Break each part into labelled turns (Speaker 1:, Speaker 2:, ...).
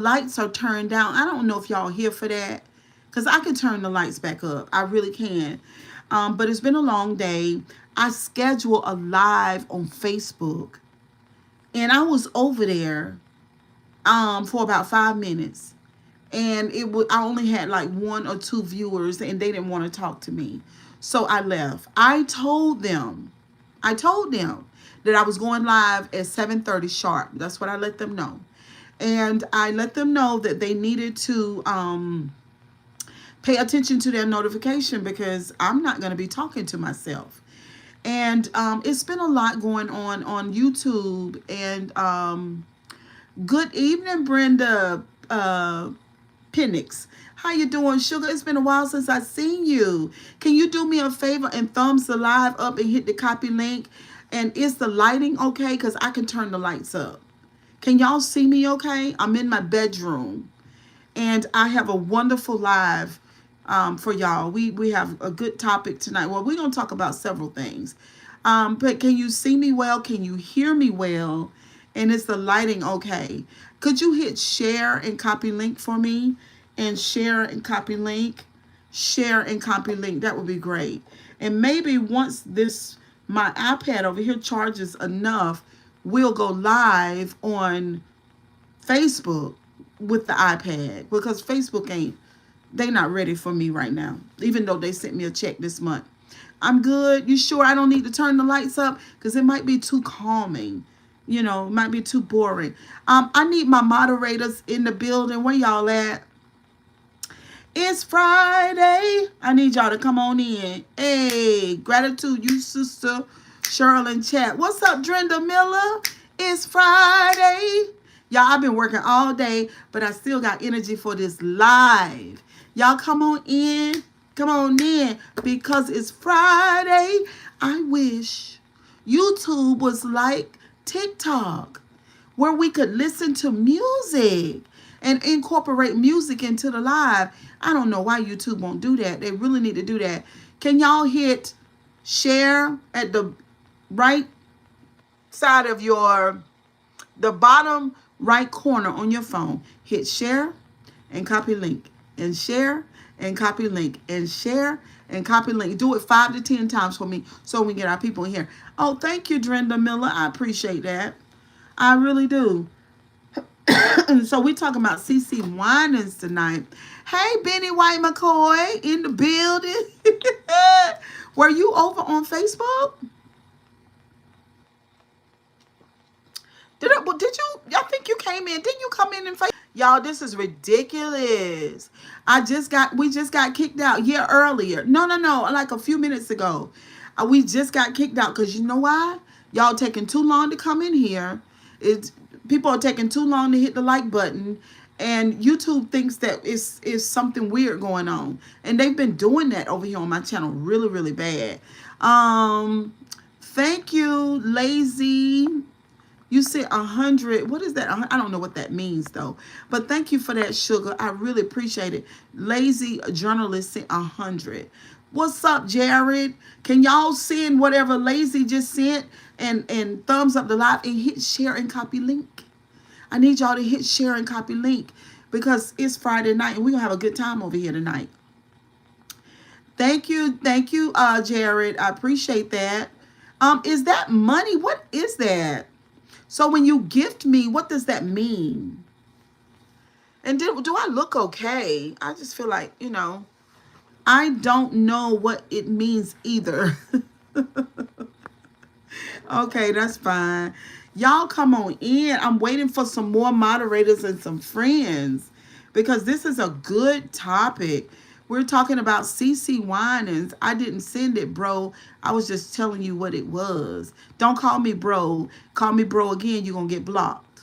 Speaker 1: lights are turned down. I don't know if y'all here for that, because I can turn the lights back up. I really can. But it's been a long day. I scheduled a live on Facebook, and I was over there for about 5 minutes, and I only had like one or two viewers, and they didn't want to talk to me, so I left. I told them that I was going live at 7:30 sharp. That's what I let them know. And I let them know that they needed to pay attention to their notification, because I'm not going to be talking to myself. And it's been a lot going on YouTube. And good evening, Brenda Penix. How you doing, sugar? It's been a while since I seen you. Can you do me a favor and thumbs the live up and hit the copy link? And is the lighting okay? Because I can turn the lights up. Can y'all see me okay? I'm in my bedroom. And I have a wonderful live for y'all. We have a good topic tonight. Well, we're going to talk about several things. But can you see me well? Can you hear me well? And is the lighting okay? Could you hit share and copy link for me? And share and copy link. Share and copy link. That would be great. And maybe once my iPad over here charges enough, we'll go live on Facebook with the iPad, because Facebook they not ready for me right now, even though they sent me a check this month. I'm good. You sure I don't need to turn the lights up? Because it might be too calming. It might be too boring. I need my moderators in the building. Where y'all at? It's Friday. I need y'all to come on in. Hey, gratitude, you sister Cheryl in chat. What's up, Drenda Miller? It's Friday. Y'all, I've been working all day, but I still got energy for this live. Y'all come on in. Come on in, because it's Friday. I wish YouTube was like TikTok, where we could listen to music and incorporate music into the live. I don't know why YouTube won't do that. They really need to do that. Can y'all hit share at the right side of the bottom right corner on your phone? Hit share and copy link, and share and copy link, and share and copy link. Do it 5 to 10 times for me, so we get our people in here. Oh, thank you, Drenda Miller. I appreciate that. I really do. So we talking about Cee Cee Winans tonight. Hey, Benny White McCoy in the building. Were you over on Facebook? Did you? I think you came in. Didn't you come in and Facebook? Y'all, this is ridiculous. We just got kicked out here earlier. No, like a few minutes ago. We just got kicked out because you know why? Y'all taking too long to come in here. People are taking too long to hit the like button. And YouTube thinks that is something weird going on. And they've been doing that over here on my channel really, really bad. Thank you, Lazy. You said 100. What is that? I don't know what that means, though. But thank you for that, Sugar. I really appreciate it. Lazy Journalist sent 100. What's up, Jared? Can y'all send whatever Lazy just sent and thumbs up the live and hit share and copy link? I need y'all to hit share and copy link, because it's Friday night and we're going to have a good time over here tonight. Thank you, Jared. I appreciate that. Is that money? What is that? So when you gift me, what does that mean? And do I look okay? I just feel like, I don't know what it means either. Okay, that's fine. Y'all come on in. I'm waiting for some more moderators and some friends, because this is a good topic. We're talking about Cee Cee Winans. I didn't send it, bro. I was just telling you what it was. Don't call me bro. Call me bro again, you're going to get blocked.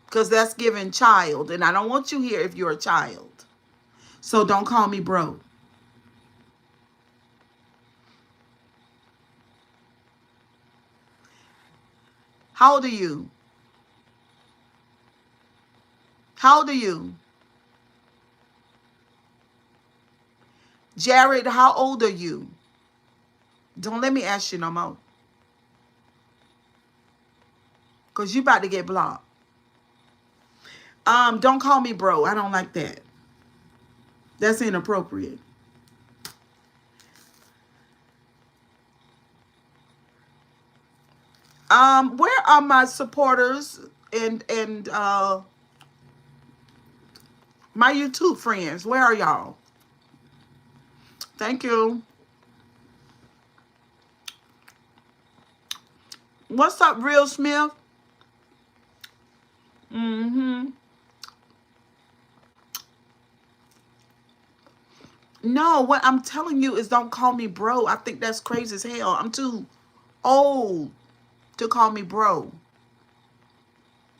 Speaker 1: Because that's giving child. And I don't want you here if you're a child. So don't call me bro. How old are you? How old are you? Jared, how old are you? Don't let me ask you no more. Because you about to get blocked. Don't call me bro. I don't like that. That's inappropriate. Where are my supporters and my YouTube friends? Where are y'all? Thank you. What's up, Real Smith? Mm-hmm. No, what I'm telling you is don't call me bro. I think that's crazy as hell. I'm too old to call me bro.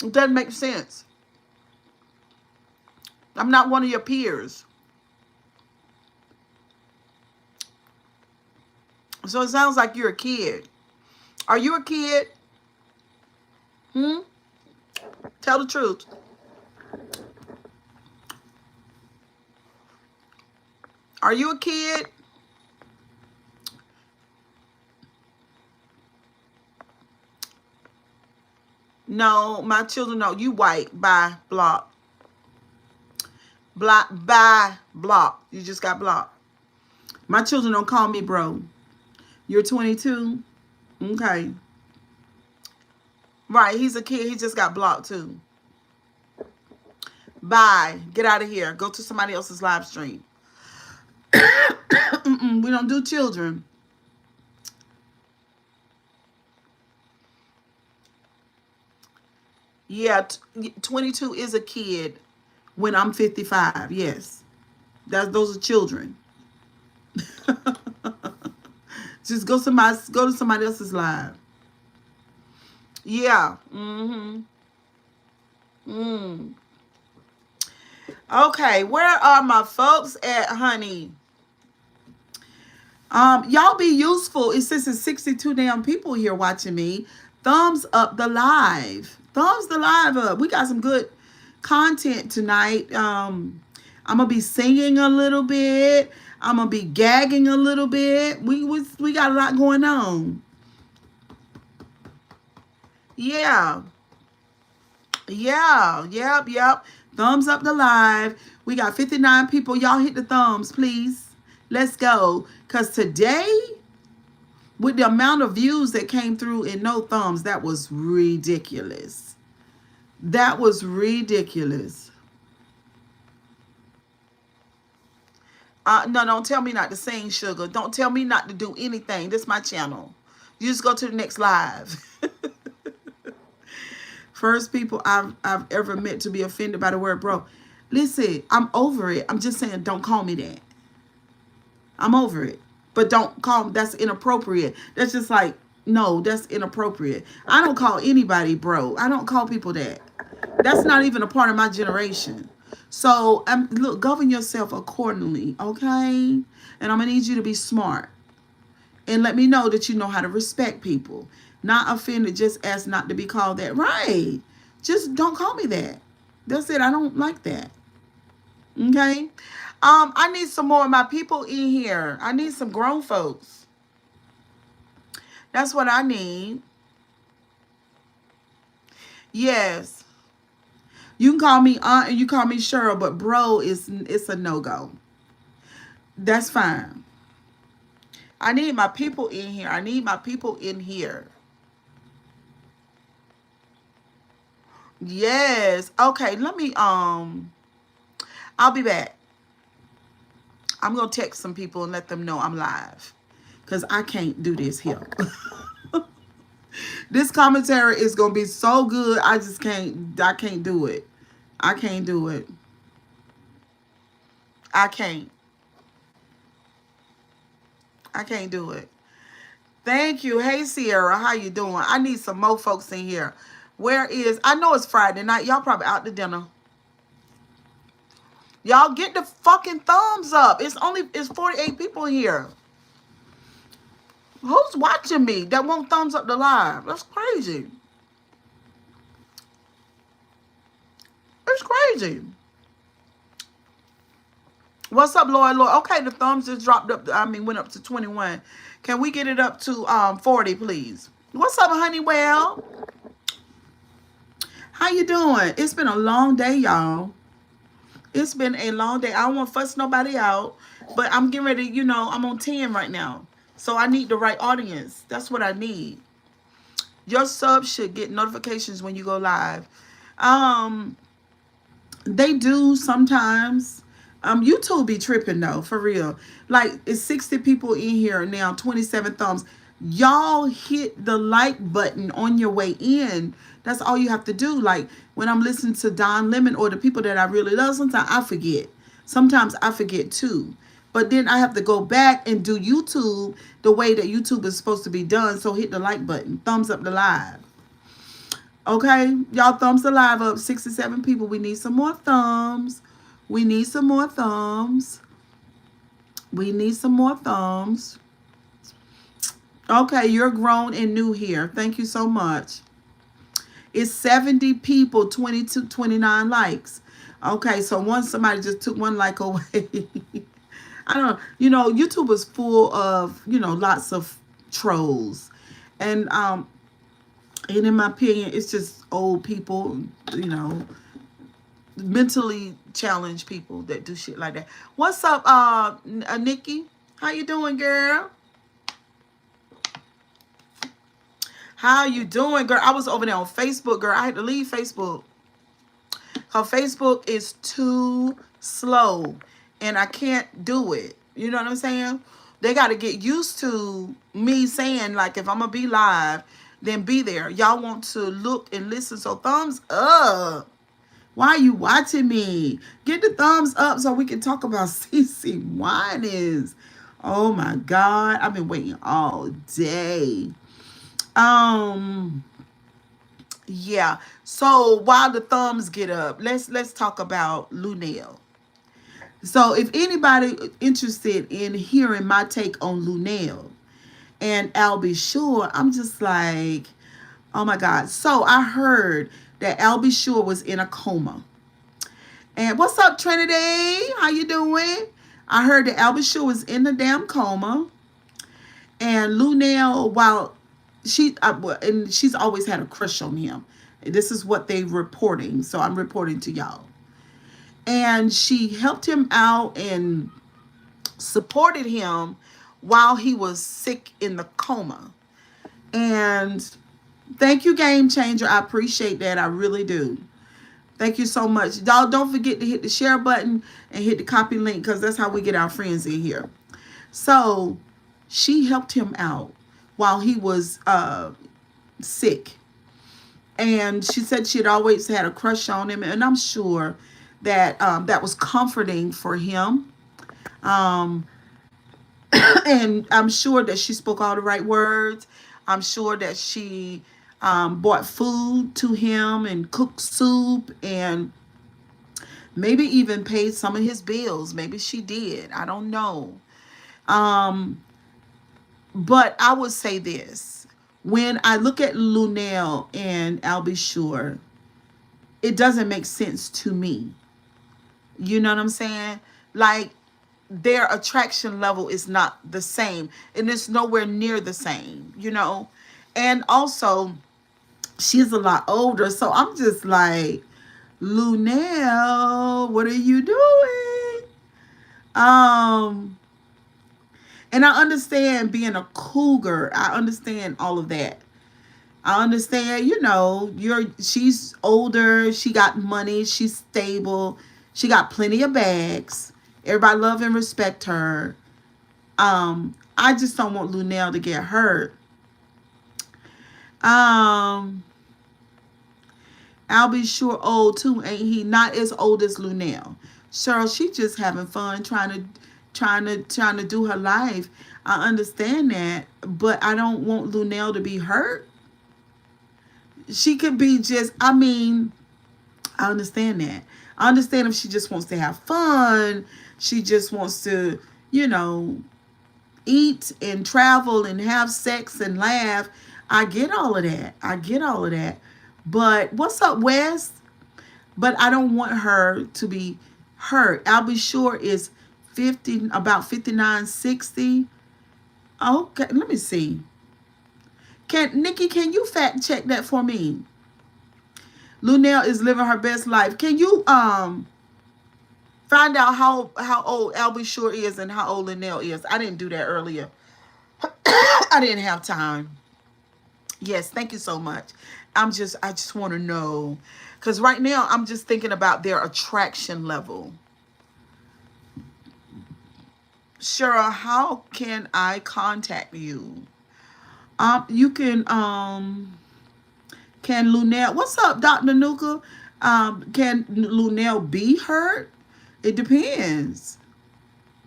Speaker 1: It doesn't make sense. I'm not one of your peers. So it sounds like you're a kid. Are you a kid? Hmm? Tell the truth. Are you a kid? No, my children know. You white. Bye. Block. Block. Bye. Block. You just got blocked. My children don't call me bro. You're 22? Okay. Right. He's a kid. He just got blocked too. Bye. Get out of here. Go to somebody else's live stream. We don't do children. Yeah, 22 is a kid when I'm 55. Yes. Those are children. Just go to somebody else's live. Yeah. Mm-hmm. Mm. Okay, where are my folks at, honey? Y'all be useful. It says it's 62 damn people here watching me. Thumbs up the live. Thumbs the live up. We got some good content tonight. I'm gonna be singing a little bit. I'm gonna be gagging a little bit. We got a lot going on. Yeah. Yeah. Yep. Thumbs up the live. We got 59 people. Y'all hit the thumbs, please. Let's go. Cause today, with the amount of views that came through and no thumbs, that was ridiculous. That was ridiculous. No, don't tell me not to sing, sugar. Don't tell me not to do anything. This is my channel. You just go to the next live. First people I've ever met to be offended by the word bro. Listen, I'm over it. I'm just saying, don't call me that. I'm over it. But don't call me. That's inappropriate. That's just like, no, that's inappropriate. I don't call anybody bro. I don't call people that. That's not even a part of my generation. So, look, govern yourself accordingly, okay? And I'm going to need you to be smart. And let me know that you know how to respect people. Not offended, just ask not to be called that. Right. Just don't call me that. That's it. I don't like that. Okay? I need some more of my people in here. I need some grown folks. That's what I need. Yes. You can call me aunt and you call me Cheryl, but bro it's a no-go. That's fine. I need my people in here. I need my people in here. Yes. Okay, let me I'll be back. I'm going to text some people and let them know I'm live. Cuz I can't do this here. This commentary is going to be so good. I can't do it. I can't do it. I can't. I can't do it. Thank you. Hey, Sierra. How you doing? I need some more folks in here. I know it's Friday night. Y'all probably out to dinner. Y'all get the fucking thumbs up. It's 48 people here. Who's watching me that won't thumbs up the live? That's crazy. It's crazy. What's up, Lord? Okay, the thumbs just dropped up. Went up to 21. Can we get it up to 40, please? What's up, Honeywell? How you doing? It's been a long day, y'all. It's been a long day. I don't want to fuss nobody out, but I'm getting ready, I'm on 10 right now. So I need the right audience. That's what I need. Your subs should get notifications when you go live. Um, they do sometimes. YouTube be tripping though, for real. Like it's 60 people in here now, 27 thumbs. Y'all hit the like button on your way in. That's all you have to do. Like when I'm listening to Don Lemon or the people that I really love, sometimes I forget. Sometimes I forget too. But then I have to go back and do YouTube the way that YouTube is supposed to be done. So hit the like button, thumbs up the live. Okay, y'all thumbs the live up. 67 people. We need some more thumbs. We need some more thumbs. We need some more thumbs. Okay, you're grown and new here. Thank you so much. It's 70 people, 22, 29 likes. Okay, so once somebody just took one like away. I don't know. YouTube is full of, lots of trolls. And in my opinion, it's just old people, mentally challenged people that do shit like that. What's up, Nikki? How you doing, girl? How you doing, girl? I was over there on Facebook, girl. I had to leave Facebook. Her Facebook is too slow, and I can't do it. You know what I'm saying? They got to get used to me saying, like, if I'm going to be live, then be there. Y'all want to look and listen, so thumbs up. Why are you watching me? Get the thumbs up so we can talk about Cee Cee Winans. Oh my God, I've been waiting all day. Yeah. So while the thumbs get up, let's talk about Luenell. So if anybody interested in hearing my take on Luenell and Al B. Sure, I'm just like, oh my God. So I heard that Al B. Sure was in a coma. And what's up, Trinity? How you doing? I heard that Al B. Sure was in the damn coma. And Luenell, while and she's always had a crush on him. This is what they reporting. So I'm reporting to y'all. And she helped him out and supported him while he was sick in the coma. And thank you, Game Changer. I appreciate that. I really do. Thank you so much. Y'all don't forget to hit the share button and hit the copy link because that's how we get our friends in here. So she helped him out while he was sick. And she said she had always had a crush on him. And I'm sure that that was comforting for him. And I'm sure that she spoke all the right words. I'm sure that she bought food to him and cooked soup and maybe even paid some of his bills. Maybe she did. I don't know. But I would say this. When I look at Luenell and Al B. Sure, it doesn't make sense to me. You know what I'm saying? Like, their attraction level is not the same. And it's nowhere near the same, And also, she's a lot older. So I'm just like, Luenell, what are you doing? And I understand being a cougar. I understand all of that. I understand, she's older, she got money, she's stable, she got plenty of bags. Everybody love and respect her. I just don't want Luenell to get hurt. Al B. Sure old too, ain't he? Not as old as Luenell. Cheryl, she just having fun trying to do her life. I understand that, but I don't want Luenell to be hurt. She could be just, I understand that. I understand if she just wants to have fun. She just wants to, eat and travel and have sex and laugh. I get all of that. But what's up, West? But I don't want her to be hurt. Al B. Sure is about 59, 60. Okay, let me see. Nikki, can you fact check that for me? Lunel is living her best life. Can you find out how old Albie Shore is and how old Linnell is? I didn't do that earlier. I didn't have time. Yes, thank you so much. I just want to know, because right now I'm just thinking about their attraction level. Cheryl, how can I contact you? You can Lunel, what's up, Dr. Nuka? Can Lunel be hurt? It depends.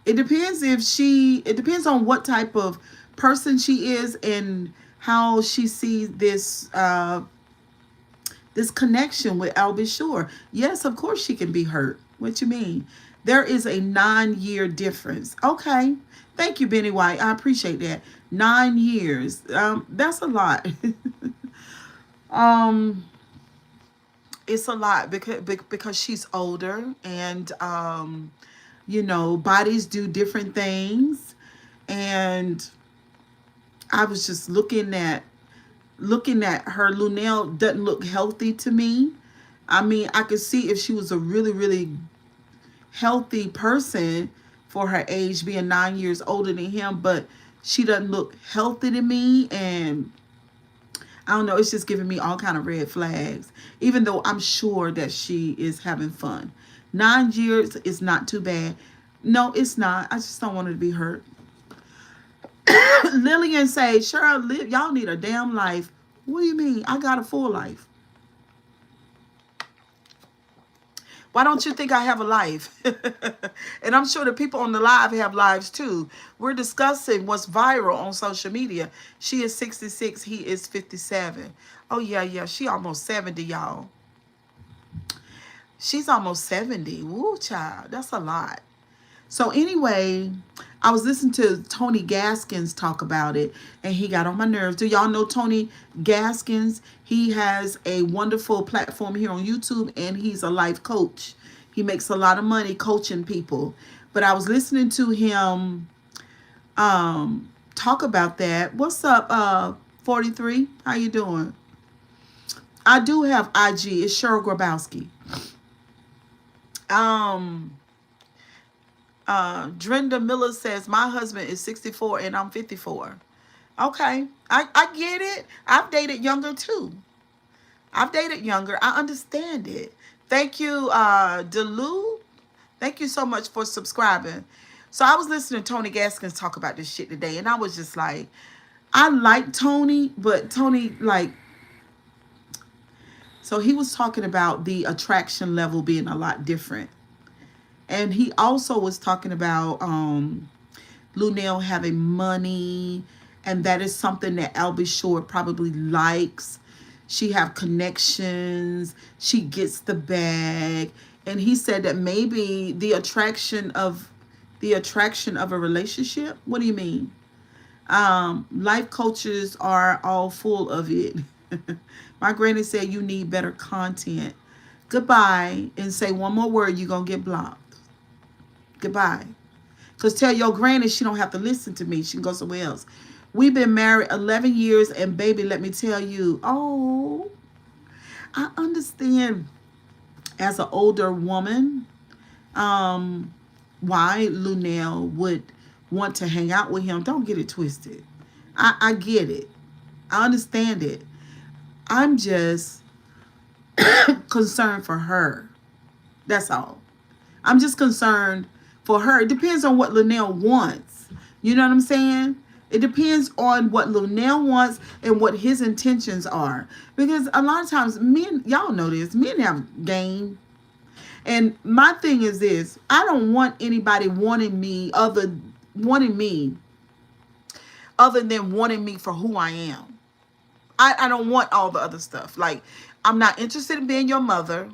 Speaker 1: It depends on what type of person she is and how she sees this connection with Albie Shore. Yes, of course she can be hurt. What you mean? There is a 9-year difference. Okay. Thank you, Benny White. I appreciate that. 9 years. That's a lot. um, it's a lot because she's older, and bodies do different things. And I was just looking at her. Lunel doesn't look healthy to me. I mean, I could see if she was a really, really healthy person for her age, being 9 years older than him, but she doesn't look healthy to me. And I don't know, it's just giving me all kind of red flags, even though I'm sure that she is having fun. 9 years is not too bad. No, it's not. I just don't want her to be hurt. Lillian say, Cheryl, y'all need a damn life. What do you mean? I got a full life. Why don't you think I have a life? And I'm sure the people on the live have lives too. We're discussing what's viral on social media. She is 66. He is 57. Oh, yeah, yeah. She almost 70, y'all. She's almost 70. Woo, child. That's a lot. So anyway, I was listening to Tony Gaskins talk about it, and he got on my nerves. Do y'all know Tony Gaskins? He has a wonderful platform here on YouTube, and he's a life coach. He makes a lot of money coaching people. But I was listening to him talk about that. What's up, 43? How you doing? I do have IG. It's Cheryl Grabowski. Drenda Miller says, my husband is 64 and I'm 54. Okay. I get it. I've dated younger too. I've dated younger. I understand it. Thank you, Delu. Thank you so much for subscribing. So I was listening to Tony Gaskins talk about this shit today, and I was just like, I like Tony, but Tony, like, so he was talking about the attraction level being a lot different. And he also was talking about Lunel having money, and that is something that Albie Shore probably likes. She have connections. She gets the bag. And he said that maybe the attraction of a relationship. What do you mean? Life coaches are all full of it. My granny said you need better content. Goodbye. And say one more word, you're going to get blocked. Goodbye. Because tell your granny she don't have to listen to me. She can go somewhere else. We've been married 11 years, and baby, let me tell you, oh, I understand as an older woman why Lunel would want to hang out with him. Don't get it twisted. I get it. I understand it. I'm just concerned for her. That's all. I'm just concerned for her. It depends on what Lunel wants. You know what I'm saying? It depends on what Lunel wants and what his intentions are. Because a lot of times men, y'all know this, men have game. And my thing is this, I don't want anybody wanting me other than wanting me for who I am. I don't want all the other stuff. Like, I'm not interested in being your mother.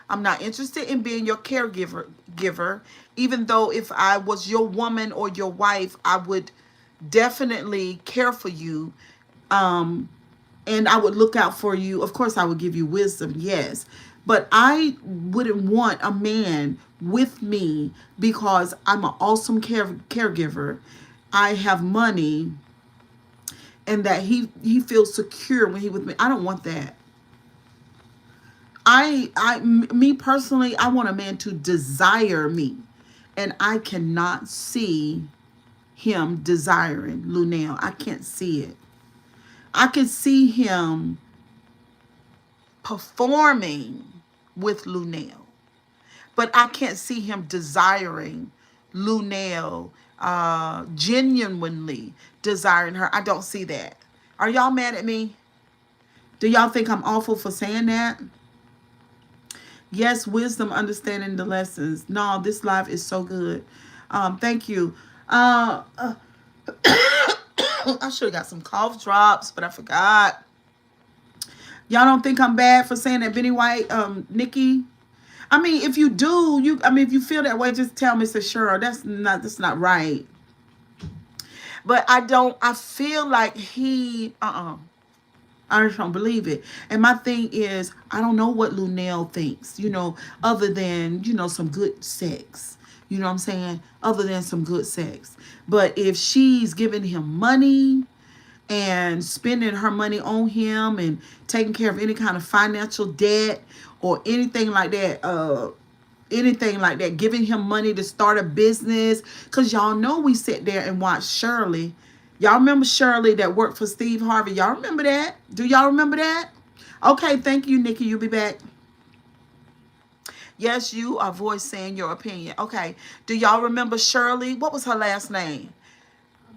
Speaker 1: I'm not interested in being your caregiver. Even though if I was your woman or your wife, I would definitely care for you. And I would look out for you. Of course, I would give you wisdom, yes. But I wouldn't want a man with me because I'm an awesome caregiver. I have money, and that he feels secure when he with me. I don't want that. Me personally, I want a man to desire me, and I cannot see him desiring Lunel. I can't see it. I can see him performing with Lunel, but I can't see him desiring Lunel, genuinely desiring her. I don't see that. Are y'all mad at me? Do y'all think I'm awful for saying that? Yes, wisdom, understanding the lessons. No, this life is so good. Thank you. I should have got some cough drops, but I forgot. Y'all don't think I'm bad for saying that, Benny White, Nikki? I mean, if you do, if you feel that way, just tell Mr. Cheryl. That's not right. But I feel like I just don't believe it. And my thing is, I don't know what Lunel thinks, other than, some good sex. You know what I'm saying? Other than some good sex. But if she's giving him money and spending her money on him and taking care of any kind of financial debt or anything like that, giving him money to start a business, because y'all know we sit there and watch Shirley. Y'all remember Shirley that worked for Steve Harvey? Y'all remember that? Do y'all remember that? Okay, thank you, Nikki. You'll be back. Yes, you are voice saying your opinion. Okay. Do y'all remember Shirley? What was her last name?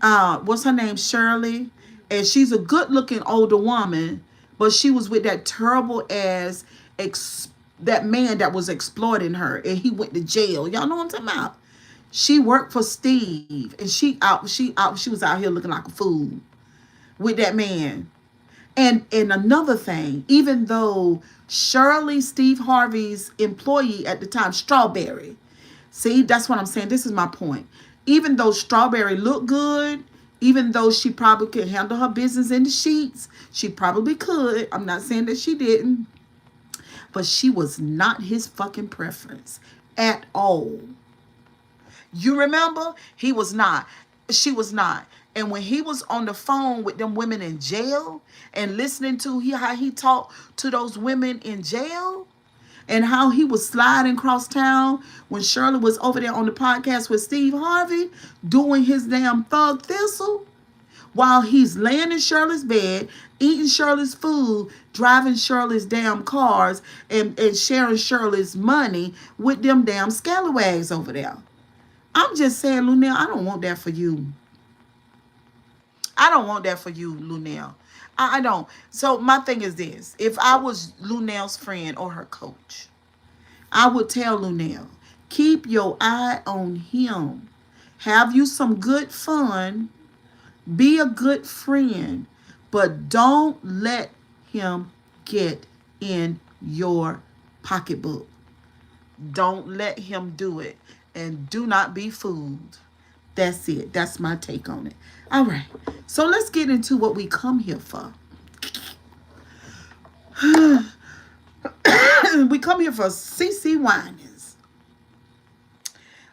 Speaker 1: What's her name? Shirley. And she's a good looking older woman, but she was with that terrible ass that man that was exploiting her, and he went to jail. Y'all know what I'm talking about? She worked for Steve, and she was out here looking like a fool with that man. And another thing, even though Shirley, Steve Harvey's employee at the time, Strawberry, see, that's what I'm saying. This is my point. Even though Strawberry looked good, even though she probably could handle her business in the sheets, she probably could. I'm not saying that she didn't, but she was not his fucking preference at all. You remember? He was not. She was not. And when he was on the phone with them women in jail and listening to how he talked to those women in jail and how he was sliding across town when Shirley was over there on the podcast with Steve Harvey doing his damn thug thistle while he's laying in Shirley's bed, eating Shirley's food, driving Shirley's damn cars, and sharing Shirley's money with them damn scallywags over there. I'm just saying, Lunel, I don't want that for you. I don't want that for you, Lunel. I don't. So my thing is this. If I was Lunel's friend or her coach, I would tell Lunel, keep your eye on him. Have you some good fun. Be a good friend. But don't let him get in your pocketbook. Don't let him do it. And do not be fooled. That's it. That's my take on it. All right. So let's get into what we come here for. We come here for Cee Cee Winans.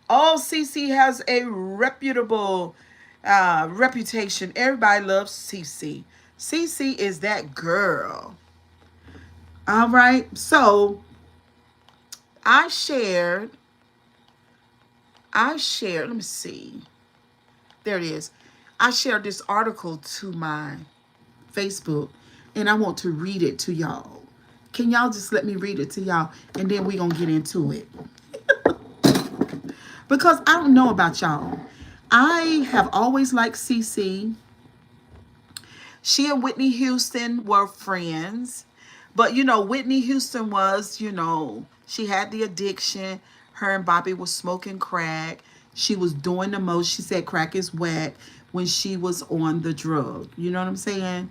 Speaker 1: Oh, Cee Cee has a reputable reputation. Everybody loves Cee Cee. Cee Cee is that girl. All right. So I shared, let me see. There it is. I shared this article to my Facebook, and I want to read it to y'all. Can y'all just let me read it to y'all, and then we're going to get into it. Because I don't know about y'all. I have always liked Cee Cee. She and Whitney Houston were friends. But, Whitney Houston was, she had the addiction. Her and Bobby was smoking crack. She was doing the most. She said crack is whack when she was on the drug. You know what I'm saying?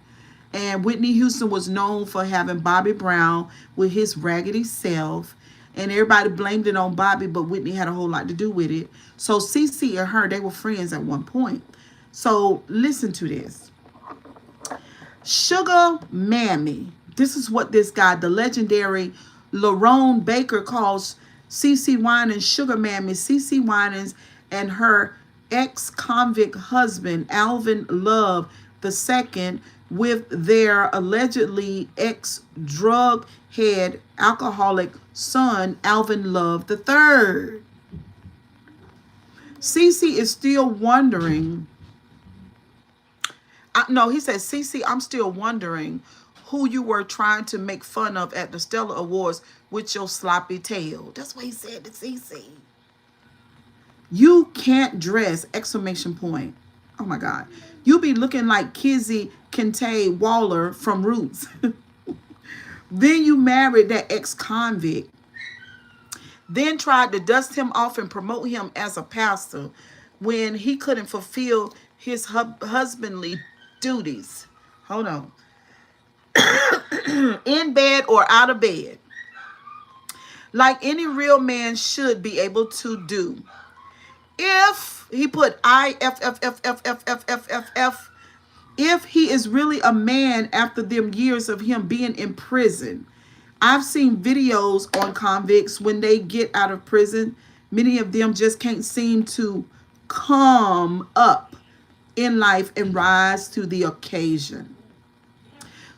Speaker 1: And Whitney Houston was known for having Bobby Brown with his raggedy self. And everybody blamed it on Bobby, but Whitney had a whole lot to do with it. So Cee Cee and her, they were friends at one point. So listen to this. Sugar Mammy. This is what this guy, the legendary Lerone Baker, calls Cee Cee Winans Sugar Mammy. Cee Cee Winans and her ex-convict husband, Alvin Love II, with their allegedly ex-drug head alcoholic son, Alvin Love III. Cee Cee is still wondering. No, he said, Cee Cee, I'm still wondering who you were trying to make fun of at the Stellar Awards with your sloppy tail. That's what he said to Cee Cee. You can't dress, exclamation point. Oh my God. You be looking like Kizzy Kente Waller from Roots. Then you married that ex-convict. Then tried to dust him off and promote him as a pastor when he couldn't fulfill his husbandly duties. Hold on. In bed or out of bed. Like any real man should be able to do. If he put IFFFFFFFF, if he is really a man after them years of him being in prison. I've seen videos on convicts when they get out of prison. Many of them just can't seem to come up in life and rise to the occasion.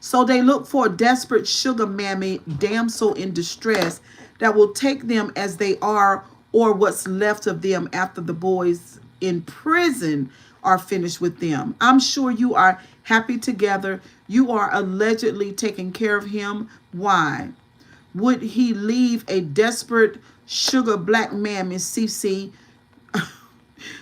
Speaker 1: So they look for a desperate sugar mammy damsel in distress that will take them as they are, or what's left of them after the boys in prison are finished with them. I'm sure you are happy together. You are allegedly taking care of him. Why would he leave a desperate sugar black mammy? Cee Cee,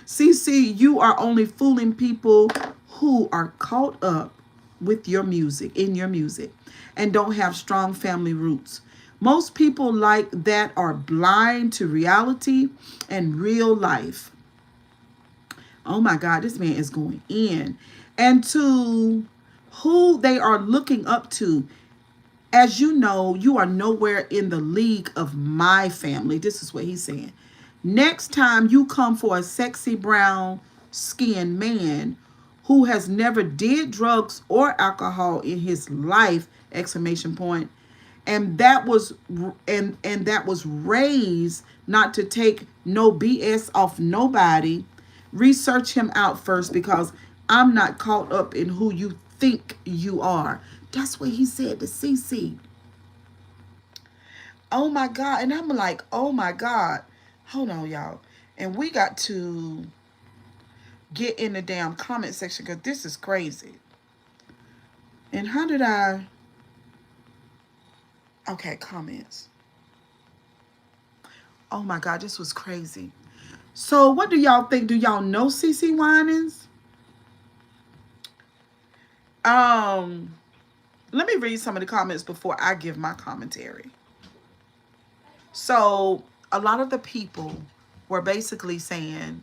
Speaker 1: Cee Cee, you are only fooling people who are caught up with your music, in your music, and don't have strong family roots. Most people like that are blind to reality and real life. Oh my God, this man is going in. And to who they are looking up to. As you know, you are nowhere in the league of my family. This is what he's saying. Next time you come for a sexy brown skinned man who has never did drugs or alcohol in his life, exclamation point, and that was raised not to take no BS off nobody. Research him out first, because I'm not caught up in who you think you are. That's what he said to Cee Cee. Oh my God. And I'm like, oh my God. Hold on, y'all. And we got to get in the damn comment section, because this is crazy. And how did I... Okay, comments. Oh my God, this was crazy. So what do y'all think? Do y'all know Cee Cee Winans? Let me read some of the comments before I give my commentary. So a lot of the people were basically saying,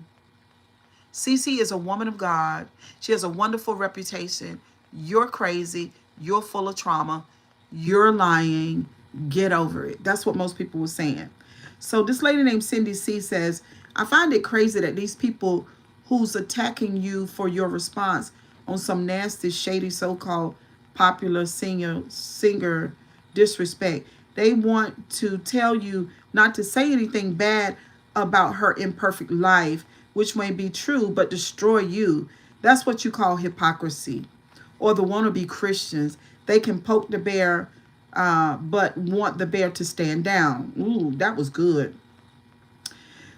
Speaker 1: Cee Cee is a woman of God. She has a wonderful reputation. You're crazy. You're full of trauma. You're lying. Get over it. That's what most people were saying. So this lady named Cindy C says, I find it crazy that these people who's attacking you for your response on some nasty, shady, so-called popular singer disrespect. They want to tell you not to say anything bad about her imperfect life, which may be true, but destroy you. That's what you call hypocrisy. Or the wannabe Christians. They can poke the bear, but want the bear to stand down. Ooh, that was good.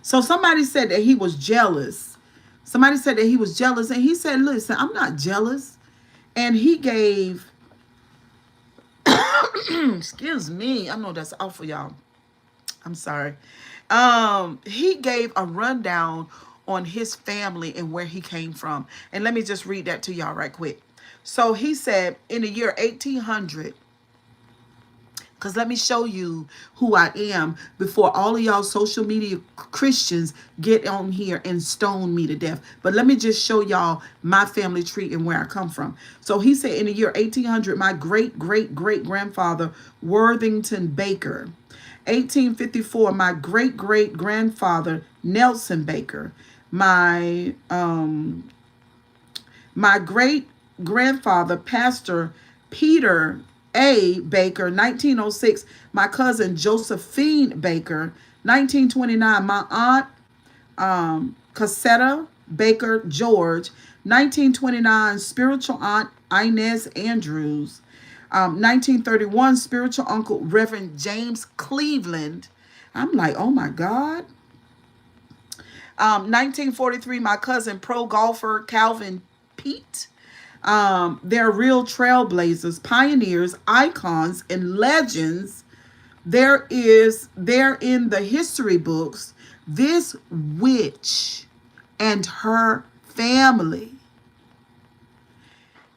Speaker 1: So somebody said that he was jealous. Somebody said that he was jealous. And he said, listen, I'm not jealous. And he gave, excuse me, I know that's awful, y'all. I'm sorry. He gave a rundown on his family and where he came from. And let me just read that to y'all right quick. So he said in the year 1800, because let me show you who I am before all of y'all social media Christians get on here and stone me to death. But let me just show y'all my family tree and where I come from. So he said in the year 1800, my great-great-great-grandfather, Worthington Baker. 1854, my great-great-grandfather, Nelson Baker. My great-grandfather, Pastor Peter A. Baker. 1906, my cousin Josephine Baker. 1929, my aunt Cassetta Baker George. 1929, spiritual aunt Inez Andrews. 1931, spiritual uncle Reverend James Cleveland. I'm like, oh my God. 1943, my cousin pro golfer Calvin Pete. They're real trailblazers, pioneers, icons, and legends. They're in the history books. This witch and her family.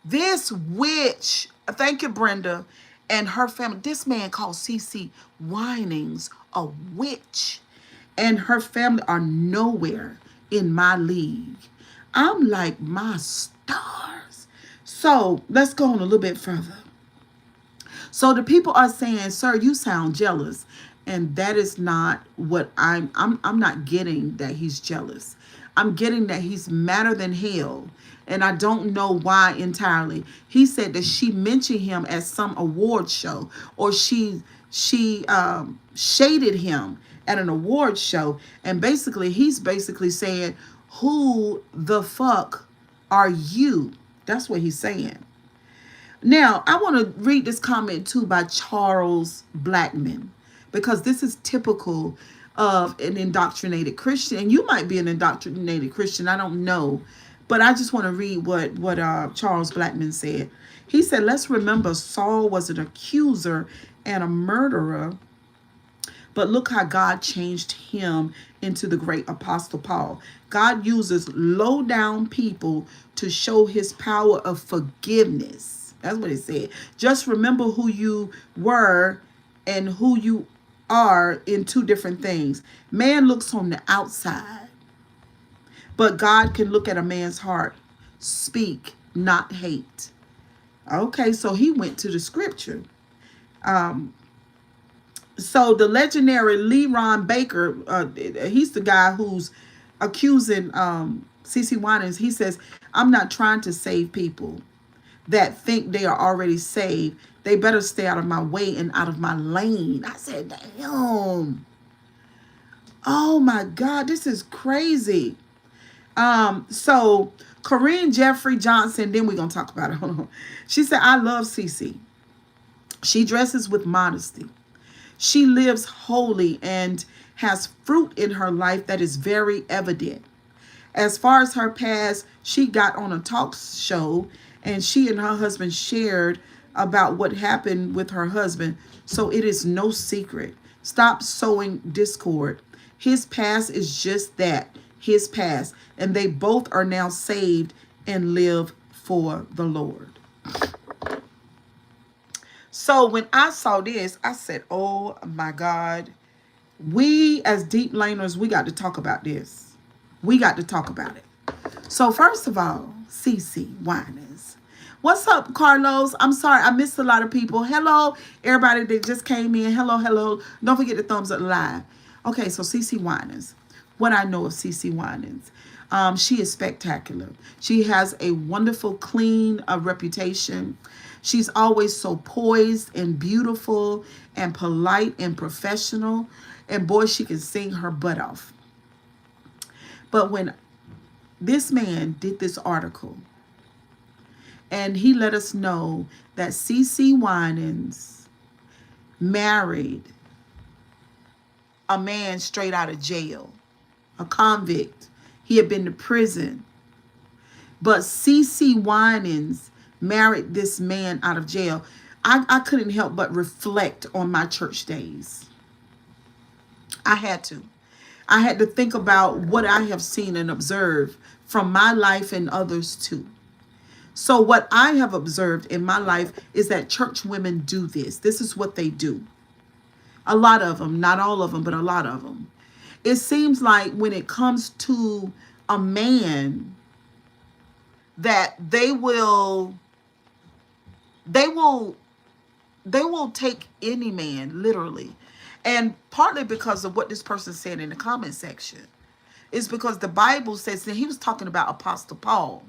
Speaker 1: This witch, thank you, Brenda, and her family. This man called Cee Cee Winans a witch, and her family are nowhere in my league. I'm like, my stars. So let's go on a little bit further. So the people are saying, "Sir, you sound jealous," and that is not what I'm not getting that he's jealous. I'm getting that he's madder than hell, and I don't know why entirely. He said that she mentioned him at some award show, or she shaded him at an award show, and basically he's basically saying, "Who the fuck are you?" That's what he's saying. Now, I want to read this comment too by Charles Blackman, because this is typical of an indoctrinated Christian. And you might be an indoctrinated Christian, I don't know. But I just want to read what Charles Blackman said. He said, "Let's remember Saul was an accuser and a murderer, but look how God changed him into the great Apostle Paul. God uses low down people to show his power of forgiveness." That's what he said. Just remember who you were and who you are in two different things. Man looks on the outside, but God can look at a man's heart. Speak, not hate. Okay, so he went to the scripture. So the legendary Leron Baker, he's the guy who's accusing Cee Cee Winans. He says, "I'm not trying to save people that think they are already saved. They better stay out of my way and out of my lane." I said, damn. Oh my God, this is crazy. So Corinne Jeffrey Johnson, then we're going to talk about it. Hold on. She said, "I love Cee Cee. She dresses with modesty. She lives holy and has fruit in her life that is very evident. As far as her past, she got on a talk show and she and her husband shared about what happened with her husband. So it is no secret. Stop sowing discord. His past is just that, his past. And they both are now saved and live for the Lord." So when I saw this, I said, oh my God. We as deep laners, we got to talk about this. We got to talk about it. So first of all, Cee Cee Winans. What's up, Carlos? I'm sorry, I missed a lot of people. Hello, everybody that just came in. Hello, hello. Don't forget to thumbs up live. Okay, so Cee Cee Winans. What I know of Cee Cee Winans. She is spectacular. She has a wonderful, clean reputation. She's always so poised and beautiful and polite and professional. And boy, she can sing her butt off. But when this man did this article, and he let us know that Cee Cee Winans married a man straight out of jail, a convict. He had been to prison. But Cee Cee Winans married this man out of jail. I couldn't help but reflect on my church days. I had to. I had to think about what I have seen and observed from my life and others too. So what I have observed in my life is that church women do this. This is what they do. A lot of them, not all of them, but a lot of them. It seems like when it comes to a man, that they will take any man literally. And partly because of what this person said in the comment section is because the Bible says that he was talking about Apostle Paul.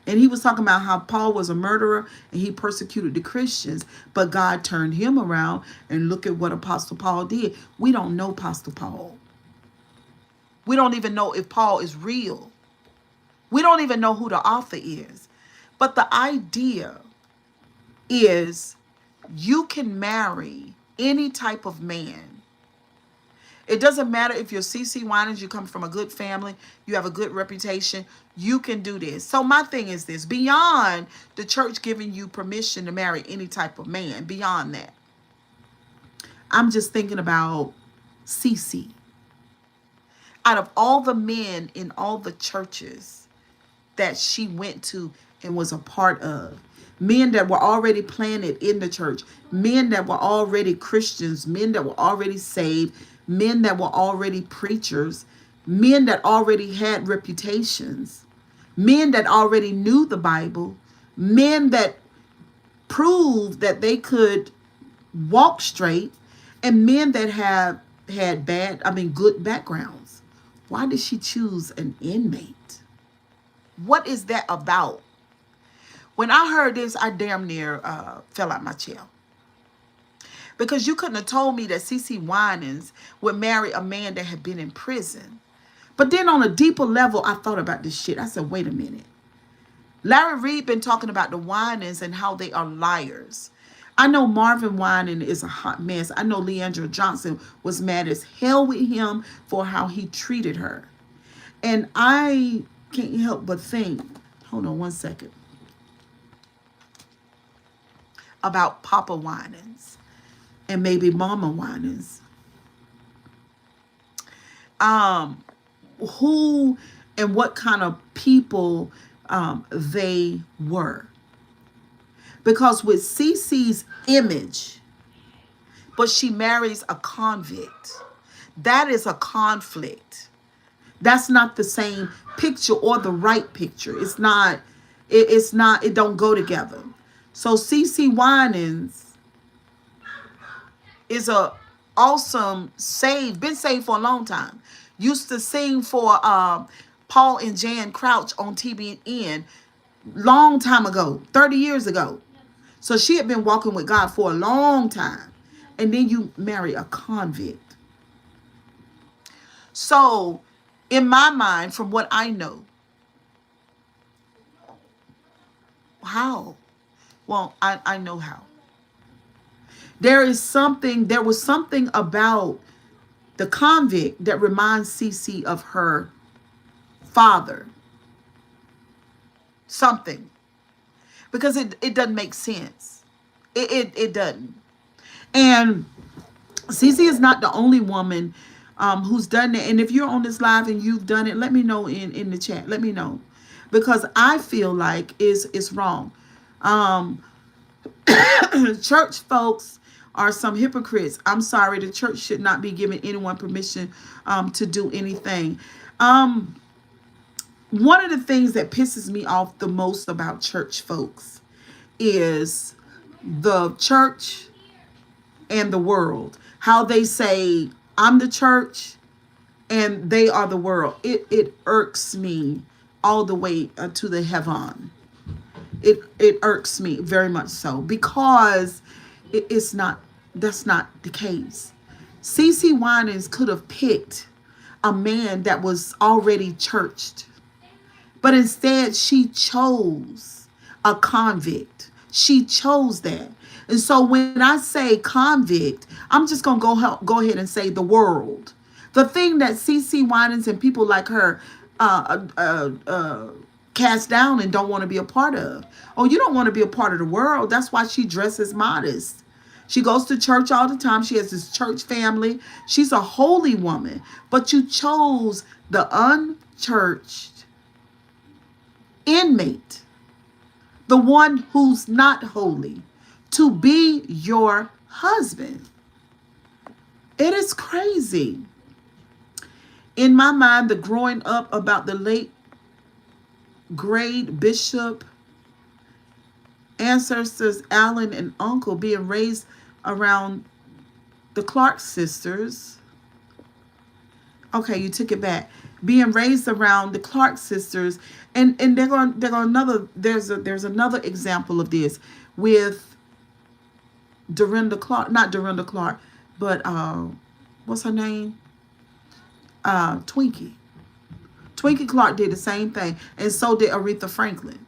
Speaker 1: And he was talking about how Paul was a murderer and he persecuted the Christians. But God turned him around, and look at what Apostle Paul did. We don't know Apostle Paul. We don't even know if Paul is real. We don't even know who the author is. But the idea is you can marry any type of man. It doesn't matter if you're Cee Cee Winans, you come from a good family, you have a good reputation, you can do this. So my thing is this, beyond the church giving you permission to marry any type of man, beyond that, I'm just thinking about Cee Cee. Out of all the men in all the churches that she went to and was a part of, men that were already planted in the church, men that were already Christians, men that were already saved, men that were already preachers, men that already had reputations, men that already knew the Bible, men that proved that they could walk straight, and men that have had good backgrounds. Why did she choose an inmate? What is that about? When I heard this, I damn near fell out my chair. Because you couldn't have told me that Cee Cee Winans would marry a man that had been in prison. But then on a deeper level, I thought about this shit. I said, wait a minute. Larry Reid been talking about the Winans and how they are liars. I know Marvin Winan is a hot mess. I know Leandra Johnson was mad as hell with him for how he treated her. And I can't help but think, hold on one second, about Papa Winans and maybe Mama Winans. Who and what kind of people they were. Because with Cee Cee's image, but she marries a convict, that is a conflict. That's not the same picture or the right picture. It's not, it don't go together. So Cee Cee Winans is a awesome been saved for a long time. Used to sing for Paul and Jan Crouch on TBN long time ago, 30 years ago. So she had been walking with God for a long time. And then you marry a convict. So in my mind, from what I know, how? Well, I know how. There was something about the convict that reminds Cee Cee of her father. Something. Because it doesn't make sense. It doesn't. And Cee Cee is not the only woman who's done it. And if you're on this live and you've done it, let me know in the chat. Let me know. Because I feel like it's wrong. Church folks are some hypocrites. I'm sorry, the church should not be giving anyone permission to do anything. One of the things that pisses me off the most about church folks is the church and the world. How they say, I'm the church and they are the world. It irks me all the way to the heaven. It irks me very much so, because that's not the case. Cee Cee Winans could have picked a man that was already churched. But instead, she chose a convict. She chose that. And so when I say convict, I'm just going to go ahead and say the world. The thing that Cee Cee Winans and people like her cast down and don't want to be a part of. Oh, you don't want to be a part of the world. That's why she dresses modest. She goes to church all the time. She has this church family. She's a holy woman. But you chose the unchurched inmate, the one who's not holy, to be your husband. It is crazy. In my mind, the growing up about the late great Bishop ancestors Allen and Uncle being raised around the Clark sisters. Okay, you took it back. Being raised around the Clark sisters, and they're going another. There's another example of this with Dorinda Clark, not Dorinda Clark, but what's her name? Twinkie Twinkie Clark did the same thing, and so did Aretha Franklin.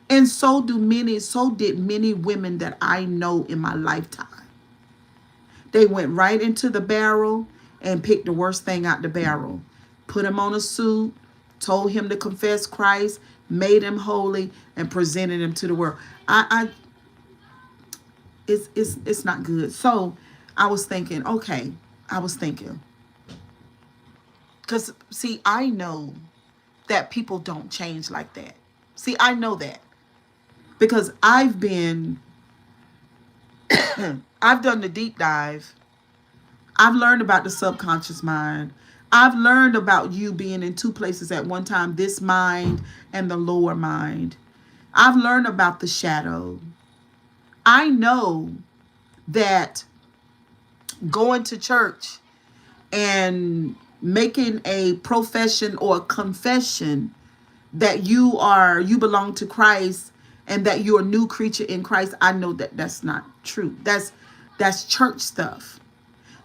Speaker 1: And so did many women that I know in my lifetime. They went right into the barrel and picked the worst thing out the barrel. Put him on a suit, told him to confess Christ, made him holy, and presented him to the world. It's not good. So I was thinking, okay, because see, I know that people don't change like that. See, I know that because I've done the deep dive. I've learned about the subconscious mind. I've learned about you being in two places at one time, this mind and the lower mind. I've learned about the shadow. I know that going to church and making a profession or a confession that you belong to Christ and that you're a new creature in Christ, I know that that's not true. That's church stuff.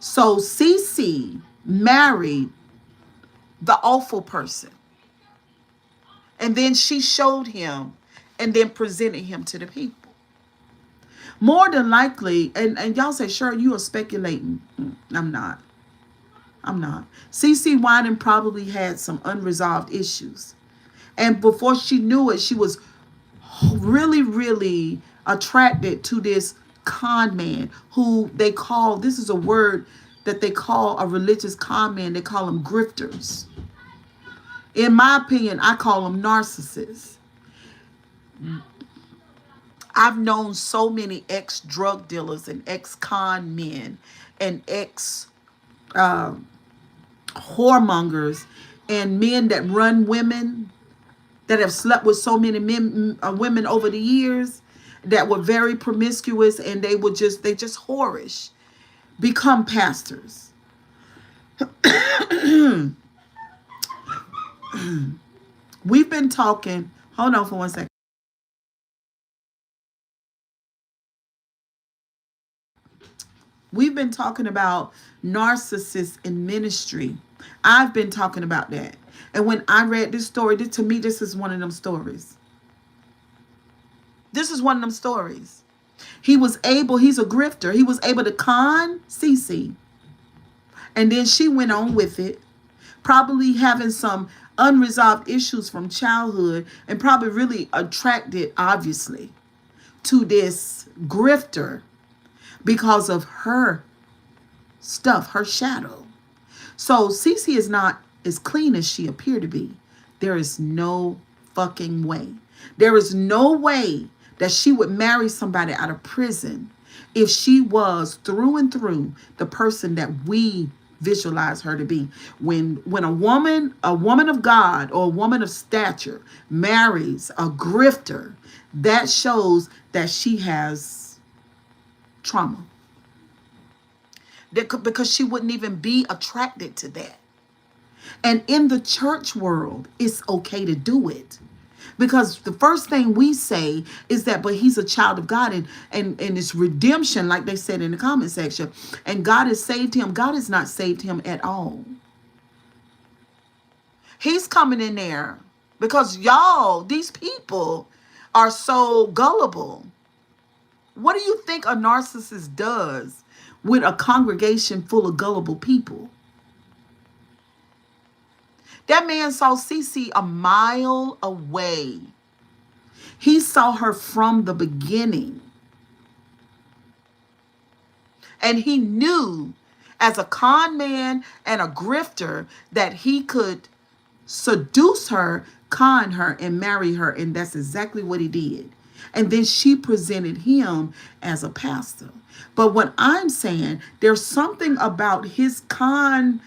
Speaker 1: So Cee Cee married the awful person. And then she showed him and then presented him to the people. More than likely, and y'all say, sure, you are speculating. I'm not. Cee Cee Winans probably had some unresolved issues. And before she knew it, she was really, really attracted to this con man who they call, this is a word that they call a religious con man. They call them grifters. In my opinion, I call them narcissists. I've known so many ex-drug dealers and ex-con men and whoremongers and men that run women that have slept with so many women over the years that were very promiscuous, and they just whorish, become pastors. We've been talking, hold on for 1 second. We've been talking about narcissists in ministry. I've been talking about that. And when I read this story, to me, this is one of them stories. This is one of them stories. He's a grifter. He was able to con Cee Cee. And then she went on with it, probably having some unresolved issues from childhood and probably really attracted, obviously, to this grifter because of her stuff, her shadow. So Cee Cee is not as clean as she appeared to be. There is no fucking way. There is no way that she would marry somebody out of prison if she was through and through the person that we visualize her to be. When a woman of God or a woman of stature marries a grifter, that shows that she has trauma. Because she wouldn't even be attracted to that. And in the church world, it's okay to do it. Because the first thing we say is that, but he's a child of God and it's redemption, like they said in the comment section. And God has saved him. God has not saved him at all. He's coming in there because y'all, these people are so gullible. What do you think a narcissist does with a congregation full of gullible people? That man saw Cee Cee a mile away. He saw her from the beginning. And he knew as a con man and a grifter that he could seduce her, con her, and marry her. And that's exactly what he did. And then she presented him as a pastor. But what I'm saying, there's something about his con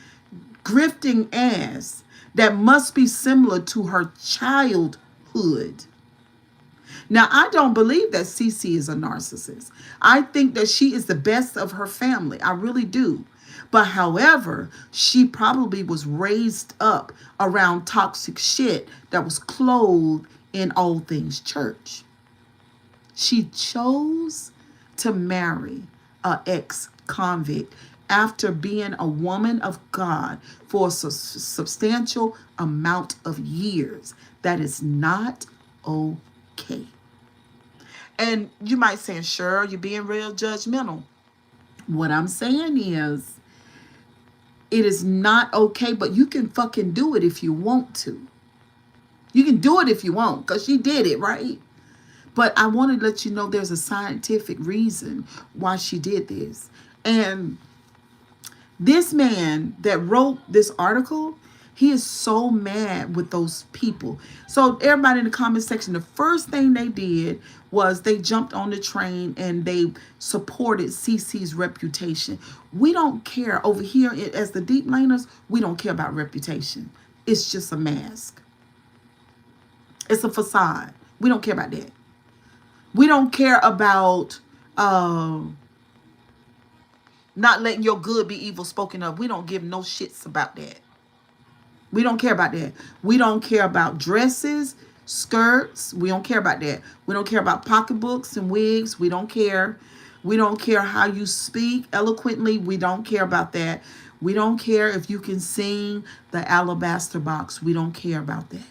Speaker 1: grifting ass that must be similar to her childhood. Now, I don't believe that Cee Cee is a narcissist. I think that she is the best of her family. I really do. But however, she probably was raised up around toxic shit that was clothed in all things church. She chose to marry an ex-convict after being a woman of God for a substantial amount of years. That is not okay. And you might say, sure, you're being real judgmental. What I'm saying is, it is not okay, but you can fucking do it if you want to. You can do it if you want, because she did it, right? But I want to let you know there's a scientific reason why she did this. And this man that wrote this article, he is so mad with those people. So everybody in the comment section, the first thing they did was they jumped on the train and they supported Cee Cee's reputation. We don't care over here as the deep laners. We don't care about reputation. It's just a mask. It's a facade. We don't care about that. We don't care about not letting your good be evil spoken of. We don't give no shits about that. We don't care about that. We don't care about dresses, skirts. We don't care about that. We don't care about pocketbooks and wigs. We don't care. We don't care how you speak eloquently. We don't care about that. We don't care if you can sing the alabaster box. We don't care about that.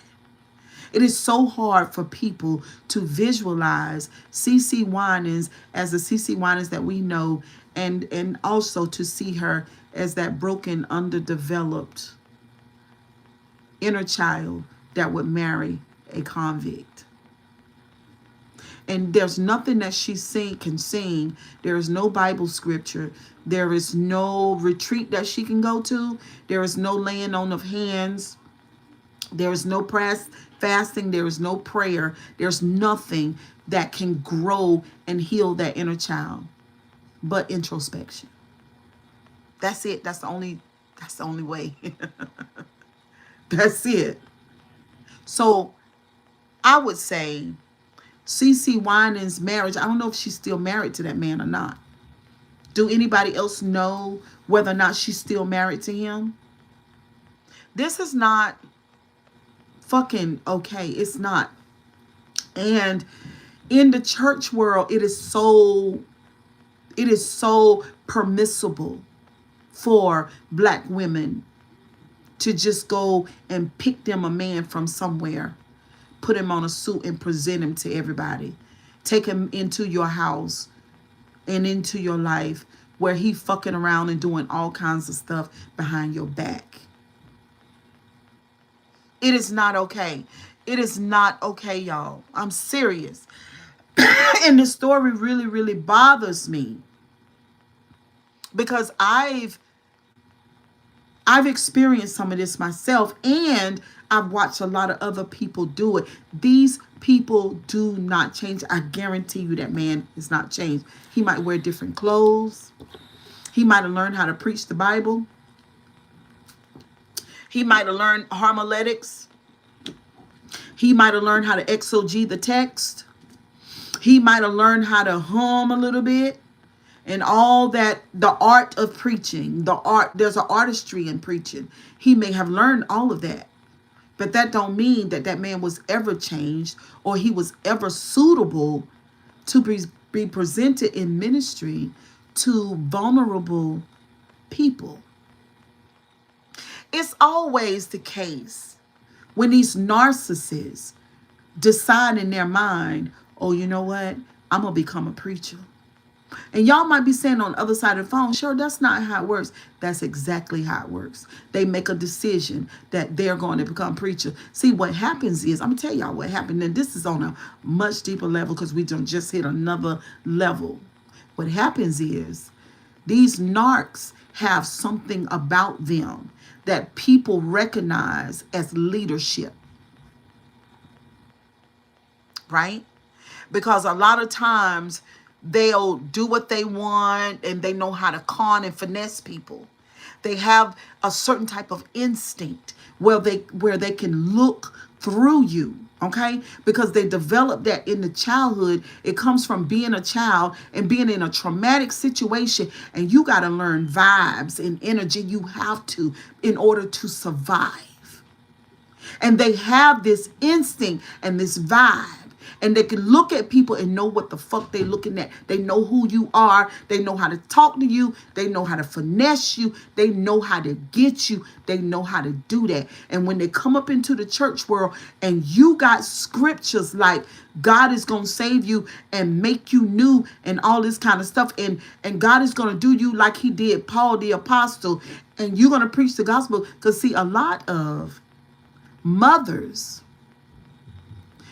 Speaker 1: It is so hard for people to visualize Cee Cee Winans as the Cee Cee Winans that we know, and also to see her as that broken, underdeveloped inner child that would marry a convict. And there's nothing that she can sing. There is no Bible scripture. There is no retreat that she can go to. There is no laying on of hands. There is no fasting. There is no prayer. There's nothing that can grow and heal that inner child but introspection. That's it. That's the only way. That's it. So I would say Cee Cee Winans' marriage, I don't know if she's still married to that man or not. Do anybody else know whether or not she's still married to him? This is not fucking okay. It's not. And in the church world, it is so permissible for black women to just go and pick them a man from somewhere, put him on a suit and present him to everybody. Take him into your house and into your life where he fucking around and doing all kinds of stuff behind your back. It is not okay. It is not okay, y'all. I'm serious. And this story really, really bothers me because I've experienced some of this myself, and I've watched a lot of other people do it. These people do not change. I guarantee you that man is not changed. He might wear different clothes. He might have learned how to preach the Bible. He might have learned homiletics. He might have learned how to exegete the text. He might have learned how to hum a little bit. And all that, the art of preaching, there's an artistry in preaching. He may have learned all of that. But that don't mean that that man was ever changed or he was ever suitable to be presented in ministry to vulnerable people. It's always the case when these narcissists decide in their mind, oh, you know what? I'm going to become a preacher. And y'all might be saying on the other side of the phone, sure, that's not how it works. That's exactly how it works. They make a decision that they're going to become preacher. See, what happens is, I'm going to tell y'all what happened. And this is on a much deeper level because we just hit another level. What happens is these narcs have something about them that people recognize as leadership. Right? Because a lot of times they'll do what they want and they know how to con and finesse people. They have a certain type of instinct where they can look through you, okay? Because they develop that in the childhood. It comes from being a child and being in a traumatic situation, and you got to learn vibes and energy. You have to in order to survive. And they have this instinct and this vibe. And they can look at people and know what the fuck they looking at. They know who you are. They know how to talk to you. They know how to finesse you. They know how to get you. They know how to do that. And when they come up into the church world and you got scriptures like God is going to save you and make you new and all this kind of stuff. And God is going to do you like he did Paul the apostle. And you're going to preach the gospel. Because see, a lot of mothers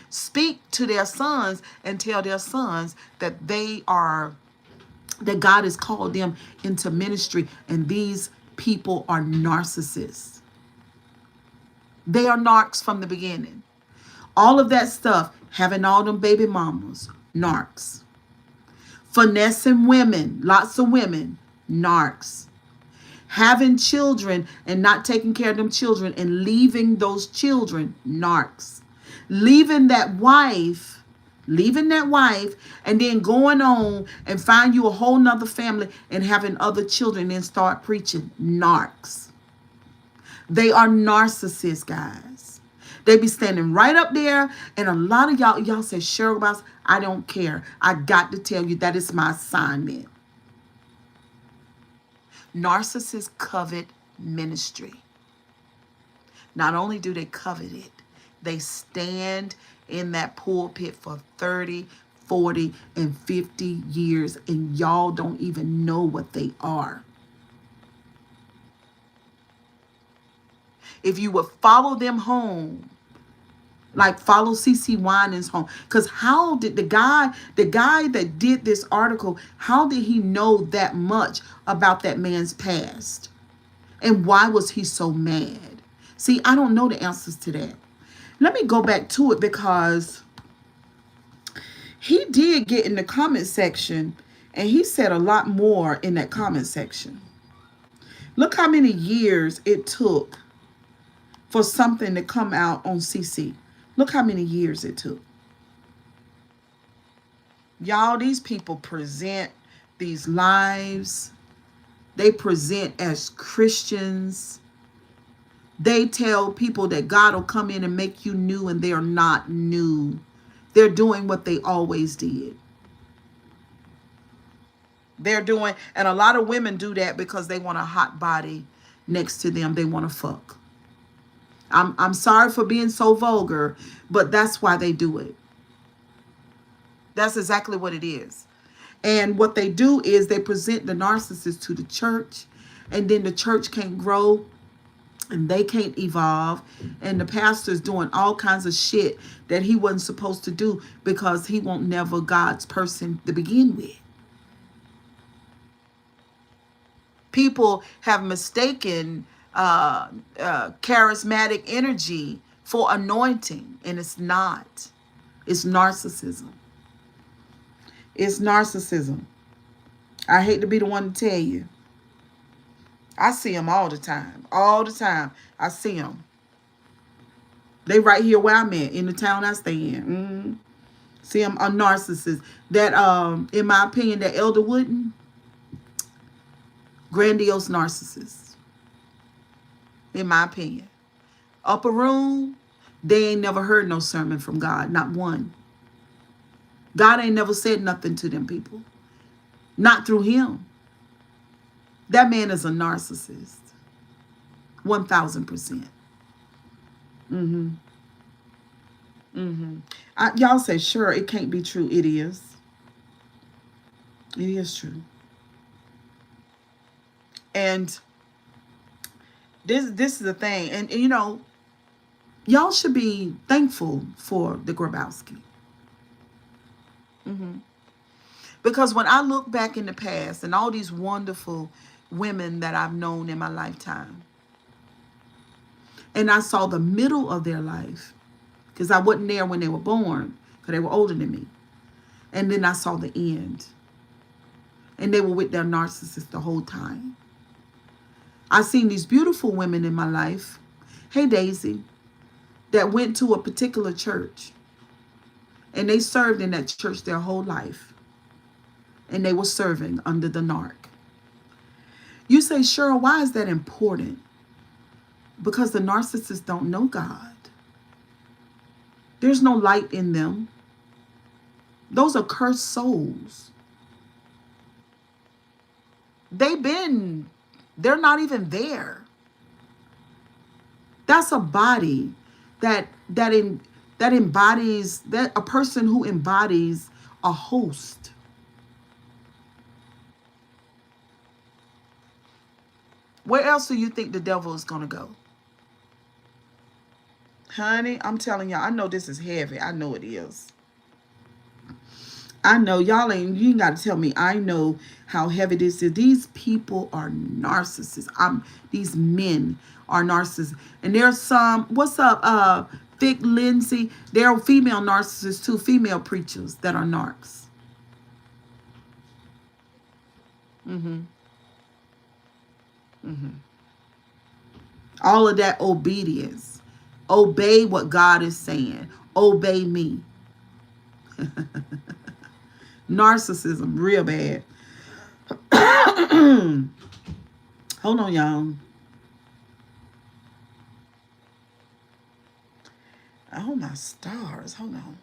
Speaker 1: speak to their sons and tell their sons that that God has called them into ministry, and these people are narcissists. They are narcs from the beginning. All of that stuff, having all them baby mamas, narcs. Finessing women, lots of women, narcs. Having children and not taking care of them children and leaving those children, narcs. Leaving that wife, and then going on and find you a whole nother family and having other children and start preaching, narcs. They are narcissists, guys. They be standing right up there, and a lot of y'all say, Cheryl Boss, I don't care. I got to tell you that is my assignment. Narcissists covet ministry. Not only do they covet it, they stand in that pulpit for 30, 40, and 50 years, and y'all don't even know what they are. If you would follow them home, like follow Cee Cee Winans home, because how did the guy that did this article, how did he know that much about that man's past? And why was he so mad? See, I don't know the answers to that. Let me go back to it, because he did get in the comment section and he said a lot more in that comment section. Look how many years it took for something to come out on Cee Cee. Look how many years it took. Y'all, these people present these lives. They present as Christians. They tell people that God will come in and make you new, and they are not new. They're doing what they always did. They're doing, and a lot of women do that because they want a hot body next to them. They want to fuck. I'm sorry for being so vulgar, but that's why they do it. That's exactly what it is. And what they do is they present the narcissist to the church, and then the church can't grow and they can't evolve, and the pastor's doing all kinds of shit that he wasn't supposed to do because he won't never God's person to begin with. People have mistaken charismatic energy for anointing, and it's not. It's narcissism. It's narcissism. I hate to be the one to tell you. I see them all the time. All the time. I see them. They right here where I'm at, in the town I stay in. See them, a narcissist. That, in my opinion, that Elder Wooden, grandiose narcissist. In my opinion. Upper room, they ain't never heard no sermon from God. Not one. God ain't never said nothing to them people. Not through him. That man is a narcissist. 1000%. Y'all say, sure, it can't be true. It is. It is true. And this is the thing. And you know, y'all should be thankful for the Grabowski. Because when I look back in the past and all these wonderful women that I've known in my lifetime, and I saw the middle of their life, because I wasn't there when they were born, because they were older than me. And then I saw the end. And they were with their narcissist the whole time. I seen these beautiful women in my life, hey Daisy, that went to a particular church. And they served in that church their whole life. And they were serving under the narc. You say, Cheryl, why is that important? Because the narcissists don't know God. There's no light in them. Those are cursed souls. They've been, they're not even there. That's a body that embodies, that a person who embodies a host. Where else do you think the devil is going to go? Honey, I'm telling y'all, I know this is heavy. I know it is. I know y'all ain't, you ain't got to tell me. I know how heavy this is. These people are narcissists. These men are narcissists. And there's some, what's up, Vic Lindsay? There are female narcissists too, female preachers that are narcs. Mm-hmm. Mm-hmm. All of that obedience. Obey what God is saying. Obey me. Narcissism, real bad. Hold on, y'all. Oh, my stars. Hold on.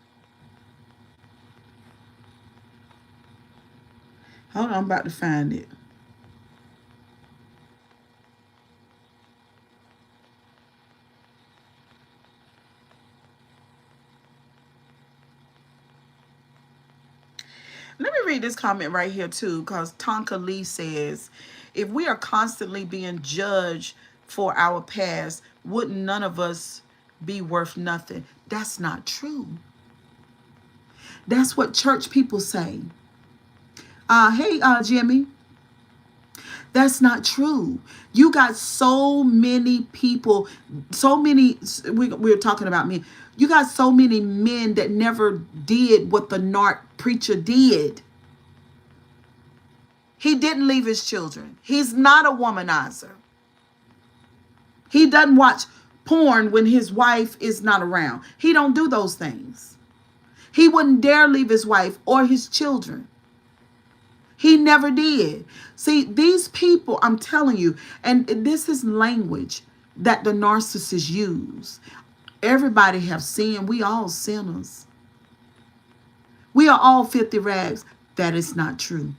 Speaker 1: Hold on, I'm about to find it. Let me read this comment right here too, because Tonka Lee says, if we are constantly being judged for our past, wouldn't none of us be worth nothing? That's not true. That's what church people say. Hey, Jimmy. That's not true. You got so many people, so many, we're talking about me. You got so many men that never did what the narc preacher did. He didn't leave his children. He's not a womanizer. He doesn't watch porn when his wife is not around. He don't do those things. He wouldn't dare leave his wife or his children. He never did. See, these people, I'm telling you, and this is language that the narcissists use. Everybody have sinned. We all sinners. We are all filthy rags. That is not true.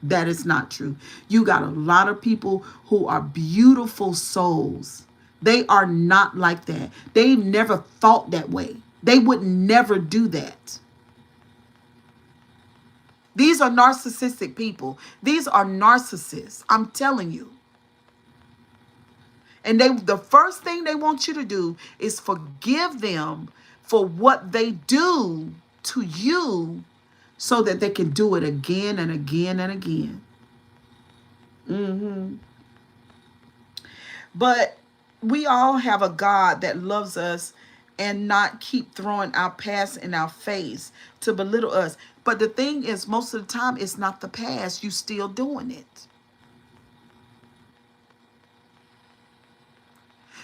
Speaker 1: That is not true. You got a lot of people who are beautiful souls. They are not like that. They never thought that way. They would never do that. These are narcissistic people. These are narcissists. I'm telling you. And the first thing they want you to do is forgive them for what they do to you so that they can do it again and again and again. Mm-hmm. But we all have a God that loves us and not keep throwing our past in our face to belittle us. But the thing is, most of the time, it's not the past. You still doing it.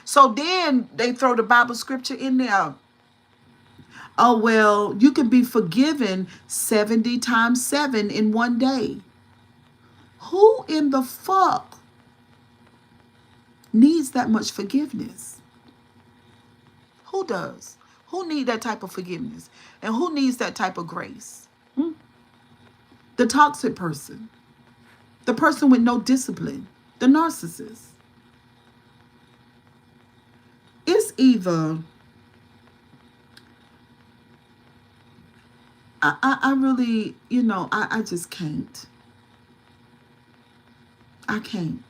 Speaker 1: So then they throw the Bible scripture in there. Oh, well, you can be forgiven 70 times 7 in one day. Who in the fuck needs that much forgiveness? Who does? Who need that type of forgiveness? And who needs that type of grace? The toxic person. The person with no discipline. The narcissist. It's either I really, I just can't. I can't.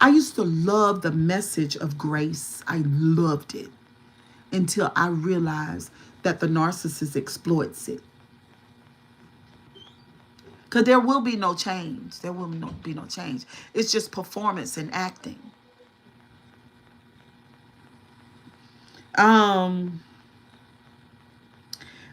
Speaker 1: I used to love the message of grace. I loved it until I realized that the narcissist exploits it. Because there will be no change. There will be no change. It's just performance and acting.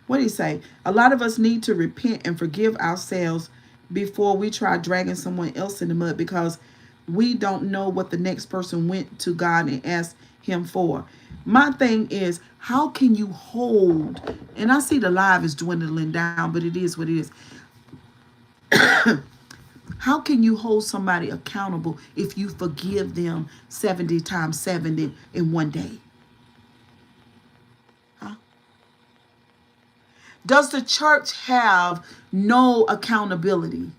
Speaker 1: What do you say? A lot of us need to repent and forgive ourselves before we try dragging someone else in the mud, because we don't know what the next person went to God and asked him for. My thing is, how can you hold, and I see the live is dwindling down, but it is what it is. How can you hold somebody accountable if you forgive them 70 times 70 in one day? Huh? Does the church have no accountability?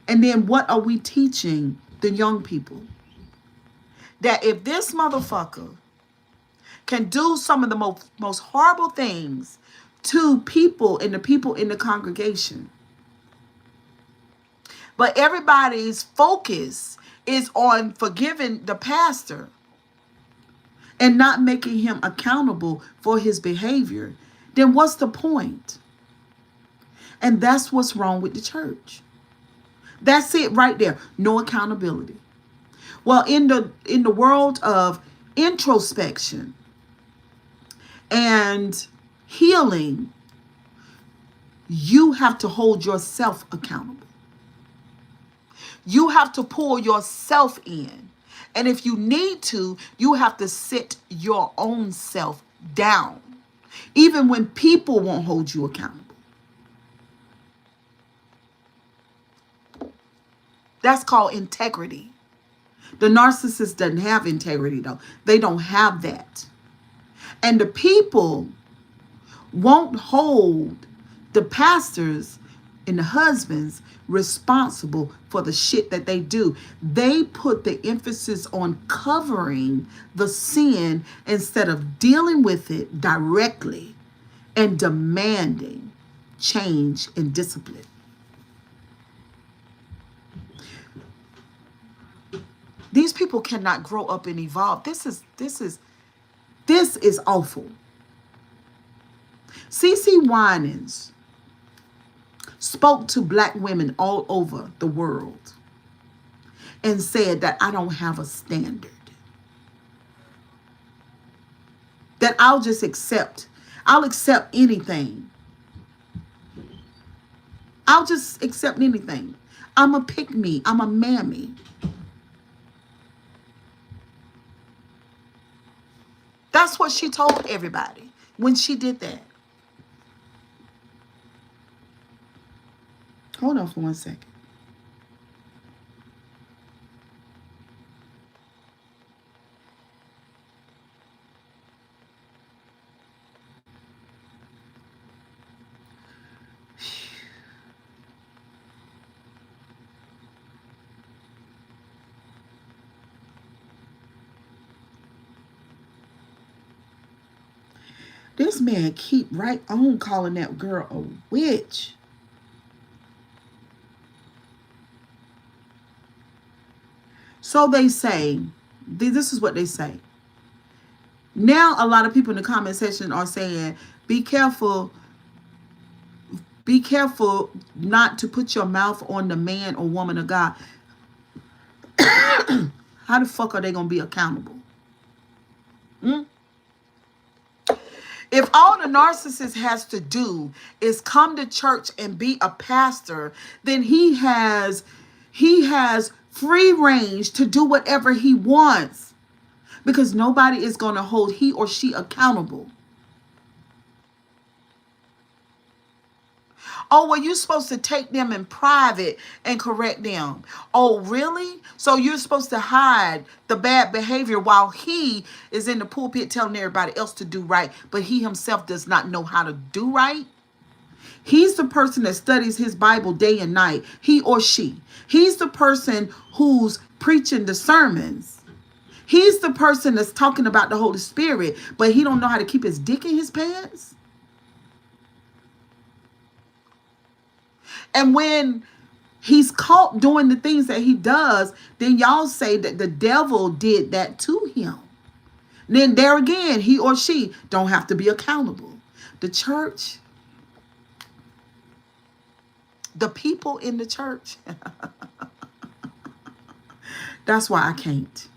Speaker 1: And then what are we teaching the young people? That if this motherfucker can do some of the most horrible things to people and the people in the congregation, but everybody's focus is on forgiving the pastor and not making him accountable for his behavior, then what's the point? And that's what's wrong with the church. That's it right there. No accountability. Well, in the world of introspection and healing, you have to hold yourself accountable. You have to pull yourself in. And if you need to, you have to sit your own self down, even when people won't hold you accountable. That's called integrity. The narcissist doesn't have integrity, though. They don't have that. And the people won't hold the pastors and the husbands responsible for the shit that they do. They put the emphasis on covering the sin instead of dealing with it directly and demanding change and discipline. These people cannot grow up and evolve. This is awful. Cee Cee Winans spoke to black women all over the world and said that I don't have a standard. That I'll accept anything. I'll just accept anything. I'm a pick me. I'm a mammy. That's what she told everybody when she did that. Hold on for 1 second. This man keep right on calling that girl a witch. So they say, this is what they say. Now a lot of people in the comment section are saying, be careful not to put your mouth on the man or woman of God. How the fuck are they going to be accountable? If all the narcissist has to do is come to church and be a pastor, then he has free range to do whatever he wants, because nobody is going to hold he or she accountable. Oh, well, you're supposed to take them in private and correct them. Oh, really? So you're supposed to hide the bad behavior while he is in the pulpit telling everybody else to do right, but he himself does not know how to do right? He's the person that studies his Bible day and night, he or she. He's the person who's preaching the sermons. He's the person that's talking about the Holy Spirit, but he don't know how to keep his dick in his pants. And when he's caught doing the things that he does, then y'all say that the devil did that to him. Then there again, he or she don't have to be accountable. The church, the people in the church, that's why I can't.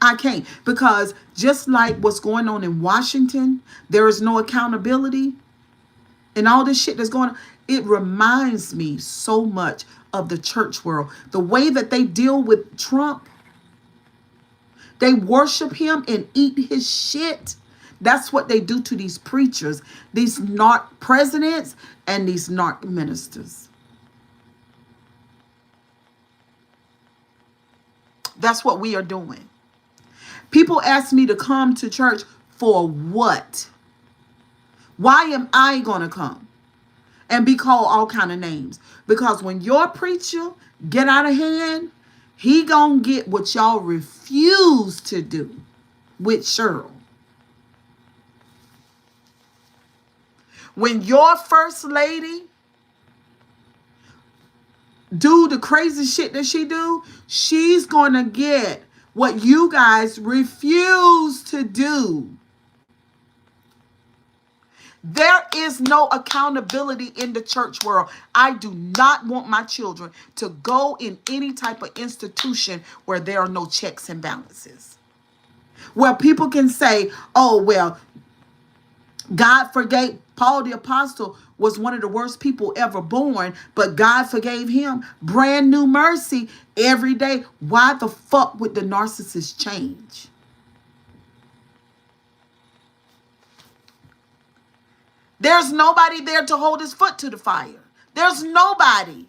Speaker 1: I can't, because just like what's going on in Washington, there is no accountability and all this shit that's going on. It reminds me so much of the church world. The way that they deal with Trump, they worship him and eat his shit. That's what they do to these preachers, these narc presidents, and these narc ministers. That's what we are doing. People ask me to come to church for what? Why am I going to come and be called all kind of names? Because when your preacher get out of hand, he going to get what y'all refuse to do with Cheryl. When your first lady do the crazy shit that she do, she's going to get what you guys refuse to do. There is no accountability in the church world. I do not want my children to go in any type of institution where there are no checks and balances. Where people can say, oh, well, God forgave. Paul the Apostle was one of the worst people ever born, but God forgave him. Brand new mercy every day. Why the fuck would the narcissist change? There's nobody there to hold his foot to the fire. There's nobody.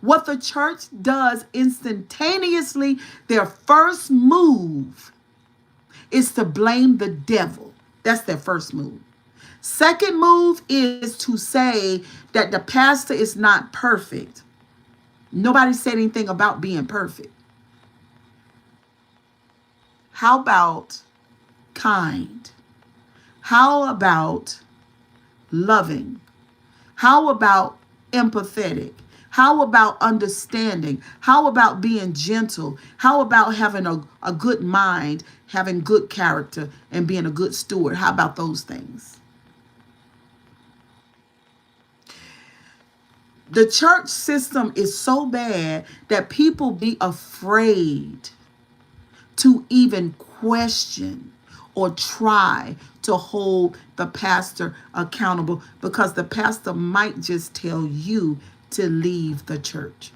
Speaker 1: What the church does instantaneously, their first move is to blame the devil. That's their first move. Second move is to say that the pastor is not perfect. Nobody said anything about being perfect. How about kind? How about loving? How about empathetic? How about understanding? How about being gentle? How about having a good mind, having good character, and being a good steward? How about those things? The church system is so bad that people be afraid to even question or try to hold the pastor accountable, because the pastor might just tell you to leave the church,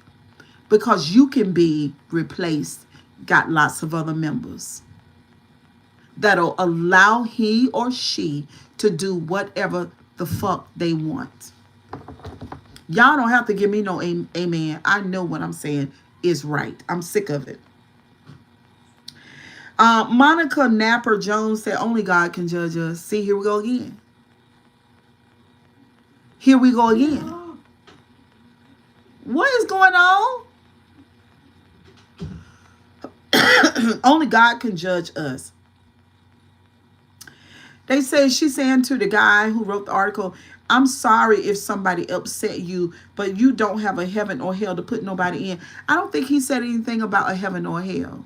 Speaker 1: because you can be replaced, got lots of other members that'll allow he or she to do whatever the fuck they want. Y'all don't have to give me no amen. I know what I'm saying is right. I'm sick of it. Monica Napper Jones said, only God can judge us. See, here we go again. Here we go again. What is going on? Only God can judge us. They say, she's saying to the guy who wrote the article, I'm sorry if somebody upset you, but you don't have a heaven or hell to put nobody in. I don't think he said anything about a heaven or hell.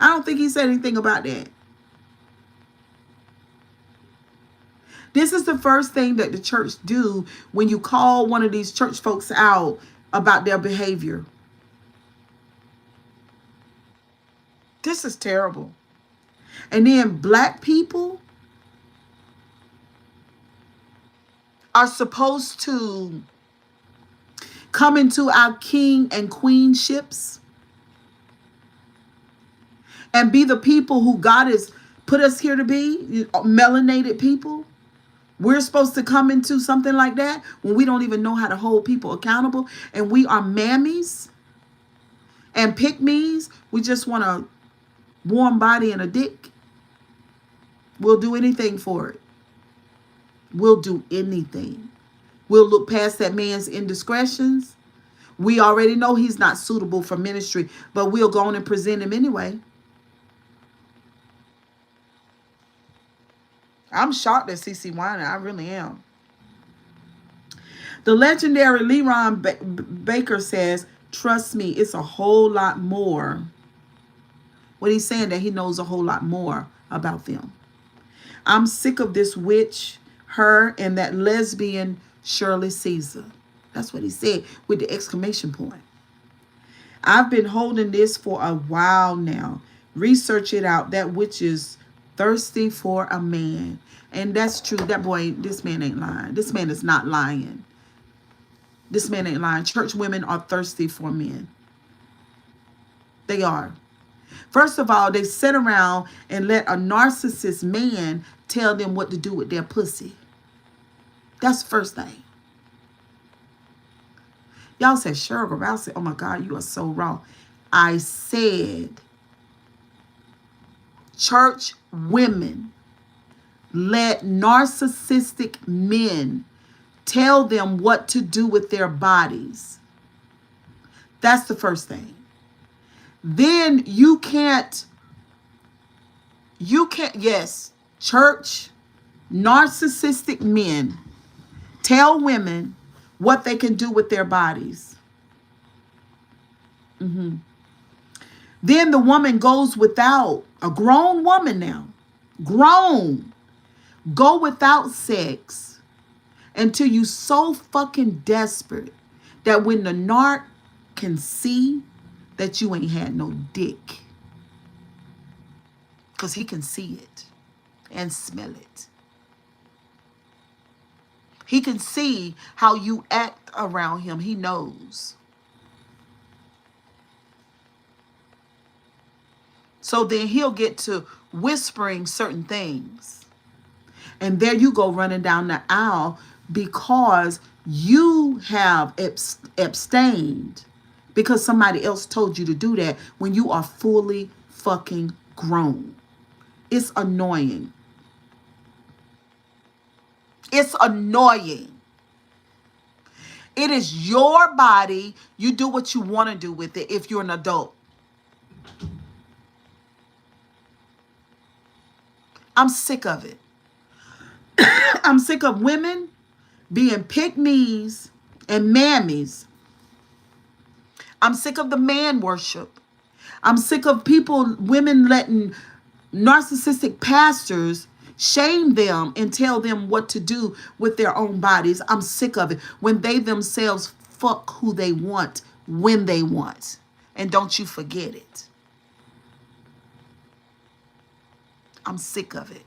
Speaker 1: I don't think he said anything about that. This is the first thing that the church do when you call one of these church folks out about their behavior. This is terrible. And then black people are supposed to come into our king and queenships and be the people who God has put us here to be, melanated people. We're supposed to come into something like that when we don't even know how to hold people accountable, and we are mammies and pick-me's. We just want a warm body and a dick. We'll do anything for it. We'll do anything. We'll look past that man's indiscretions. We already know he's not suitable for ministry, but we'll go on and present him anyway. I'm shocked at Cee Cee Winans. I really am. The legendary Leron Baker says, trust me, it's a whole lot more. What he's saying, that he knows a whole lot more about them. I'm sick of this witch, her, and that lesbian Shirley Caesar. That's what he said with the exclamation point. I've been holding this for a while now. Research it out. That witch is thirsty for a man. And that's true. That boy, this man ain't lying. This man is not lying. This man ain't lying. Church women are thirsty for men. They are. First of all, they sit around and let a narcissist man tell them what to do with their pussy. That's the first thing. Y'all said, Cheryl, I said, oh my God, you are so wrong. I said, church women let narcissistic men tell them what to do with their bodies. That's the first thing. Then yes, church, narcissistic men tell women what they can do with their bodies. Then the woman goes without, a grown woman now, grown, go without sex until you so fucking desperate that when the narc can see that you ain't had no dick, because he can see it and smell it. He can see how you act around him. He knows. So then he'll get to whispering certain things. And there you go running down the aisle because you have abstained because somebody else told you to do that when you are fully fucking grown. It's annoying. It's annoying. It is your body. You do what you want to do with it if you're an adult. I'm sick of it. I'm sick of women being pick-me's and mammies. I'm sick of the man worship. I'm sick of women letting narcissistic pastors shame them and tell them what to do with their own bodies. I'm sick of it when they themselves fuck who they want when they want. And don't you forget it. I'm sick of it.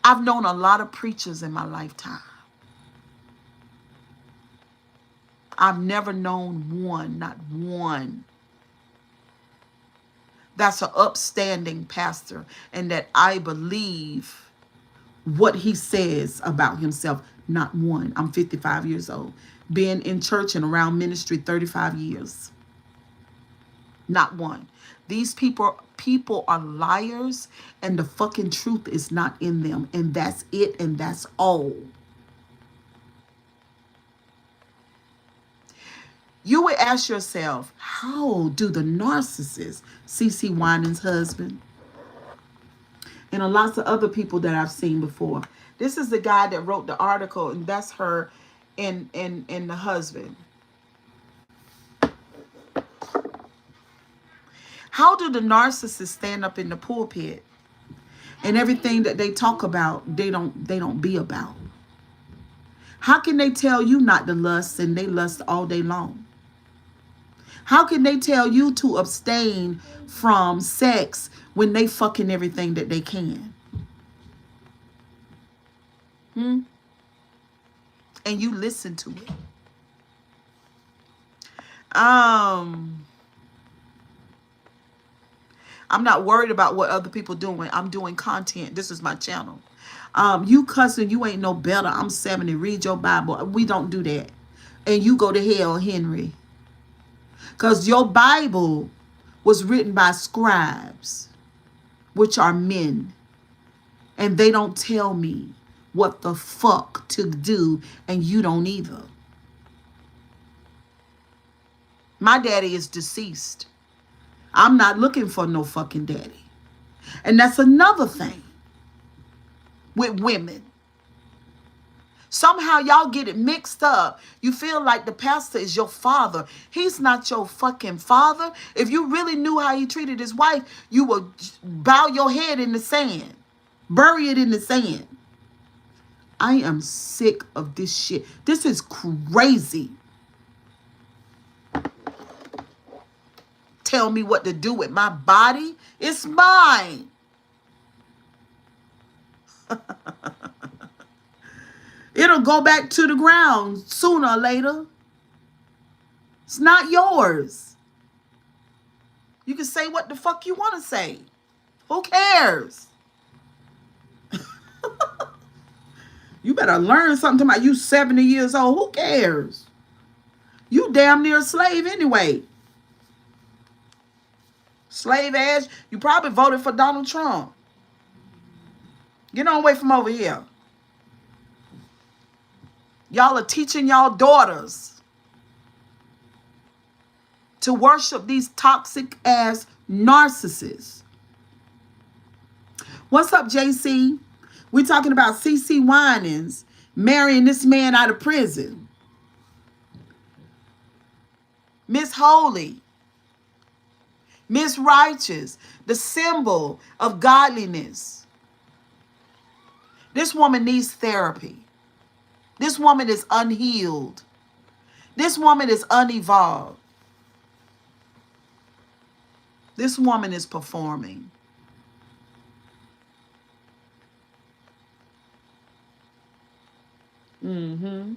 Speaker 1: I've known a lot of preachers in my lifetime. I've never known one, not one, that's an upstanding pastor and that I believe what he says about himself. Not one. I'm 55 years old. Been in church and around ministry 35 years. Not one. These people are liars and the fucking truth is not in them. And that's it and that's all. You would ask yourself, how do the narcissists, Cee Cee Winans' husband, and a lots of other people that I've seen before. This is the guy that wrote the article, and that's her and the husband. How do the narcissists stand up in the pulpit and everything that they talk about, they don't be about? How can they tell you not to lust and they lust all day long? How can they tell you to abstain from sex when they fucking everything that they can? And you listen to it. I'm not worried about what other people doing. I'm doing content. This is my channel. You cussing, you ain't no better. I'm 70. Read your Bible. We don't do that. And you go to hell, Henry. Because your Bible was written by scribes, which are men. And they don't tell me what the fuck to do, and you don't either. My daddy is deceased. I'm not looking for no fucking daddy. And that's another thing with women. Somehow y'all get it mixed up. You feel like the pastor is your father. He's not your fucking father. If you really knew how he treated his wife, you would bow your head in the sand. Bury it in the sand. I am sick of this shit. This is crazy. Tell me what to do with my body. It's mine. It'll go back to the ground sooner or later. It's not yours. You can say what the fuck you want to say. Who cares? You better learn something about you 70 years old. Who cares? You damn near a slave anyway. Slave ass. You probably voted for Donald Trump. Get on away from over here. Y'all are teaching y'all daughters to worship these toxic ass narcissists. What's up, JC? We're talking about Cee Cee Winans marrying this man out of prison. Miss Holy, Miss Righteous, the symbol of godliness. This woman needs therapy. This woman is unhealed. This woman is unevolved. This woman is performing. Mm-hmm.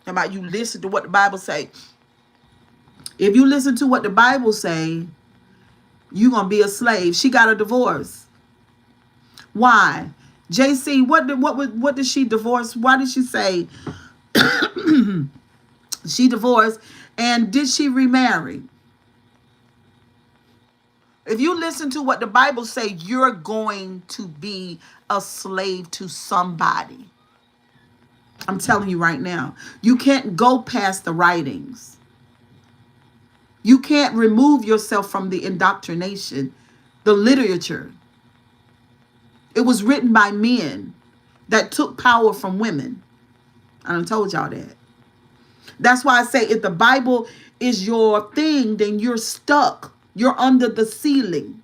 Speaker 1: How about you listen to what the Bible say? If you listen to what the Bible say, you're going to be a slave. She got a divorce. Why? JC, what did she divorce? Why did she say she divorced? And did she remarry? If you listen to what the Bible say, you're going to be a slave to somebody. I'm telling you right now. You can't go past the writings. You can't remove yourself from the indoctrination, the literature. It was written by men that took power from women. I done told y'all that. That's why I say if the Bible is your thing, then you're stuck. You're under the ceiling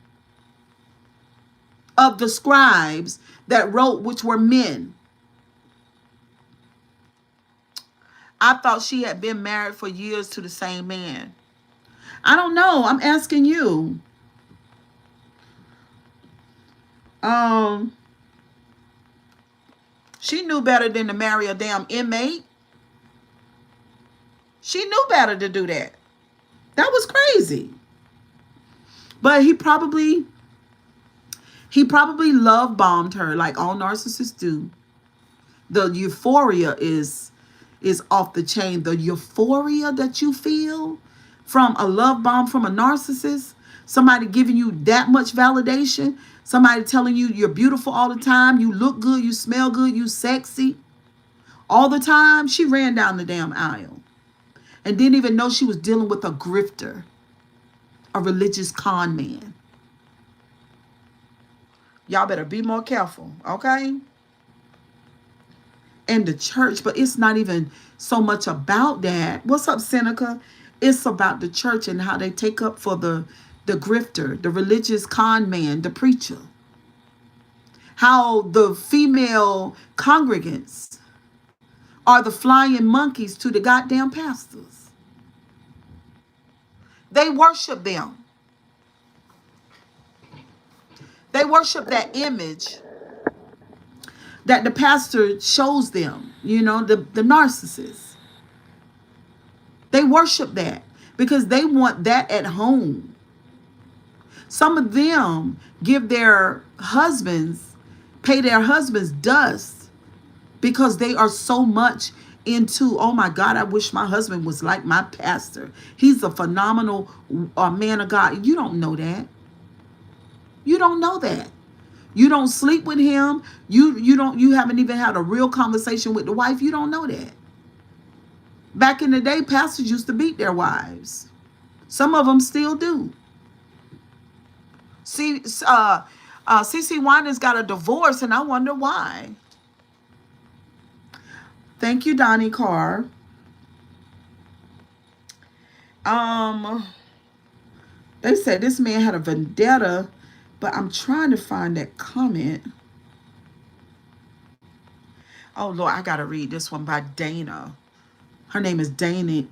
Speaker 1: of the scribes that wrote, which were men. I thought she had been married for years to the same man. I don't know. I'm asking you. She knew better than to marry a damn inmate. She knew better to do that. That was crazy. But he probably love bombed her like all narcissists do. The euphoria is off the chain. The euphoria that you feel from a love bomb from a narcissist, somebody giving you that much validation, somebody telling you you're beautiful all the time, you look good, you smell good, you sexy all the time. She ran down the damn aisle and didn't even know she was dealing with a grifter, a religious con man. Y'all better be more careful, okay? And the church, but it's not even so much about that. What's up, Seneca? It's about the church and how they take up for the grifter, the religious con man, the preacher. How the female congregants are the flying monkeys to the goddamn pastors. They worship them. They worship that image that the pastor shows them, the narcissist. They worship that because they want that at home. Some of them give their husbands, pay their husbands dust because they are so much into, oh my God, I wish my husband was like my pastor. He's a phenomenal man of God. You don't know that. You don't know that. You don't sleep with him. You haven't even had a real conversation with the wife. You don't know that. Back in the day, pastors used to beat their wives. Some of them still do. Cee Cee Winans got a divorce, and I wonder why. Thank you, Donnie Carr. They said this man had a vendetta, but I'm trying to find that comment. Oh Lord, I gotta read this one by Dana. Her name is Dana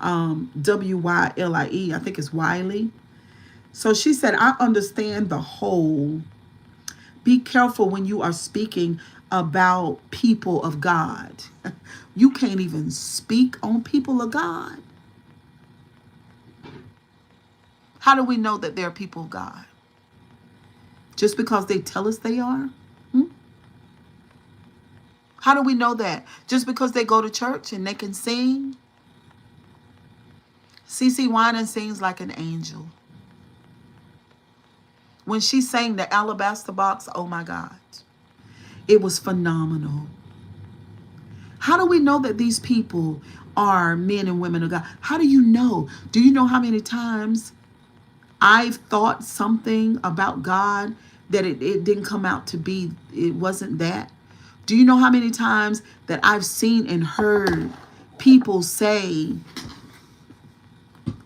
Speaker 1: Wylie. I think it's Wiley. So she said, I understand the whole. Be careful when you are speaking about people of God. You can't even speak on people of God. How do we know that they're people of God? Just because they tell us they are? How do we know that? Just because they go to church and they can sing? Cee Cee Winans sings like an angel. When she sang the Alabaster Box, oh my God, it was phenomenal. How do we know that these people are men and women of God? How do you know? Do you know how many times I've thought something about God that it didn't come out to be, it wasn't that? Do you know how many times that I've seen and heard people say,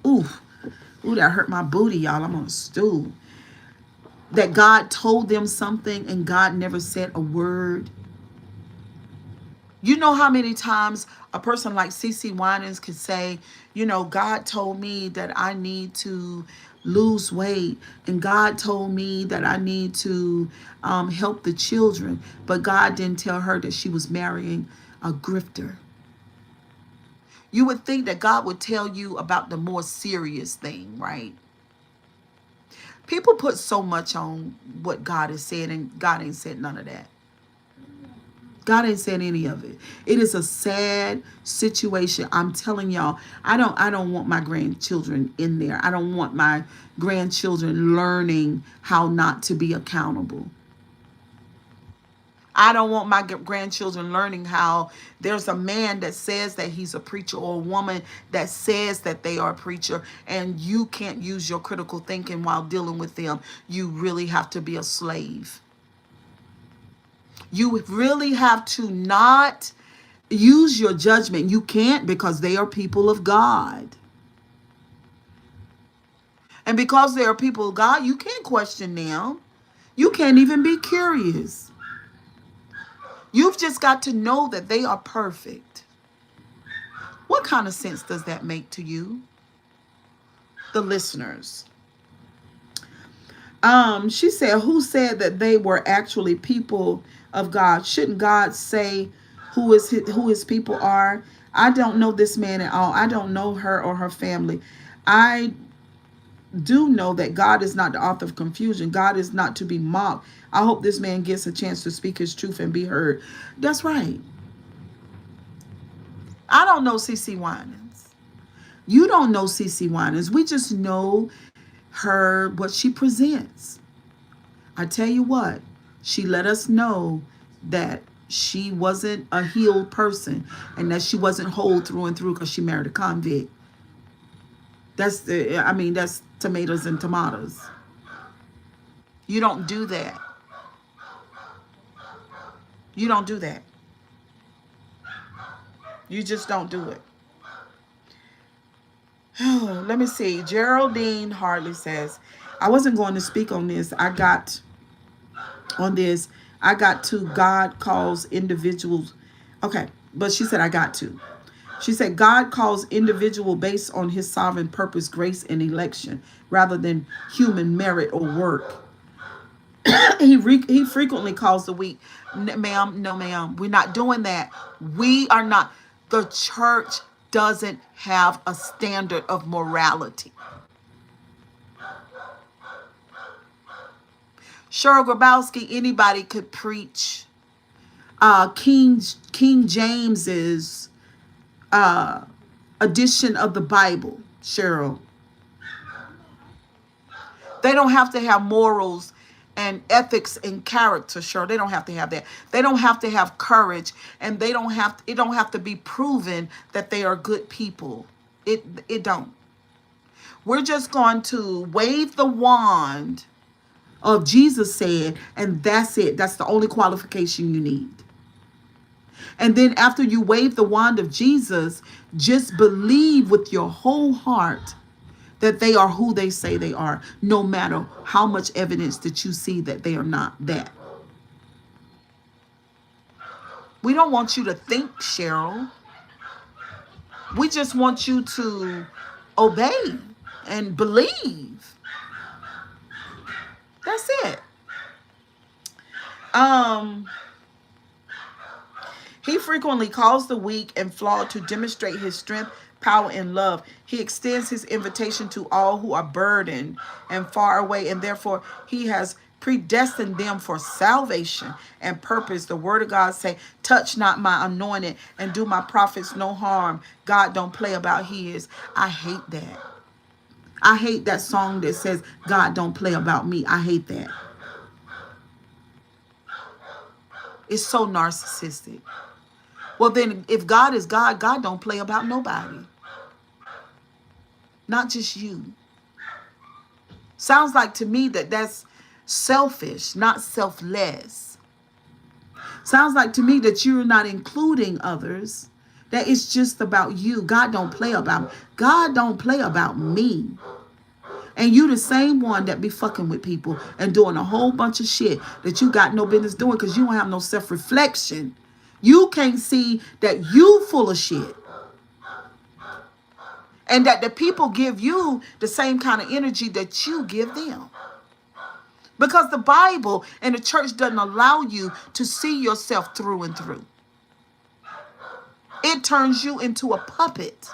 Speaker 1: ooh, ooh, that hurt my booty, y'all. I'm on a stool. That God told them something and God never said a word. You know how many times a person like Cee Cee Winans could say, you know, God told me that I need to lose weight, and God told me that I need to help the children, but God didn't tell her that she was marrying a grifter. You would think that God would tell you about the more serious thing, right? People put so much on what God has said, and God ain't said none of that. God ain't said any of it. It is a sad situation. I'm telling y'all, I don't want my grandchildren in there. I don't want my grandchildren learning how not to be accountable. I don't want my grandchildren learning how there's a man that says that he's a preacher, or a woman that says that they are a preacher, and you can't use your critical thinking while dealing with them. You really have to be a slave. You really have to not use your judgment. You can't, because they are people of God. And because they are people of God, you can't question them. You can't even be curious. You've just got to know that they are perfect. What kind of sense does that make to you, the listeners? She said, who said that they were actually people of God? Shouldn't God say who his people are? I don't know this man at all. I don't know her or her family. I do know that God is not the author of confusion. God is not to be mocked. I hope this man gets a chance to speak his truth and be heard. That's right. I don't know Cee Cee Winans. You don't know Cee Cee Winans. We just know her, what she presents. I tell you what, she let us know that she wasn't a healed person, and that she wasn't whole through and through because she married a convict. That's tomatoes and tomatoes. You don't do that. You don't do that. You just don't do it. Oh, let me see. Geraldine Hartley says, I wasn't going to speak on this. I got to God calls individuals. Okay, but she said I got to. She said God calls individual based on his sovereign purpose, grace, and election, rather than human merit or work. He frequently calls the weak. Ma'am, no ma'am, we're not doing that. We are not. The church doesn't have a standard of morality. Cheryl Grabowski, anybody could preach. King James's edition of the Bible, Cheryl. They don't have to have morals and ethics and character, sure. They don't have to have that. They don't have to have courage, and it don't have to be proven that they are good people. It don't. We're just going to wave the wand of Jesus said, and that's it. That's the only qualification you need. And then after you wave the wand of Jesus, just believe with your whole heart that they are who they say they are, no matter how much evidence that you see that they are not that. We don't want you to think, Cheryl. We just want you to obey and believe. That's it. He frequently calls the weak and flawed to demonstrate his strength, power, and love. He extends his invitation to all who are burdened and far away, and therefore he has predestined them for salvation and purpose. The word of God say, touch not my anointed and do my prophets no harm. God don't play about his. I hate that. I hate that song that says, God don't play about me. I hate that. It's so narcissistic. Well, then if God is God, God don't play about nobody. Not just you. Sounds like to me that that's selfish, not selfless. Sounds like to me that you're not including others. That it's just about you. God don't play about. God don't play about me. And you the same one that be fucking with people and doing a whole bunch of shit that you got no business doing because you don't have no self-reflection. You can't see that you full of shit. And that the people give you the same kind of energy that you give them. Because the Bible and the church doesn't allow you to see yourself through and through. It turns you into a puppet.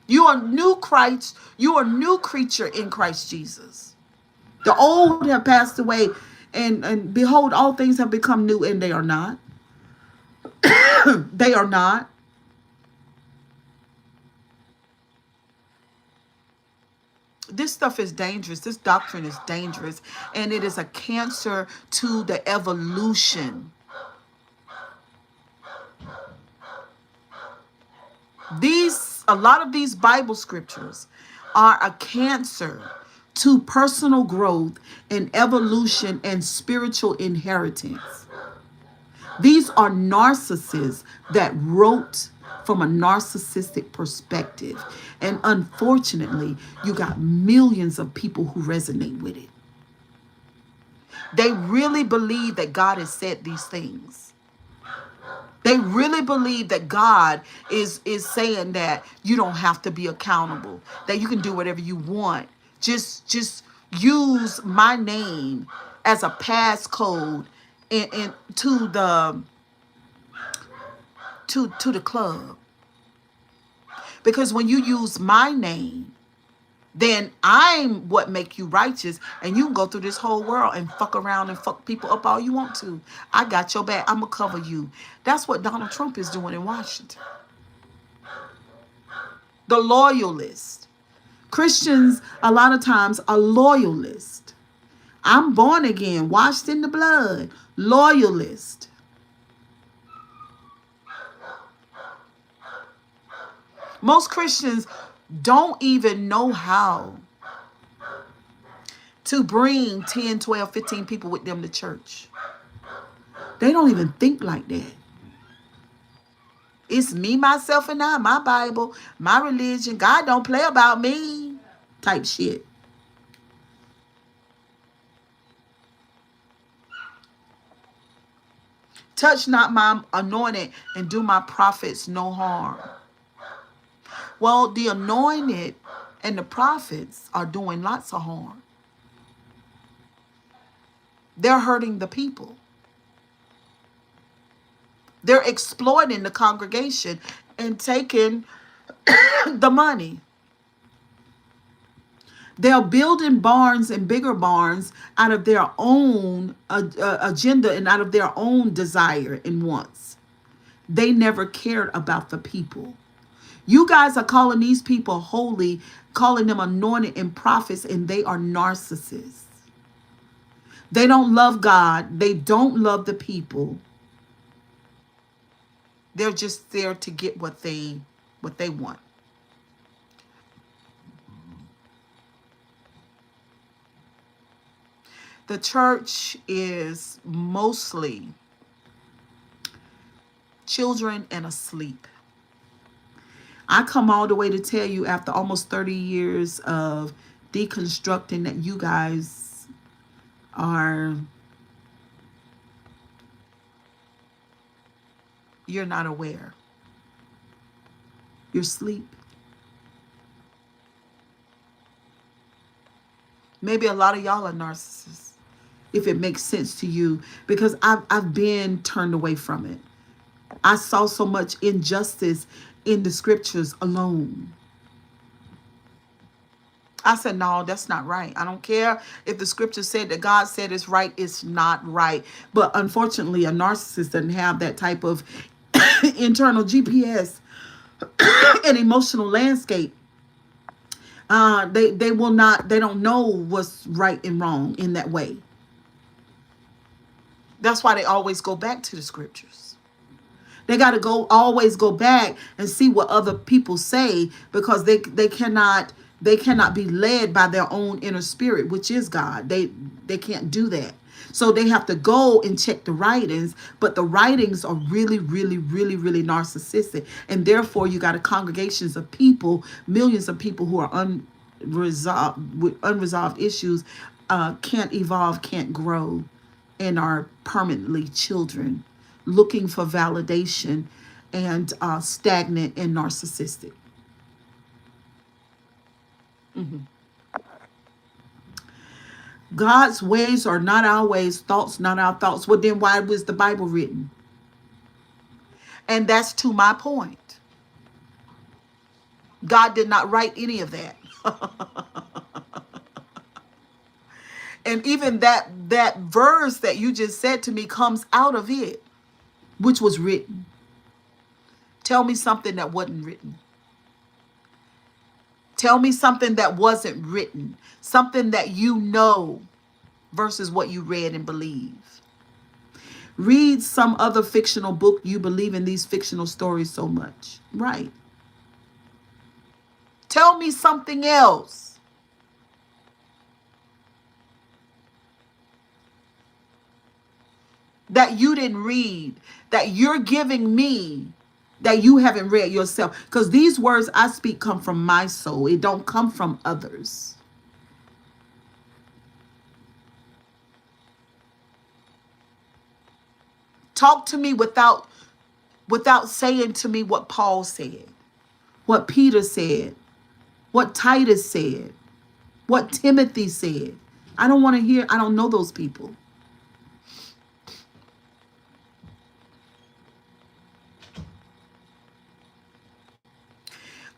Speaker 1: You are new Christ. You are a new creature in Christ Jesus. The old have passed away, and behold, all things have become new, and they are not. They are not. This stuff is dangerous. This doctrine is dangerous, and it is a cancer to the evolution. A lot of these Bible scriptures are a cancer to personal growth and evolution and spiritual inheritance. These are narcissists that wrote from a narcissistic perspective. And unfortunately, you got millions of people who resonate with it. They really believe that God has said these things. They really believe that God is saying that you don't have to be accountable, that you can do whatever you want. Just use my name as a passcode in to the club. Because when you use my name, then I'm what make you righteous, and you can go through this whole world and fuck around and fuck people up all you want to. I got your back. I'm going to cover you. That's what Donald Trump is doing in Washington. The loyalist. Christians, a lot of times, are loyalist. I'm born again, washed in the blood. Loyalist. Most Christians don't even know how to bring 10, 12, 15 people with them to church. They don't even think like that. It's me, myself, and I, my Bible, my religion. God don't play about me type shit. Touch not my anointed and do my prophets no harm. Well, the anointed and the prophets are doing lots of harm. They're hurting the people. They're exploiting the congregation and taking the money. They're building barns and bigger barns out of their own agenda and out of their own desire and wants. They never cared about the people. You guys are calling these people holy, calling them anointed and prophets, and they are narcissists. They don't love God. They don't love the people. They're just there to get what they want. The church is mostly children and asleep. I come all the way to tell you, after almost 30 years of deconstructing, that you guys you're not aware. You're asleep. Maybe a lot of y'all are narcissists, if it makes sense to you, because I've been turned away from it. I saw so much injustice in the scriptures alone. I said, no, that's not right. I don't care if the scripture said that God said it's right, it's not right. But unfortunately, a narcissist doesn't have that type of internal GPS and emotional landscape They will not, they don't know what's right and wrong in that way. That's why they always go back to the scriptures. They got to always go back and see what other people say, because they cannot be led by their own inner spirit, which is God. They can't do that. So they have to go and check the writings, but the writings are really, really, really, really narcissistic. And therefore you got a congregations of people, millions of people who are unresolved with unresolved issues, can't evolve, can't grow, and are permanently children looking for validation, and stagnant and narcissistic. God's ways are not our ways, thoughts not our thoughts. Well, then why was the Bible written? And that's to my point. God did not write any of that. And even that verse that you just said to me comes out of it, which was written. Tell me something that wasn't written. Tell me something that wasn't written. Something that you know versus what you read and believe. Read some other fictional book you believe in these fictional stories so much. Right. Tell me something else. That you didn't read, that you're giving me, that you haven't read yourself. Because these words I speak come from my soul. It don't come from others. Talk to me without saying to me what Paul said, what Peter said, what Titus said, what Timothy said. I don't want to hear, I don't know those people.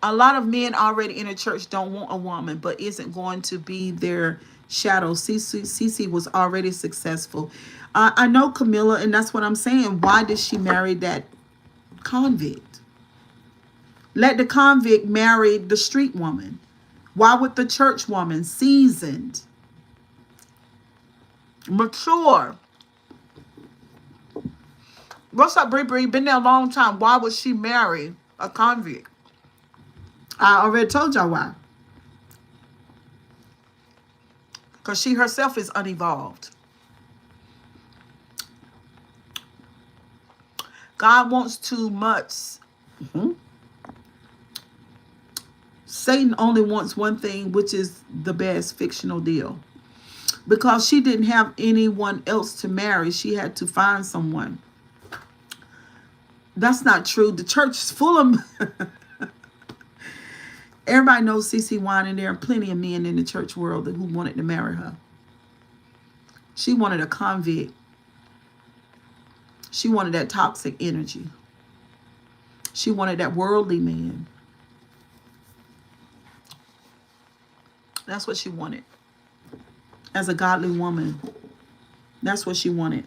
Speaker 1: A lot of men already in the church don't want a woman, but isn't going to be their shadow. Cee Cee was already successful. I know Camilla, and that's what I'm saying. Why did she marry that convict? Let the convict marry the street woman. Why would the church woman, seasoned, mature? What's up, Bree Bree? Been there a long time. Why would she marry a convict? I already told y'all why. Because she herself is unevolved. God wants too much. Satan only wants one thing, which is the best fictional deal. Because she didn't have anyone else to marry, she had to find someone. That's not true. The church is full of... Everybody knows Cee Cee Winans, and there are plenty of men in the church world who wanted to marry her. She wanted a convict. She wanted that toxic energy. She wanted that worldly man. That's what she wanted. As a godly woman, that's what she wanted.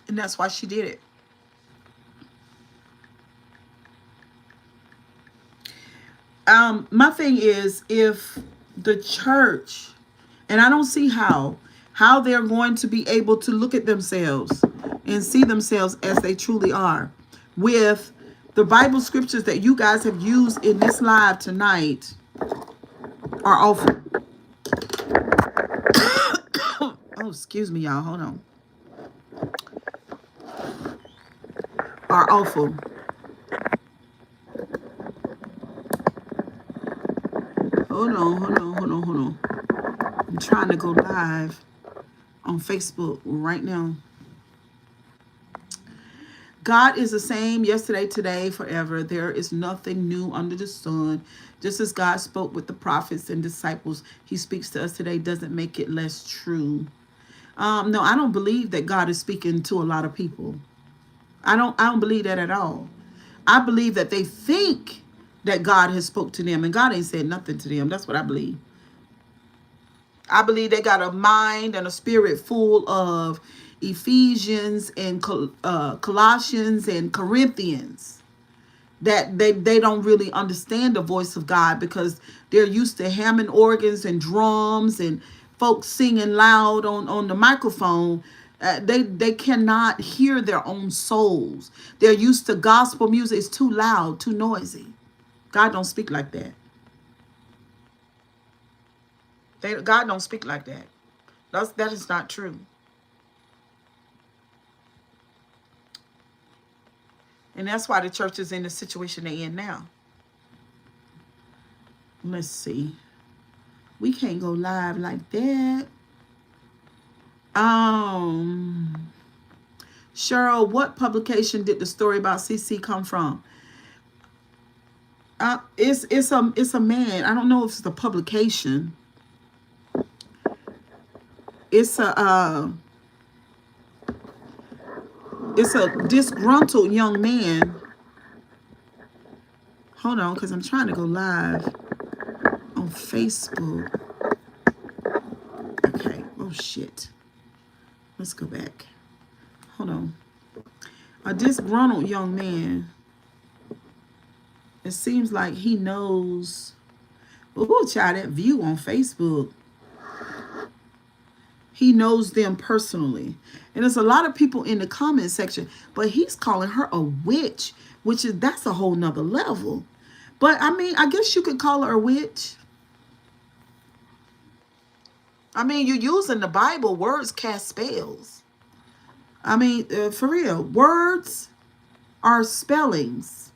Speaker 1: And that's why she did it. My thing is, if the church, and I don't see how they're going to be able to look at themselves and see themselves as they truly are with the Bible scriptures that you guys have used in this live tonight are awful. Oh, excuse me, y'all. Hold on. Are awful. Hold on. I'm trying to go live on Facebook right now. God is the same yesterday, today, forever. There is nothing new under the sun. Just as God spoke with the prophets and disciples, he speaks to us today. Doesn't make it less true. No, I don't believe that God is speaking to a lot of people. I don't believe that at all. I believe that they think that God has spoke to them, and God ain't said nothing to them. That's what I believe. I believe they got a mind and a spirit full of Ephesians and Colossians and Corinthians. that they don't really understand the voice of God because they're used to Hammond organs and drums and folks singing loud on the microphone. They cannot hear their own souls. They're used to gospel music. It's too loud, too noisy. God don't speak like that. God don't speak like that. That is not true. And that's why the church is in the situation they're in now. Let's see. We can't go live like that. Cheryl, what publication did the story about Cee Cee come from? It's a man. I don't know if it's a publication. It's a disgruntled young man. Hold on, because I'm trying to go live on Facebook. Okay. Oh shit. Let's go back. Hold on. A disgruntled young man. It seems like he knows. Ooh, child, that view on Facebook. He knows them personally. And there's a lot of people in the comment section, but he's calling her a witch, that's a whole nother level. But I mean, I guess you could call her a witch. I mean, you're using the Bible. Words cast spells. I mean, for real, words are spellings.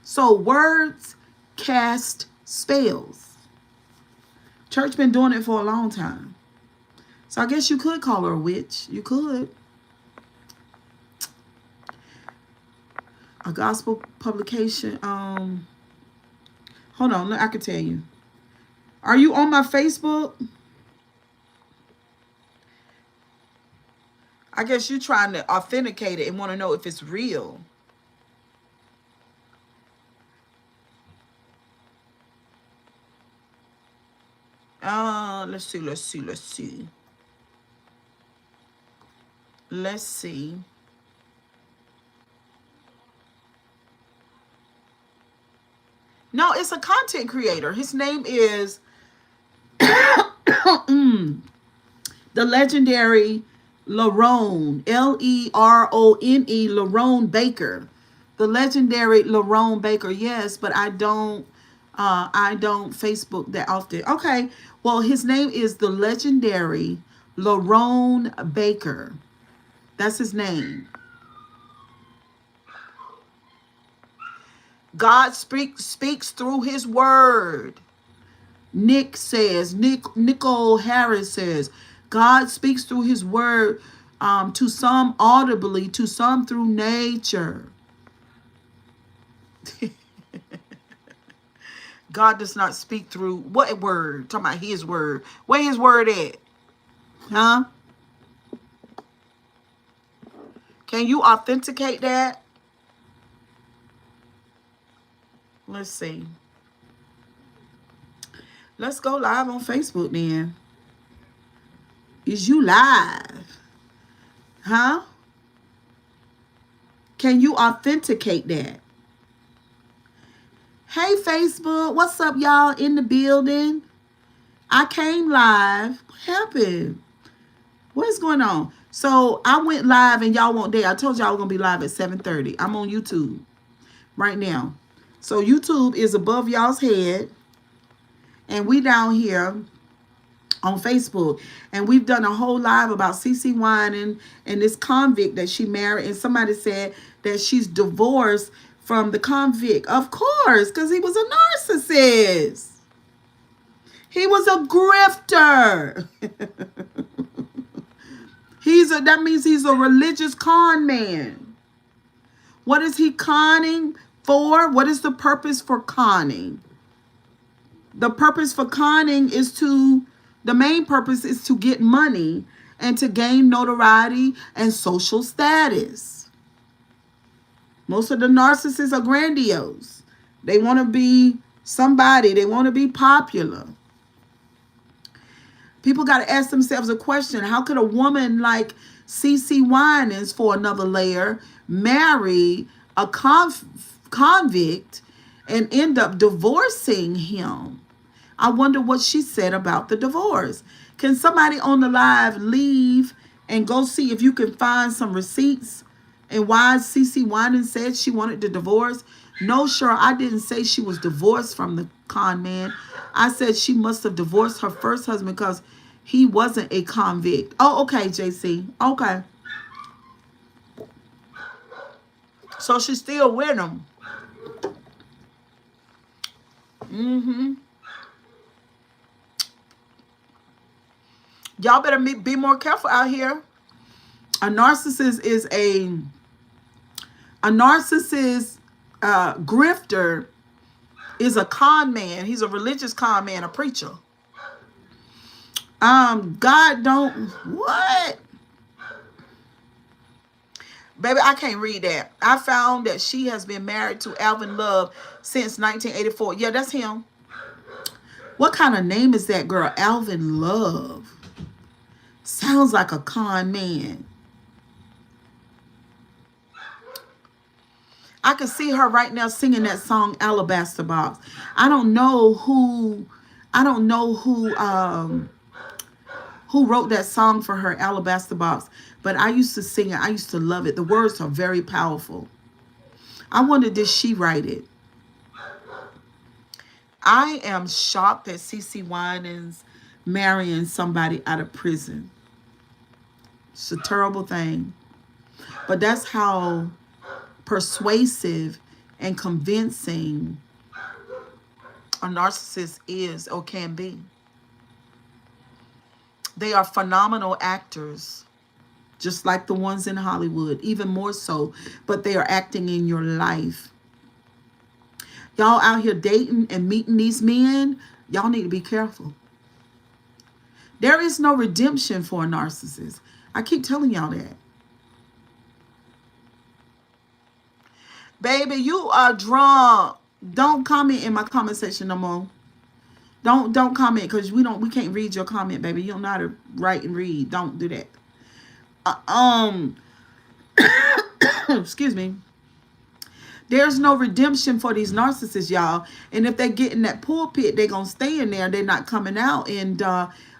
Speaker 1: So words cast spells. Church been doing it for a long time. So I guess you could call her a witch. You could. A gospel publication. Hold on, I can tell you. Are you on my Facebook? I guess you're trying to authenticate it and want to know if it's real. Let's see. Let's see. No, it's a content creator. His name is the legendary Lerone, Lerone, Lerone Baker. The legendary Lerone Baker. Yes, but I don't Facebook that often. Okay, well, his name is the legendary Lerone Baker. That's his name. God speaks through his word. Nicole Harris says, God speaks through his word, to some audibly, to some through nature. God does not speak through what word? Talking about his word. Where his word at? Huh? Can you authenticate that? Let's see. Let's go live on Facebook then. Is you live? Huh? Can you authenticate that? Hey, Facebook. What's up, y'all in the building? I came live. What happened? What is going on? So I went live and y'all weren't there. I told y'all I was going to be live at 7:30. I'm on YouTube right now. So YouTube is above y'all's head. And we down here on Facebook. And we've done a whole live about Cee Cee Winans and this convict that she married. And somebody said that she's divorced from the convict. Of course, because he was a narcissist. He was a grifter. That means he's a religious con man. What is he conning for? What is the purpose for conning? The purpose for conning is the main purpose is to get money and to gain notoriety and social status. Most of the narcissists are grandiose. They want to be somebody. They want to be popular. People got to ask themselves a question. How could a woman like Cee Cee Winans, for another layer, marry a convict and end up divorcing him. I wonder what she said about the divorce. Can somebody on the live leave and go see if you can find some receipts and why Cee Cee Winans said she wanted the divorce? No, sure, I didn't say she was divorced from the con man. I said she must have divorced her first husband because he wasn't a convict. Oh, okay, JC. Okay. So she's still with him. Mm-hmm. Y'all better be more careful out here. A narcissist is a narcissist grifter is a con man. He's a religious con man, a preacher. God don't what? Baby, I can't read that. I found that she has been married to Alvin Love since 1984. Yeah, that's him. What kind of name is that girl? Alvin Love. Sounds like a con man. I can see her right now singing that song Alabaster Box. I don't know who wrote that song for her, Alabaster Box, but I used to sing it. I used to love it. The words are very powerful. I wonder, did she write it? I am shocked that Cee Cee Winans marrying somebody out of prison. It's a terrible thing. But that's how persuasive and convincing a narcissist is or can be. They are phenomenal actors, just like the ones in Hollywood, even more so, but they are acting in your life. Y'all out here dating and meeting these men, y'all need to be careful. There is no redemption for a narcissist. I keep telling y'all that. Baby, you are drunk. Don't comment in my comment section no more. Don't comment because we can't read your comment, baby. You don't know how to write and read. Don't do that. Excuse me. There's no redemption for these narcissists, y'all. And if they get in that pulpit, they're gonna stay in there. They're not coming out. And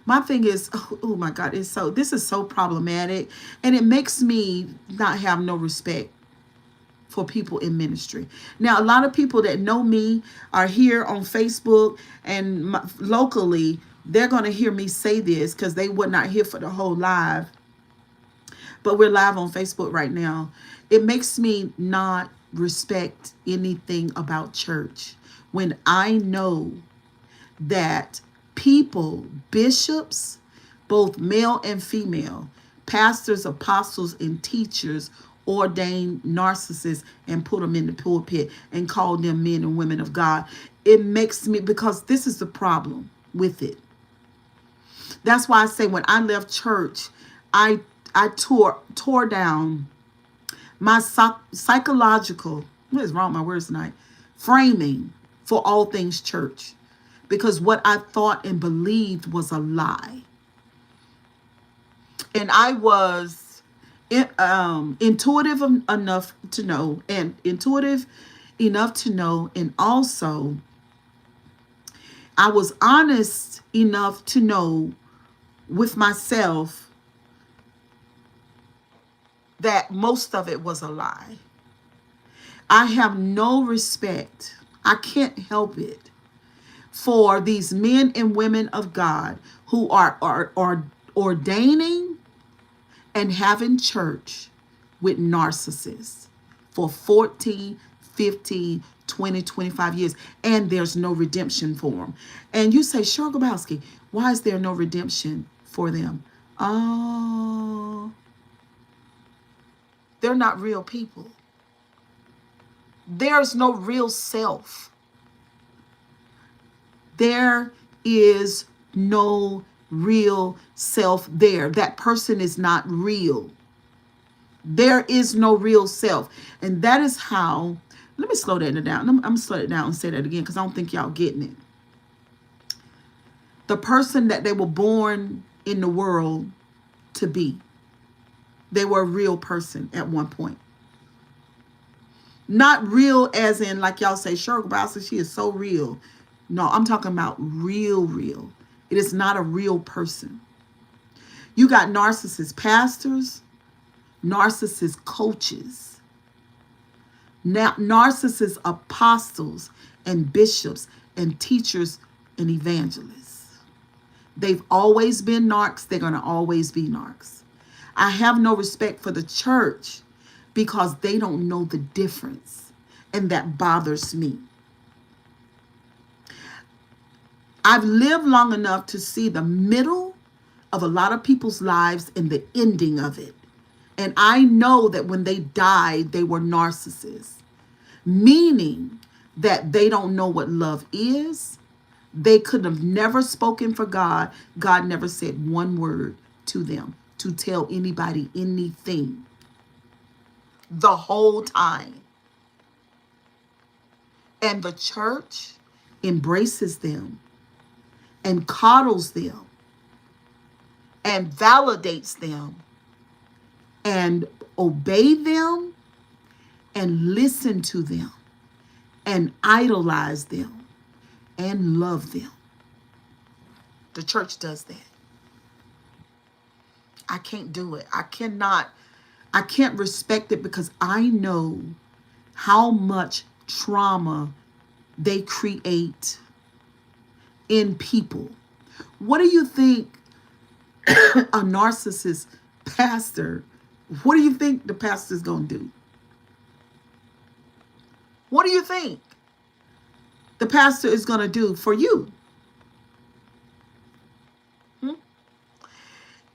Speaker 1: my thing is, oh my God, this is so problematic, and it makes me not have no respect for people in ministry. Now, a lot of people that know me are here on Facebook and locally. They're going to hear me say this because they were not here for the whole live. But we're live on Facebook right now. It makes me not respect anything about church when I know that people, bishops, both male and female, pastors, apostles, and teachers ordain narcissists and put them in the pulpit and call them men and women of God. It makes me, because this is the problem with it. That's why I say when I left church, I tore down my psychological, what is wrong with my words tonight, framing for all things church, because what I thought and believed was a lie. And I was intuitive enough to know, and also I was honest enough to know with myself that most of it was a lie. I have no respect, I can't help it, for these men and women of God who are ordaining and having church with narcissists for 14, 15, 20, 25 years, and there's no redemption for them. And you say, Cheryl Grabowski, why is there no redemption for them? Oh, they're not real people. There's no real self. There is no real self there. That person is not real. There is no real self. And that is how, let me slow that down. I'm going to slow it down and say that again because I don't think y'all getting it. The person that they were born in the world to be. They were a real person at one point. Not real as in like y'all say, Cheryl Browser, she is so real. No, I'm talking about real, real. It is not a real person. You got narcissist pastors, narcissist coaches, narcissist apostles and bishops and teachers and evangelists. They've always been narcs. They're going to always be narcs. I have no respect for the church because they don't know the difference. And that bothers me. I've lived long enough to see the middle of a lot of people's lives and the ending of it. And I know that when they died, they were narcissists, meaning that they don't know what love is. They could have never spoken for God. God never said one word to them to tell anybody anything the whole time. And the church embraces them and coddles them and validates them and obey them and listen to them and idolize them and love them. The church does that. I can't do it. I can't respect it because I know how much trauma they create in people. What do you think a narcissist pastor, what do you think the pastor's going to do? What do you think the pastor is going to do for you?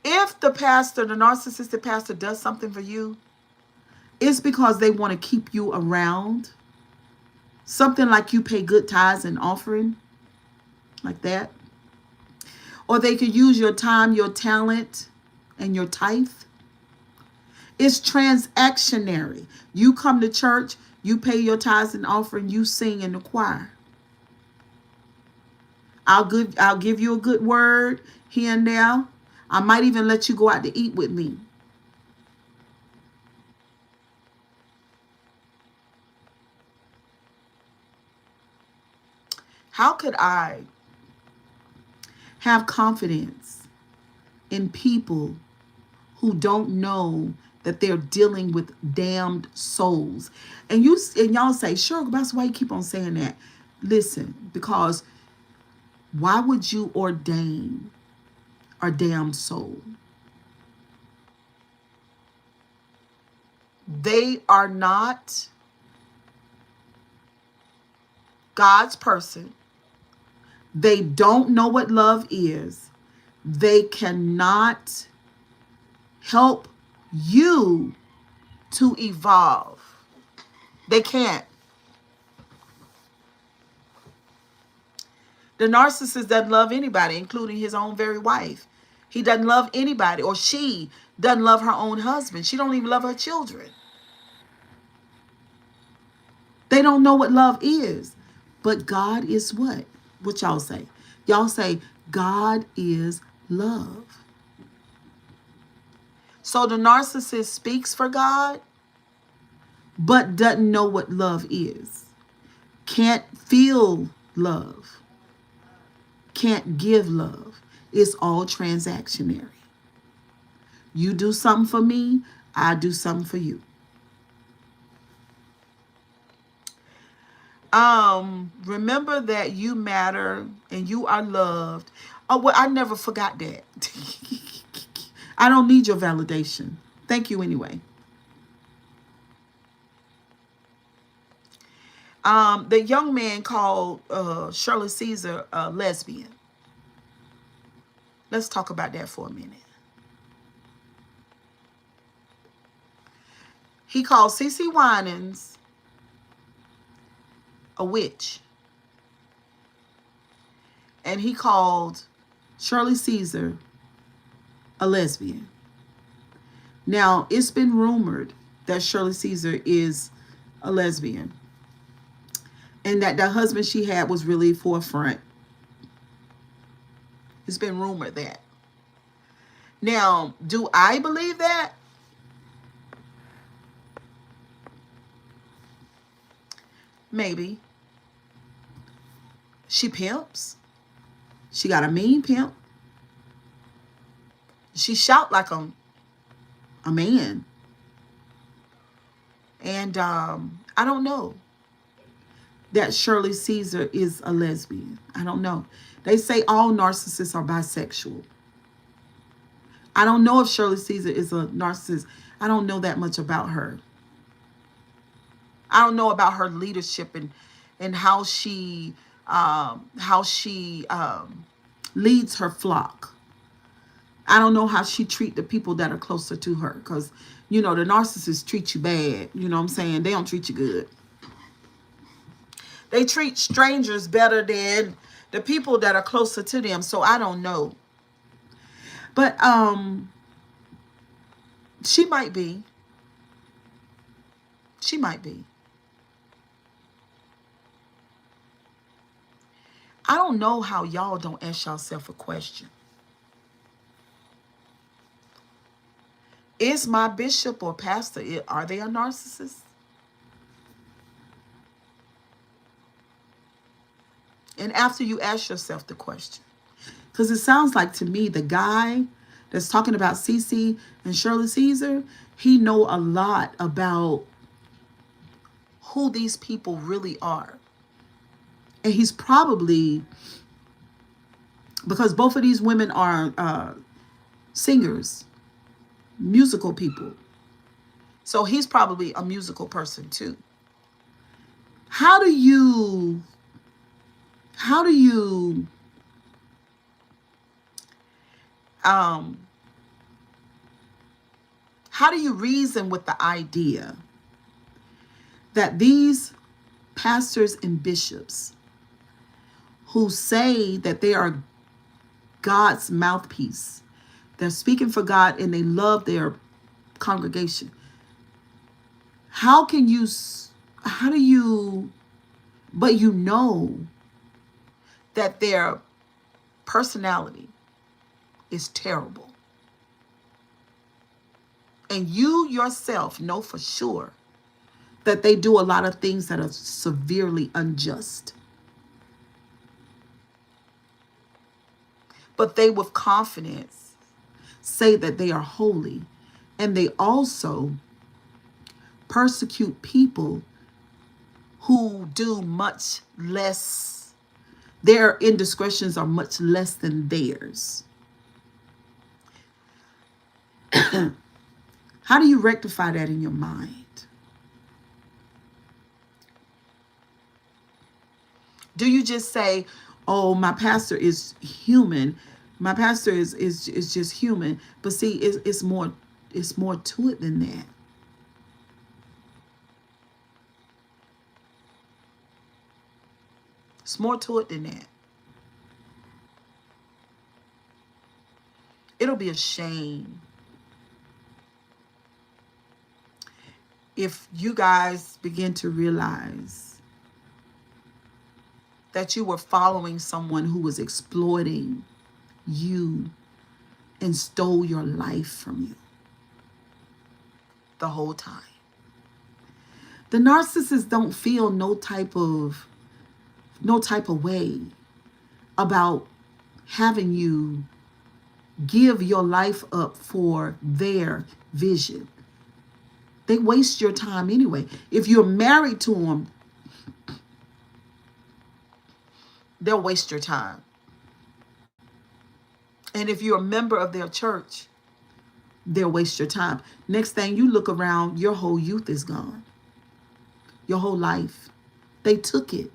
Speaker 1: If the pastor, the narcissistic pastor, does something for you, it's because they want to keep you around. Something like you pay good tithes and offering, like that. Or they could use your time, your talent, and your tithe. It's transactionary. You come to church, you pay your tithes and offering, you sing in the choir. I'll give you a good word here and there. I might even let you go out to eat with me. How could I have confidence in people who don't know that they're dealing with damned souls? And y'all say, sure, that's why you keep on saying that. Listen, because why would you ordain a damned soul? They are not God's person. They don't know what love is. They cannot help you to evolve. They can't. The narcissist doesn't love anybody, including his own very wife. He doesn't love anybody, or she doesn't love her own husband. She don't even love her children. They don't know what love is. But God is what? What y'all say? Y'all say, God is love. So the narcissist speaks for God, but doesn't know what love is. Can't feel love. Can't give love. It's all transactionary. You do something for me, I do something for you. Remember that you matter and you are loved. Oh, well, I never forgot that. I don't need your validation. Thank you anyway. The young man called Shirley Caesar a lesbian. Let's talk about that for a minute. He called Cee Cee Winans a witch. And he called Shirley Caesar a lesbian. Now, it's been rumored that Shirley Caesar is a lesbian and that the husband she had was really for a front. It's been rumored that. Now, do I believe that? Maybe. She pimps. She got a mean pimp. She shout like a man. And I don't know that Shirley Caesar is a lesbian. I don't know. They say all narcissists are bisexual. I don't know if Shirley Caesar is a narcissist. I don't know that much about her. I don't know about her leadership and how she leads her flock. I don't know how she treat the people that are closer to her, because the narcissists treat you bad. You know what I'm saying? They don't treat you good. They treat strangers better than the people that are closer to them. So I don't know. But she might be. She might be. I don't know how y'all don't ask yourself a question. Is my bishop or pastor, are they a narcissist? And after you ask yourself the question, because it sounds like to me the guy that's talking about Cee Cee and Shirley Caesar, he know a lot about who these people really are. And he's probably, because both of these women are singers, musical people. So he's probably a musical person too. How do you reason with the idea that these pastors and bishops who say that they are God's mouthpiece, they're speaking for God and they love their congregation, but you know that their personality is terrible. And you yourself know for sure that they do a lot of things that are severely unjust. But they with confidence say that they are holy. And they also persecute people who do much less. Their indiscretions are much less than theirs. How do you rectify that in your mind? Do you just say, oh, my pastor is human. My pastor is just human. But see, it's more to it than that. It's more to it than that. It'll be a shame if you guys begin to realize that you were following someone who was exploiting you and stole your life from you the whole time. The narcissists don't feel no type of way about having you give your life up for their vision. They waste your time anyway. If you're married to them, they'll waste your time. And if you're a member of their church, they'll waste your time. Next thing you look around, your whole youth is gone. Your whole life. They took it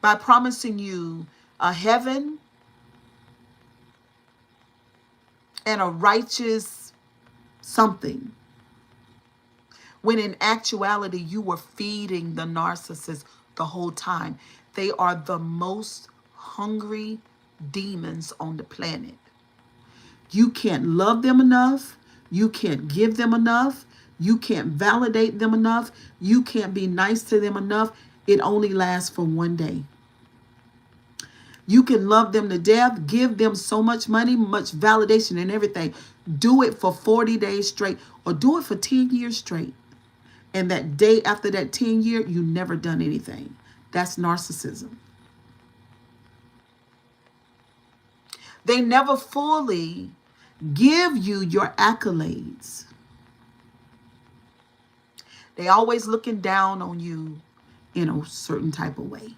Speaker 1: by promising you a heaven and a righteous something, when in actuality you were feeding the narcissist the whole time. They are the most hungry demons on the planet. You can't love them enough. You can't give them enough. You can't validate them enough. You can't be nice to them enough. It only lasts for one day. You can love them to death, give them so much money, much validation and everything. Do it for 40 days straight or do it for 10 years straight. And that day after that 10 year, you never done anything. That's narcissism. They never fully give you your accolades. They always looking down on you in a certain type of way.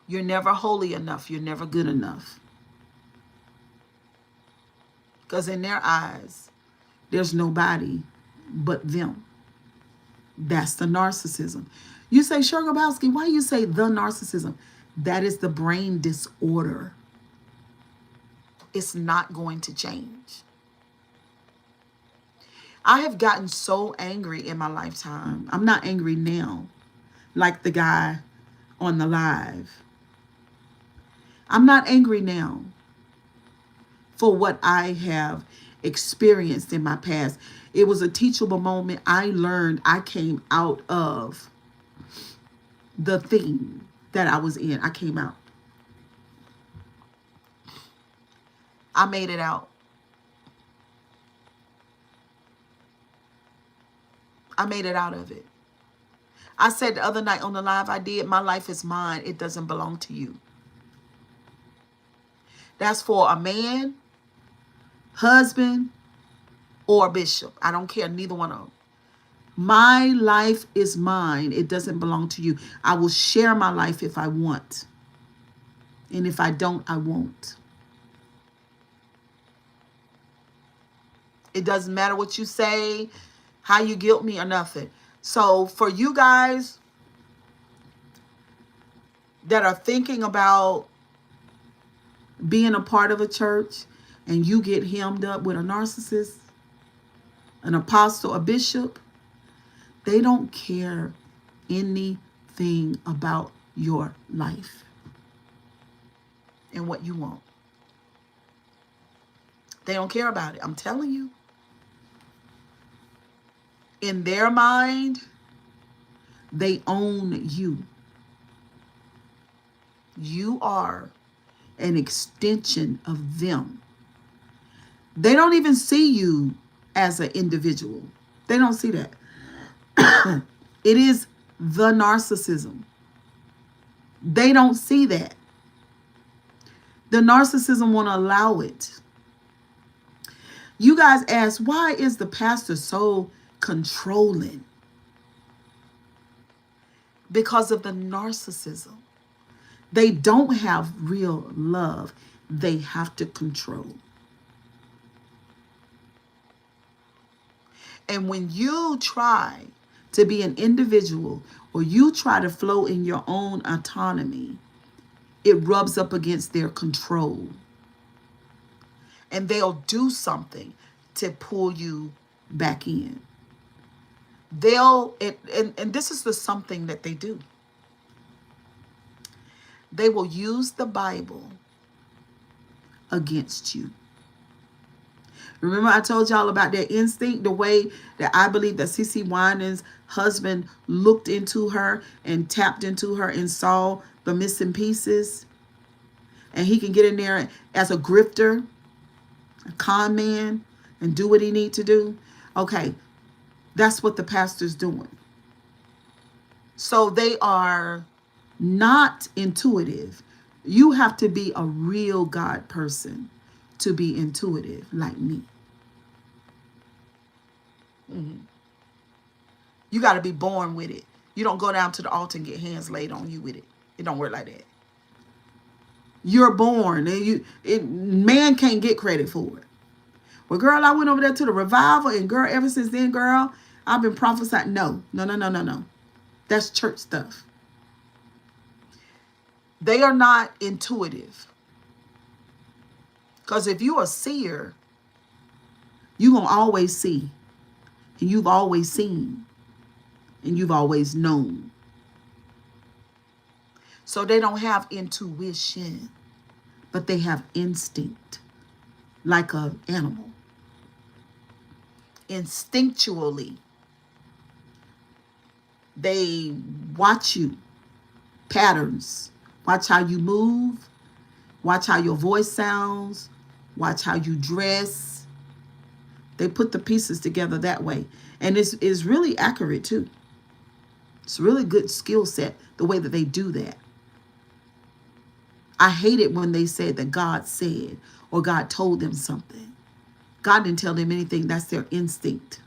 Speaker 1: You're never holy enough. You're never good enough. Because in their eyes, there's nobody but them. That's the narcissism. You say, Sugarabowski, why you say the narcissism? That is the brain disorder. It's not going to change. I have gotten so angry in my lifetime. I'm not angry now, like the guy on the live. I'm not angry now for what I have experienced in my past. It was a teachable moment. I learned, I came out of the thing that I was in. I came out. I made it out. I made it out of it. I said the other night on the live I did, my life is mine. It doesn't belong to you. That's for a man, husband, or bishop. I don't care, neither one of them. My life is mine. It doesn't belong to you. I will share my life if I want. And if I don't, I won't. It doesn't matter what you say, how you guilt me or nothing. So for you guys that are thinking about being a part of a church and you get hemmed up with a narcissist, an apostle, a bishop, they don't care anything about your life and what you want. They don't care about it. I'm telling you. In their mind, they own you. You are an extension of them. They don't even see you as an individual. They don't see that. It is the narcissism. They don't see that. The narcissism won't allow it. You guys ask, why is the pastor so controlling? Because of the narcissism. They don't have real love. They have to control. And when you try to be an individual or you try to flow in your own autonomy, it rubs up against their control. And they'll do something to pull you back in. And this is the something that they do. They will use the Bible against you. Remember I told y'all about their instinct, the way that I believe that Cee Cee Winans' husband looked into her and tapped into her and saw the missing pieces. And he can get in there as a grifter, a con man, and do what he need to do. Okay, that's what the pastor's doing. So they are not intuitive. You have to be a real God person to be intuitive like me. You got to be born with it. You don't go down to the altar and get hands laid on you with it. It don't work like that. You're born. And man can't get credit for it. Well, girl, I went over there to the revival, and girl, ever since then, girl, I've been prophesying. No. That's church stuff. They are not intuitive. Because if you're a seer, you're going to always see. And you've always seen. And you've always known. So they don't have intuition. But they have instinct. Like an animal. Instinctually. They watch you. Patterns. Watch how you move. Watch how your voice sounds. Watch how you dress. They put the pieces together that way. And it's really accurate too. It's a really good skill set, the way that they do that. I hate it when they said that God said or God told them something. God didn't tell them anything. That's their instinct.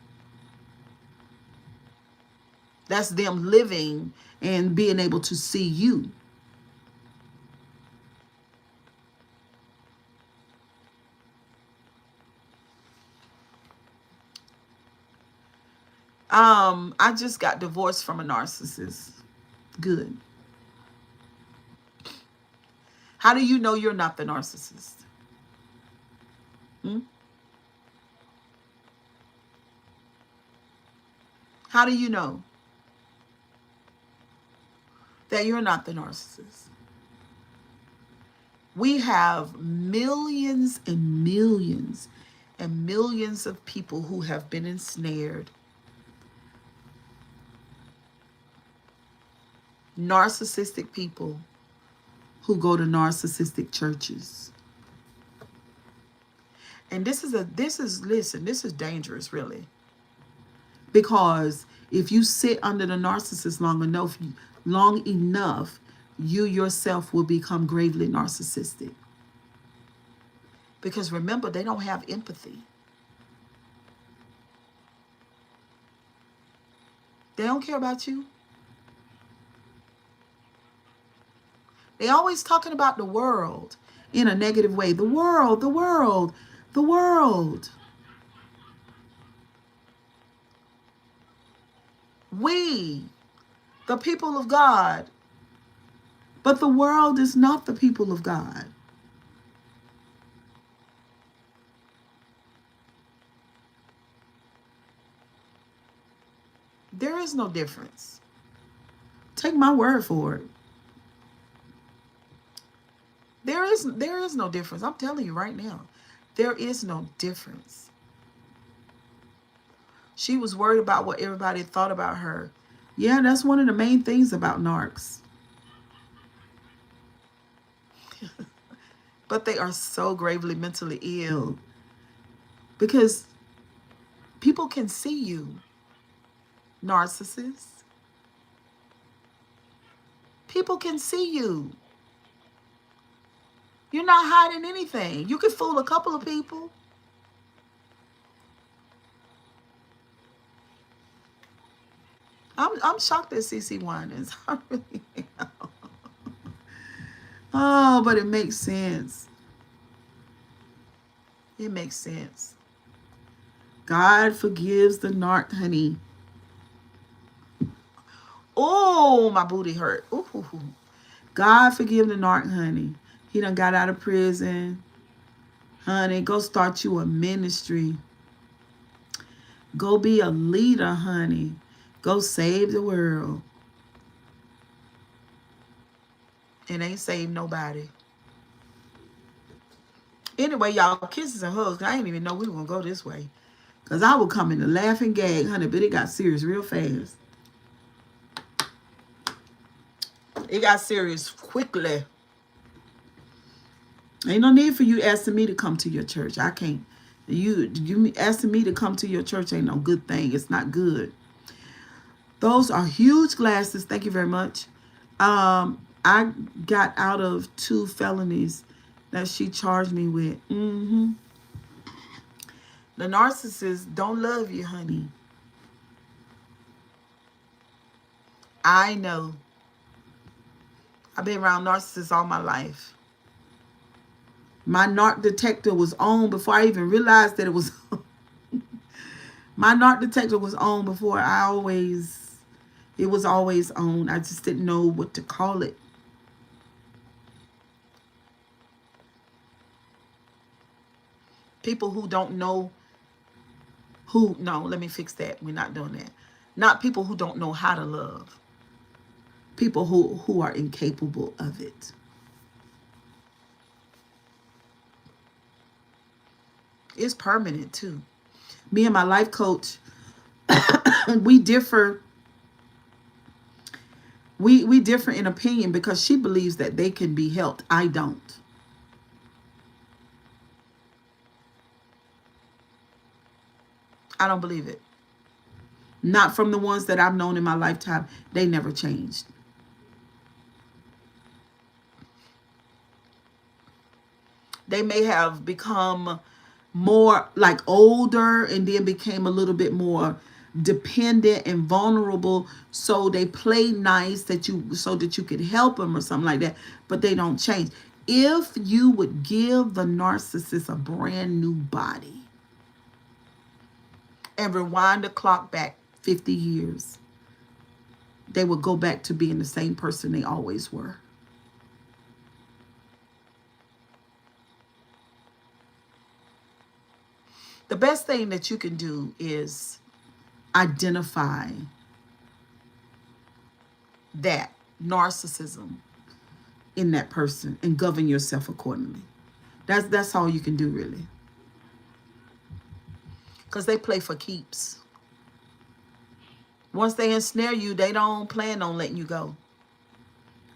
Speaker 1: That's them living and being able to see you. I just got divorced from a narcissist. Good. How do you know you're not the narcissist? Hmm? How do you know that you're not the narcissist? We have millions and millions and millions of people who have been ensnared. Narcissistic people who go to narcissistic churches. And this is dangerous, really. Because if you sit under the narcissist long enough, you yourself will become gravely narcissistic. Because remember, they don't have empathy. They don't care about you. They always talking about the world in a negative way. The world, the world, the world. We, the people of God. But the world is not the people of God. There is no difference. Take my word for it. There is no difference. I'm telling you right now. There is no difference. She was worried about what everybody thought about her. Yeah, that's one of the main things about narcs. But they are so gravely mentally ill because people can see you, narcissists. People can see you. You're not hiding anything. You could fool a couple of people. I'm shocked at Cee Cee Winans. I really am. Oh, but it makes sense. It makes sense. God forgives the narc, honey. Oh, my booty hurt. Ooh. God forgive the narc, honey. He done got out of prison. Honey, go start you a ministry. Go be a leader, honey. Go save the world. It ain't save nobody. Anyway, y'all, kisses and hugs. I didn't even know we were going to go this way. Because I would come in the laughing gag, honey, but it got serious real fast. It got serious quickly. Ain't no need for you asking me to come to your church. I can't. You asking me to come to your church ain't no good thing. It's not good. Those are huge glasses. Thank you very much. I got out of 2 felonies that she charged me with. The narcissists don't love you, honey. I know. I've been around narcissists all my life. My narc detector was on before I even realized that it was on. My narc detector was on before it was always on. I just didn't know what to call it. People who don't know no, let me fix that. We're not doing that. Not people who don't know how to love. People who are incapable of it. It's permanent too. Me and my life coach, we differ. We differ in opinion because she believes that they can be helped. I don't. I don't believe it. Not from the ones that I've known in my lifetime. They never changed. They may have become more like older and then became a little bit more dependent and vulnerable, so they play nice that you so that you could help them or something like that, but they don't change. If you would give the narcissist a brand new body and rewind the clock back 50 years, they would go back to being the same person they always were. The best thing that you can do is identify that narcissism in that person and govern yourself accordingly. That's all you can do, really. Because they play for keeps. Once they ensnare you, they don't plan on letting you go.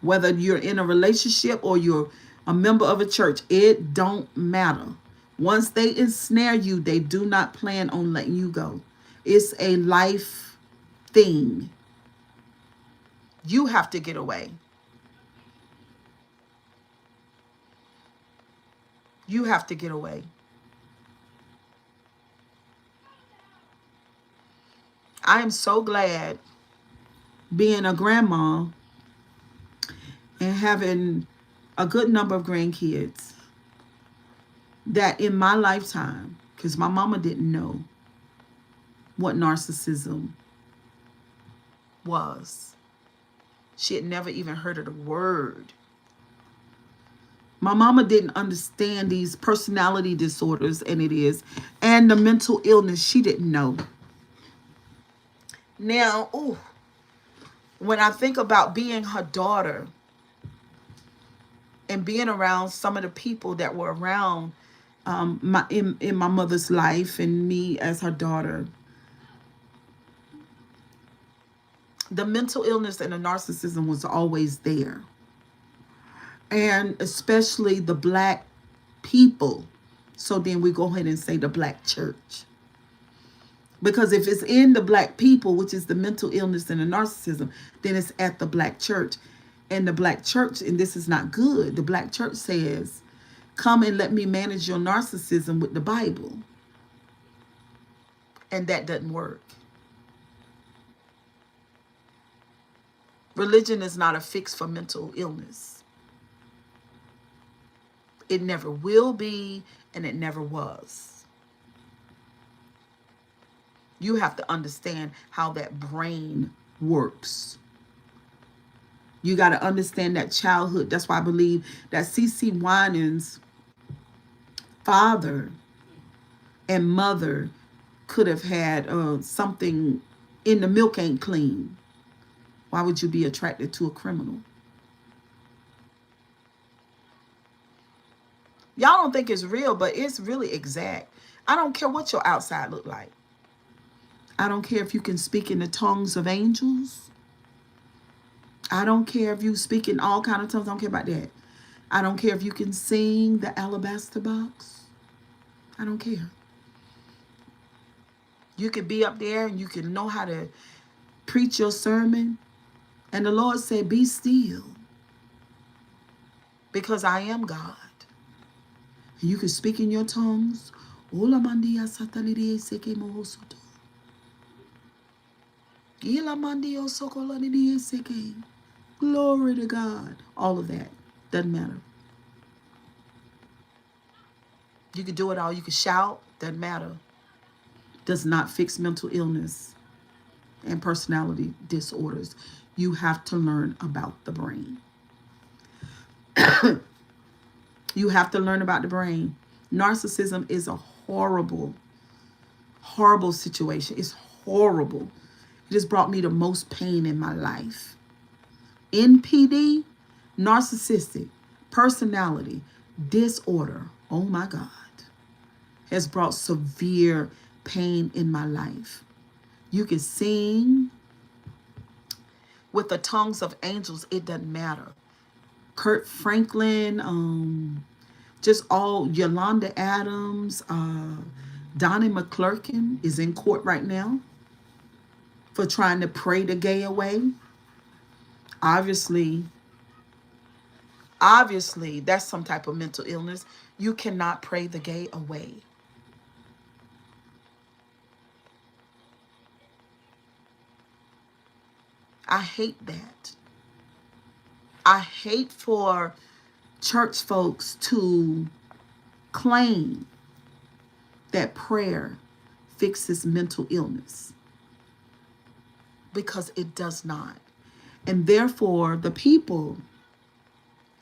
Speaker 1: Whether you're in a relationship or you're a member of a church, it don't matter. Once they ensnare you, they do not plan on letting you go. It's a life thing. You have to get away. You have to get away. I am so glad being a grandma and having a good number of grandkids that in my lifetime, because my mama didn't know what narcissism was. She had never even heard of the word. My mama didn't understand these personality disorders, and it is, and the mental illness. She didn't know. Now, ooh, when I think about being her daughter and being around some of the people that were around in my mother's life and me as her daughter, the mental illness and the narcissism was always there. And especially the black people. So then we go ahead and say the black church. Because if it's in the black people, which is the mental illness and the narcissism, then it's at the black church. And the black church, and this is not good, the black church says, come and let me manage your narcissism with the Bible. And that doesn't work. Religion is not a fix for mental illness. It never will be, and it never was. You have to understand how that brain works. You got to understand that childhood. That's why I believe that Cee Cee Winans' father and mother could have had something in the milk ain't clean. Why would you be attracted to a criminal? Y'all don't think it's real, but it's really exact. I don't care what your outside look like. I don't care if you can speak in the tongues of angels. I don't care if you speak in all kind of tongues. I don't care about that. I don't care if you can sing the alabaster box. I don't care. You could be up there and you can know how to preach your sermon. And the Lord said, be still, because I am God. And you can speak in your tongues. Glory to God. All of that. Doesn't matter. You can do it all. You can shout. Doesn't matter. Does not fix mental illness and personality disorders. You have to learn about the brain. You have to learn about the brain. Narcissism is a horrible, horrible situation. It's horrible. It has brought me the most pain in my life. NPD, narcissistic personality disorder, oh my God, has brought severe pain in my life. You can sing with the tongues of angels, it doesn't matter. Kurt Franklin, just all Yolanda Adams, Donnie McClurkin is in court right now for trying to pray the gay away. Obviously, obviously, that's some type of mental illness. You cannot pray the gay away. I hate that. I hate for church folks to claim that prayer fixes mental illness, because it does not. And therefore, the people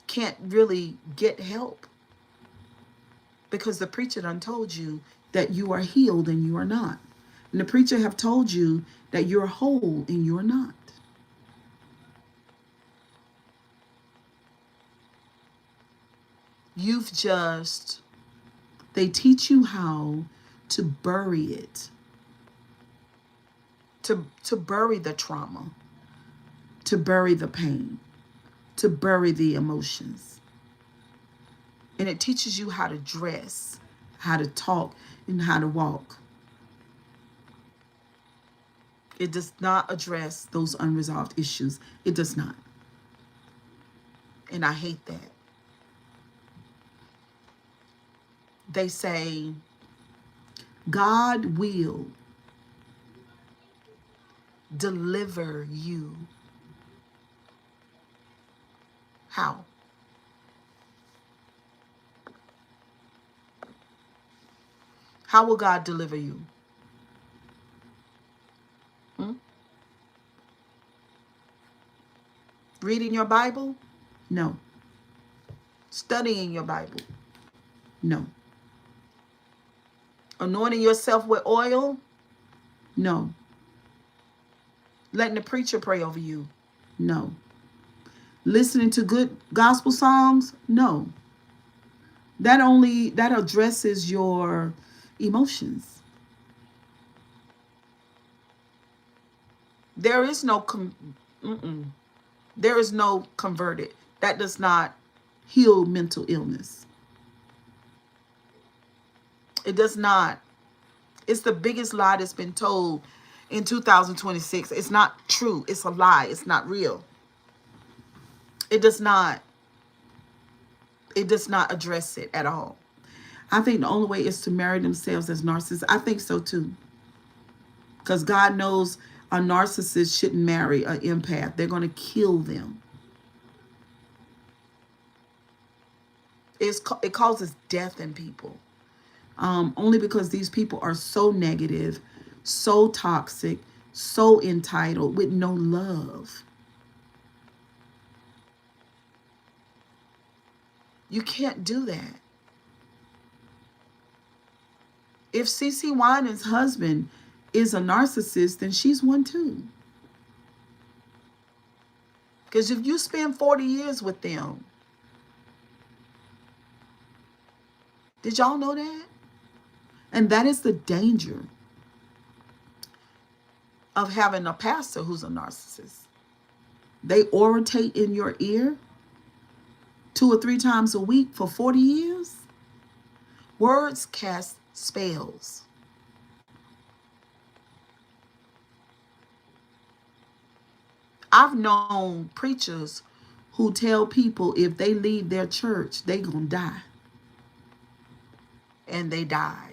Speaker 1: can't really get help, because the preacher done told you that you are healed and you are not. And the preacher have told you that you're whole and you're not. You've just, they teach you how to bury it, to bury the trauma, to bury the pain, to bury the emotions. And it teaches you how to dress, how to talk, and how to walk. It does not address those unresolved issues. It does not. And I hate that. They say, God will deliver you. How? How will God deliver you? Reading your Bible? No. Studying your Bible? No. Anointing yourself with oil? No. Letting the preacher pray over you? No. Listening to good gospel songs? No. That addresses your emotions. There is no there is no converted. That does not heal mental illness. It does not. It's the biggest lie that's been told in 2026. It's not true. It's a lie. It's not real. It does not. It does not address it at all. I think the only way is to marry themselves as narcissists. I think so too. Because God knows a narcissist shouldn't marry an empath. They're going to kill them. It causes death in people. Only because these people are so negative, so toxic, so entitled, with no love. You can't do that. If Cee Cee Winans' husband is a narcissist, then she's one too. Because if you spend 40 years with them, did y'all know that? And that is the danger of having a pastor who's a narcissist. They orate in your ear 2 or 3 times a week for 40 years. Words cast spells. I've known preachers who tell people if they leave their church, they gonna die. And they died.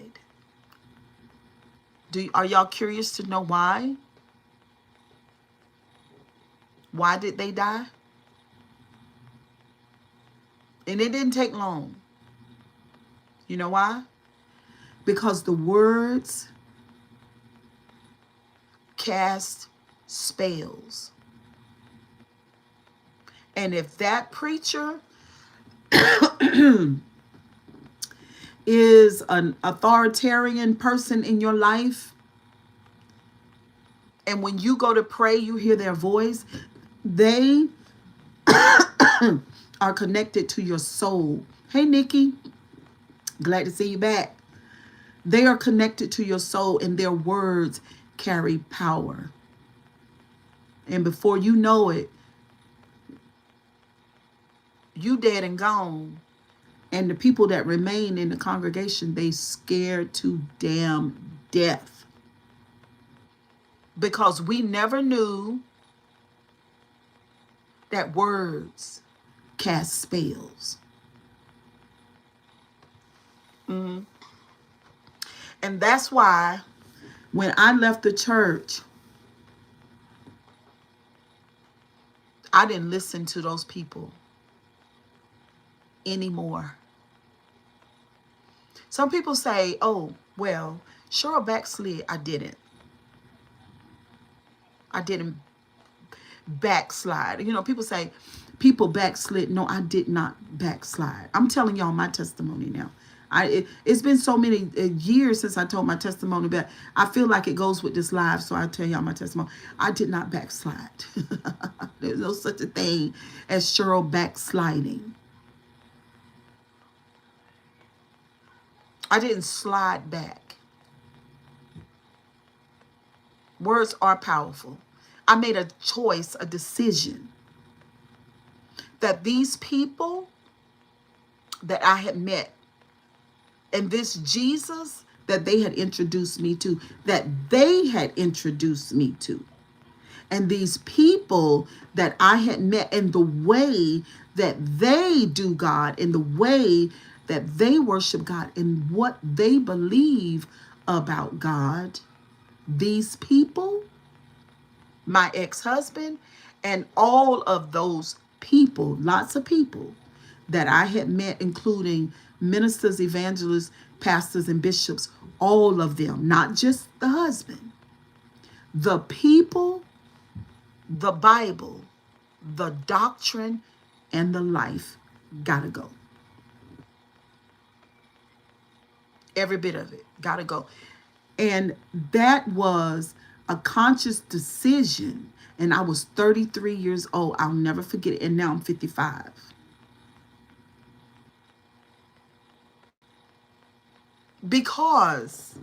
Speaker 1: Are y'all curious to know why? Why did they die? And it didn't take long. You know why? Because the words cast spells. And if that preacher is an authoritarian person in your life, and when you go to pray, you hear their voice, they are connected to your soul. Hey, Nikki, glad to see you back. They are connected to your soul, and their words carry power. And before you know it, you dead and gone, And the people that remain in the congregation, they scared to damn death. Because we never knew that words cast spells. And that's why when I left the church, I didn't listen to those people anymore. Some people say, oh, well, Cheryl backslid. I didn't backslide. You know, people say people backslid. No, I did not backslide. I'm telling y'all my testimony now. It's been so many years since I told my testimony, but I feel like it goes with this live, so I tell y'all my testimony. I did not backslide. There's no such a thing as Cheryl backsliding. I didn't slide back. Words are powerful. I made a choice, a decision, that these people that I had met and this Jesus that they had introduced me to, and these people that I had met, and the way that they do God, and the way that they worship God, and what they believe about God, these people, my ex-husband, and all of those people, lots of people that I had met, including ministers, evangelists, pastors, and bishops, all of them, not just the husband, the people, the Bible, the doctrine, and the life gotta go. Every bit of it gotta go. And that was a conscious decision. And I was 33 years old. I'll never forget it. And now I'm 55. Because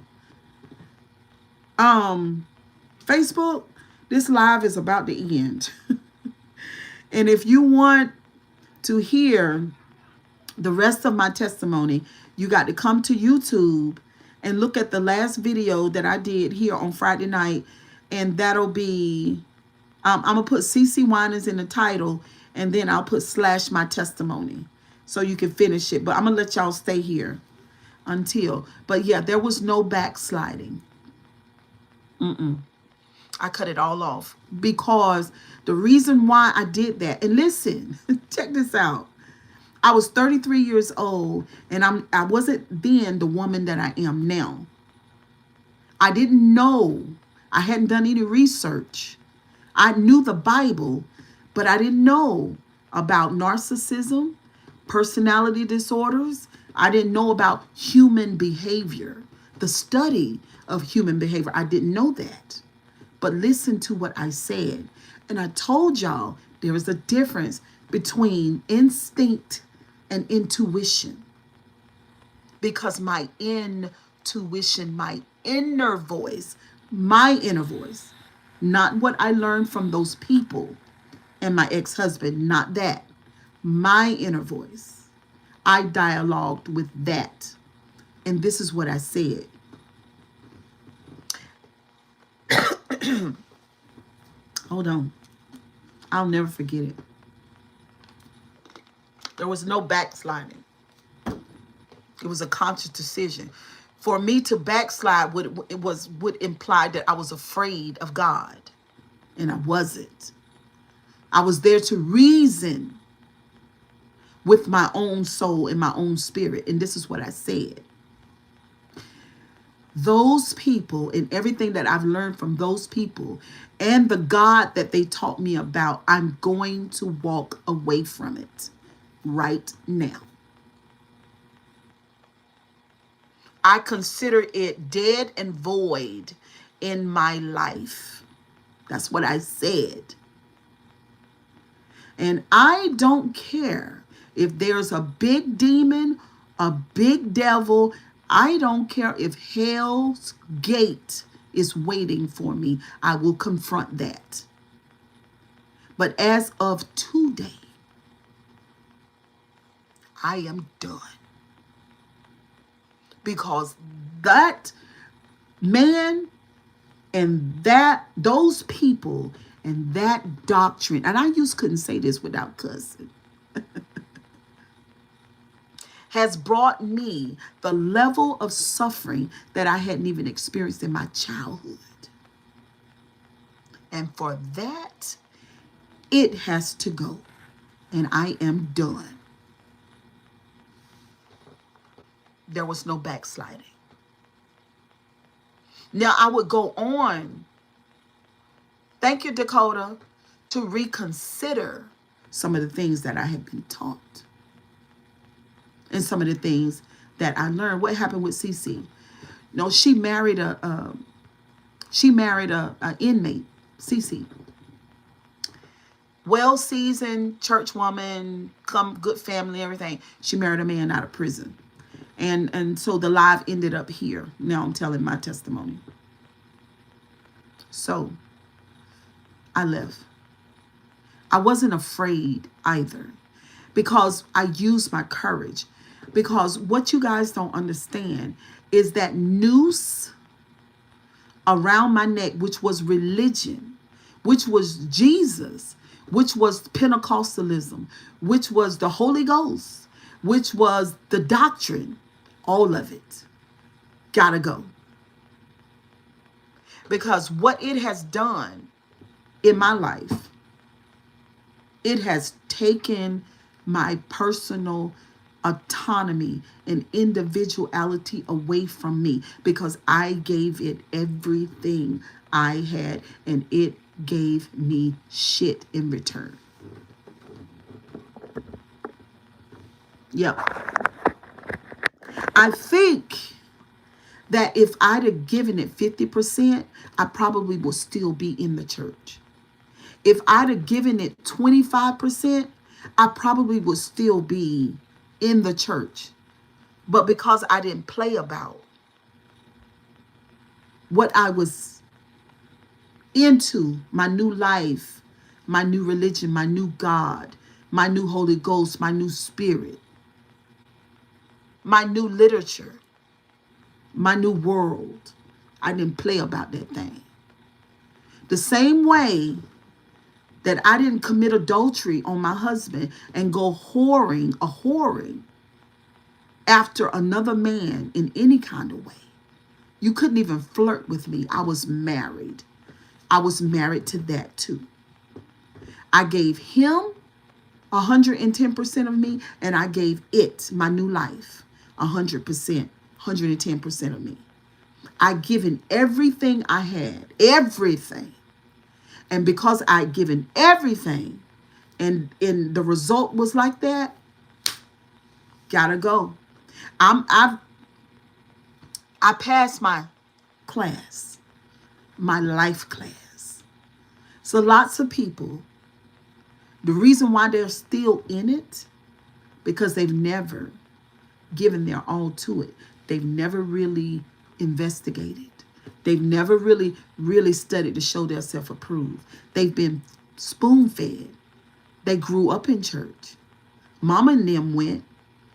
Speaker 1: Facebook, this live is about to end. And if you want to hear the rest of my testimony, you got to come to YouTube and look at the last video that I did here on Friday night. And that'll be, I'm going to put Cee Cee Winans in the title, and then I'll put / my testimony so you can finish it. But I'm going to let y'all stay here until. But yeah, there was no backsliding. I cut it all off, because the reason why I did that, and listen, check this out. I was 33 years old, and I wasn't then the woman that I am now. I didn't know. I hadn't done any research. I knew the Bible, but I didn't know about narcissism, personality disorders. I didn't know about human behavior, the study of human behavior. I didn't know that. But listen to what I said. And I told y'all there is a difference between instinct and intuition. Because my intuition, my inner voice, not what I learned from those people and my ex-husband, not that. My inner voice. I dialogued with that. And this is what I said. Hold on. I'll never forget it. There was no backsliding. It was a conscious decision. For me to backslide would imply that I was afraid of God. And I wasn't. I was there to reason with my own soul and my own spirit. And this is what I said. Those people and everything that I've learned from those people and the God that they taught me about, I'm going to walk away from it right now. I consider it dead and void in my life. That's what I said. And I don't care if there's a big demon, a big devil. I don't care if hell's gate is waiting for me. I will confront that. But as of today, I am done. because that man and that those people and that doctrine, and I just couldn't say this without cussing, has brought me the level of suffering that I hadn't even experienced in my childhood. And for that, it has to go. And I am done. There was no backsliding. Now I would go on, thank you, Dakota, to reconsider some of the things that I had been taught and some of the things that I learned. What happened with Cee Cee? No, she married a inmate, Cee Cee. Well-seasoned church woman, come good family, everything. She married a man out of prison. And so the live ended up here. Now I'm telling my testimony. So I left. I wasn't afraid either because I used my courage. Because what you guys don't understand is that noose around my neck, which was religion, which was Jesus, which was Pentecostalism, which was the Holy Ghost, which was the doctrine, all of it gotta go. Because what it has done in my life, it has taken my personal autonomy and individuality away from me because I gave it everything I had and it gave me shit in return. Yep. I think that if I'd have given it 50%, I probably would still be in the church. If I'd have given it 25%, I probably would still be in the church. But because I didn't play about what I was into, my new life, my new religion, my new God, my new Holy Ghost, my new spirit, my new literature, my new world, I didn't play about that thing. The same way that I didn't commit adultery on my husband and go whoring after another man in any kind of way. You couldn't even flirt with me. I was married. I was married to that too. I gave him 110% of me, and I gave it, my new life, 100%, 110% of me. I given everything I had, everything. And because I'd given everything, and the result was like that, gotta go. I passed my class, my life class. So lots of people, the reason why they're still in it, because they've never given their all to it. They've never really investigated. They've never really studied to show themselves approved. They've been spoon-fed. They grew up in church. Mama and them went.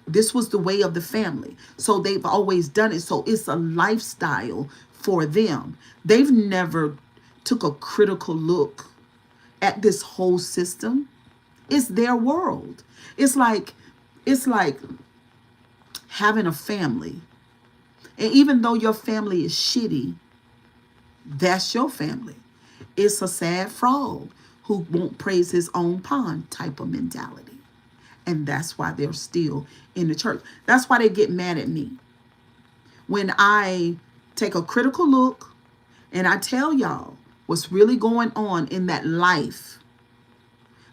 Speaker 1: This was the way of the family. So they've always done it. So it's a lifestyle for them. They've never took a critical look at this whole system. It's their world. It's like having a family. And even though your family is shitty, that's your family. It's a sad frog who won't praise his own pond type of mentality. And that's why they're still in the church. That's why they get mad at me. When I take a critical look and I tell y'all what's really going on in that life,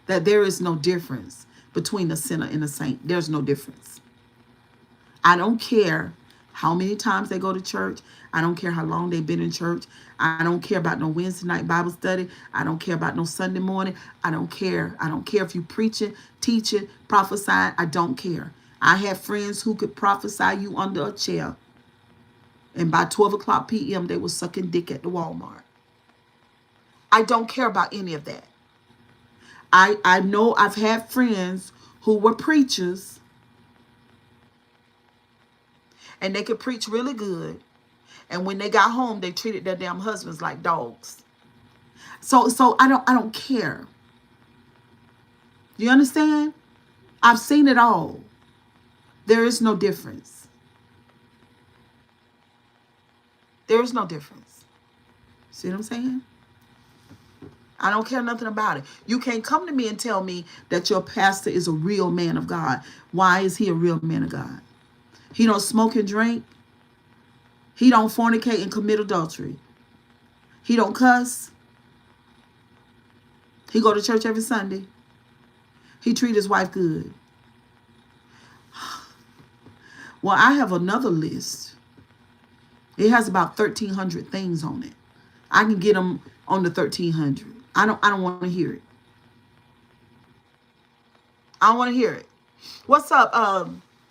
Speaker 1: that there is no difference between a sinner and a saint. There's no difference. I don't care how many times they go to church. I don't care how long they've been in church. I don't care about no Wednesday night Bible study. I don't care about no Sunday morning. I don't care. I don't care if you preaching, teaching, prophesying. I don't care. I have friends who could prophesy you under a chair. And by 12 o'clock p.m., they were sucking dick at the Walmart. I don't care about any of that. I know I've had friends who were preachers, And they could preach really good. And when they got home, they treated their damn husbands like dogs. So I don't care. You understand? I've seen it all. There is no difference. There is no difference. See what I'm saying? I don't care nothing about it. You can't come to me and tell me that your pastor is a real man of God. Why is he a real man of God? He don't smoke and drink. He don't fornicate and commit adultery. He don't cuss. He go to church every Sunday. He treat his wife good. Well, I have another list. It has about 1,300 things on it. I can get them on the 1,300. I don't want to hear it. I don't want to hear it. What's up,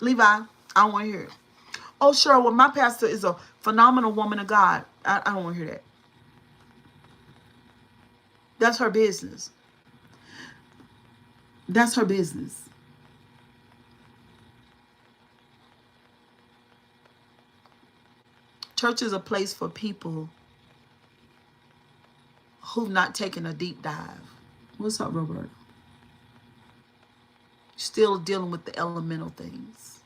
Speaker 1: Levi? I don't want to hear it. Oh, sure. Well, my pastor is a phenomenal woman of God. I don't want to hear that. That's her business. That's her business. Church is a place for people who've not taken a deep dive. What's up, Robert? Still dealing with the elemental things.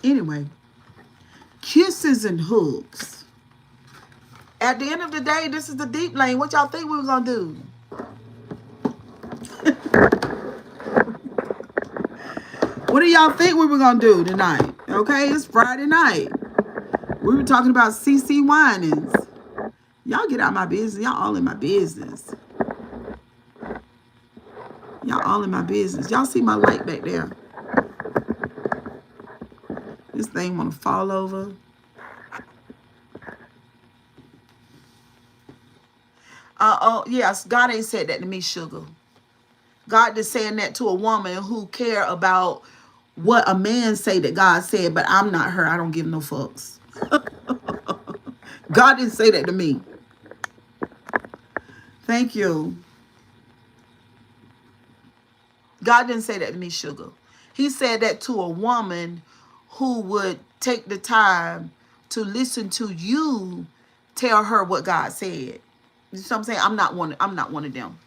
Speaker 1: Anyway, kisses and hugs. At the end of the day, this is the deep lane. What y'all think we were going to do? What do y'all think we were going to do tonight? Okay, it's Friday night. We were talking about Cee Cee Winans. Y'all get out of my business. Y'all all in my business. Y'all all in my business. Y'all see my light back there? This thing want to fall over. Oh, yes, God ain't said that to me, sugar. God is saying that to a woman who care about what a man say that God said, but I'm not her. I don't give no fucks. God didn't say that to me. Thank you. God didn't say that to me, sugar. He said that to a woman who would take the time to listen to you tell her what God said. You see what I'm saying? I'm not one of them.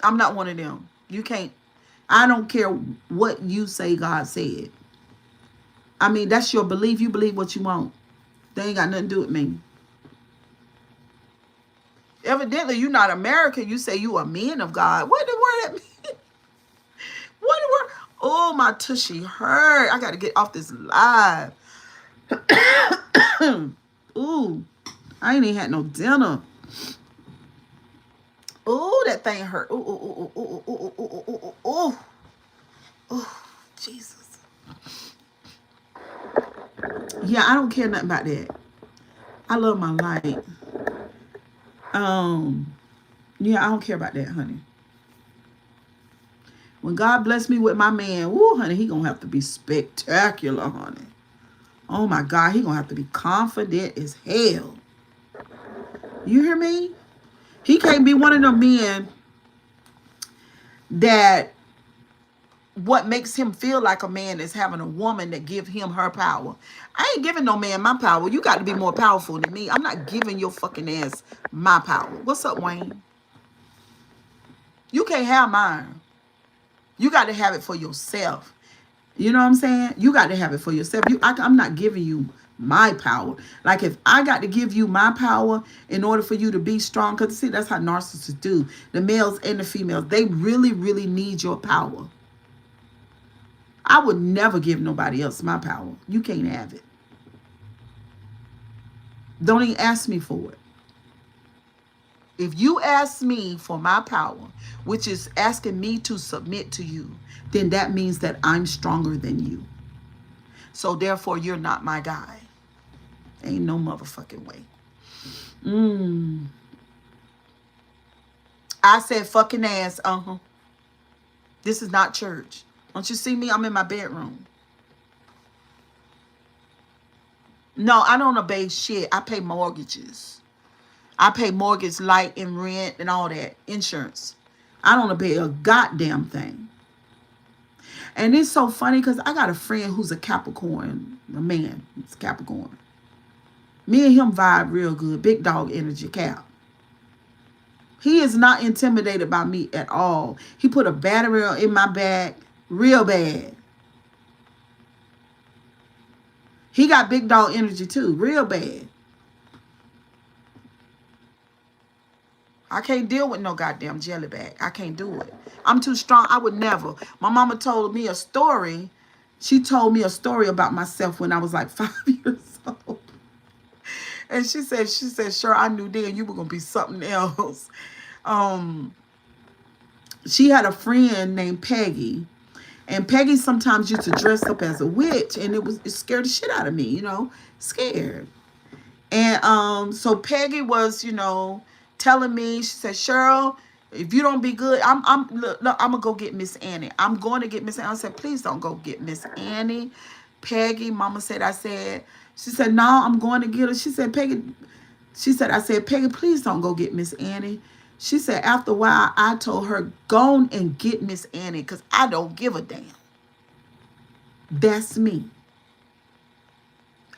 Speaker 1: I'm not one of them. You can't. I don't care what you say God said. I mean, that's your belief. You believe what you want. They ain't got nothing to do with me. Evidently, you're not American. You say you a man of God. What the word that mean? What the word? Oh, my tushy hurt. I got to get off this live. Ooh, I ain't even had no dinner. Ooh, that thing hurt. Ooh, ooh, ooh, ooh, ooh, ooh, ooh, ooh, ooh, ooh. Oh, Jesus. Yeah, I don't care nothing about that. I love my light. Yeah, I don't care about that, honey. When God bless me with my man, woo, honey, he gonna have to be spectacular, honey. Oh my God, he gonna have to be confident as hell. You hear me? He can't be one of them men that what makes him feel like a man is having a woman that give him her power. I ain't giving no man my power. You got to be more powerful than me. I'm not giving your fucking ass my power. What's up, Wayne? You can't have mine. You got to have it for yourself. You know what I'm saying? You got to have it for yourself. I'm not giving you my power. Like if I got to give you my power in order for you to be strong, because see, that's how narcissists do. The males and the females, they really, really need your power. I would never give nobody else my power. You can't have it. Don't even ask me for it. If you ask me for my power, which is asking me to submit to you, then that means that I'm stronger than you. So therefore, you're not my guy. Ain't no motherfucking way. I said fucking ass. This is not church. Don't you see me? I'm in my bedroom. No, I don't obey shit. I pay mortgages. I pay mortgage, light, and rent and all that. Insurance. I don't obey a goddamn thing. And it's so funny because I got a friend who's a Capricorn. A man. He's Capricorn. Me and him vibe real good. Big dog energy, Cap. He is not intimidated by me at all. He put a battery in my back real bad. He got big dog energy too, real bad. I can't deal with no goddamn jellyback. I can't do it. I'm too strong. I would never. My mama told me a story. She told me a story about myself when I was like 5 years old. And she said, sure, I knew then you were gonna be something else. Um, she had a friend named Peggy. And Peggy sometimes used to dress up as a witch, and it scared the shit out of me, scared. And so Peggy was, telling me, she said, Cheryl, if you don't be good, look, I'm gonna go get Miss Annie. I'm going to get Miss Annie. I said, please don't go get Miss Annie. Peggy, mama said, she said, no, I'm going to get her. I said, Peggy, please don't go get Miss Annie. She said, after a while, I told her, go on and get Miss Annie because I don't give a damn. That's me.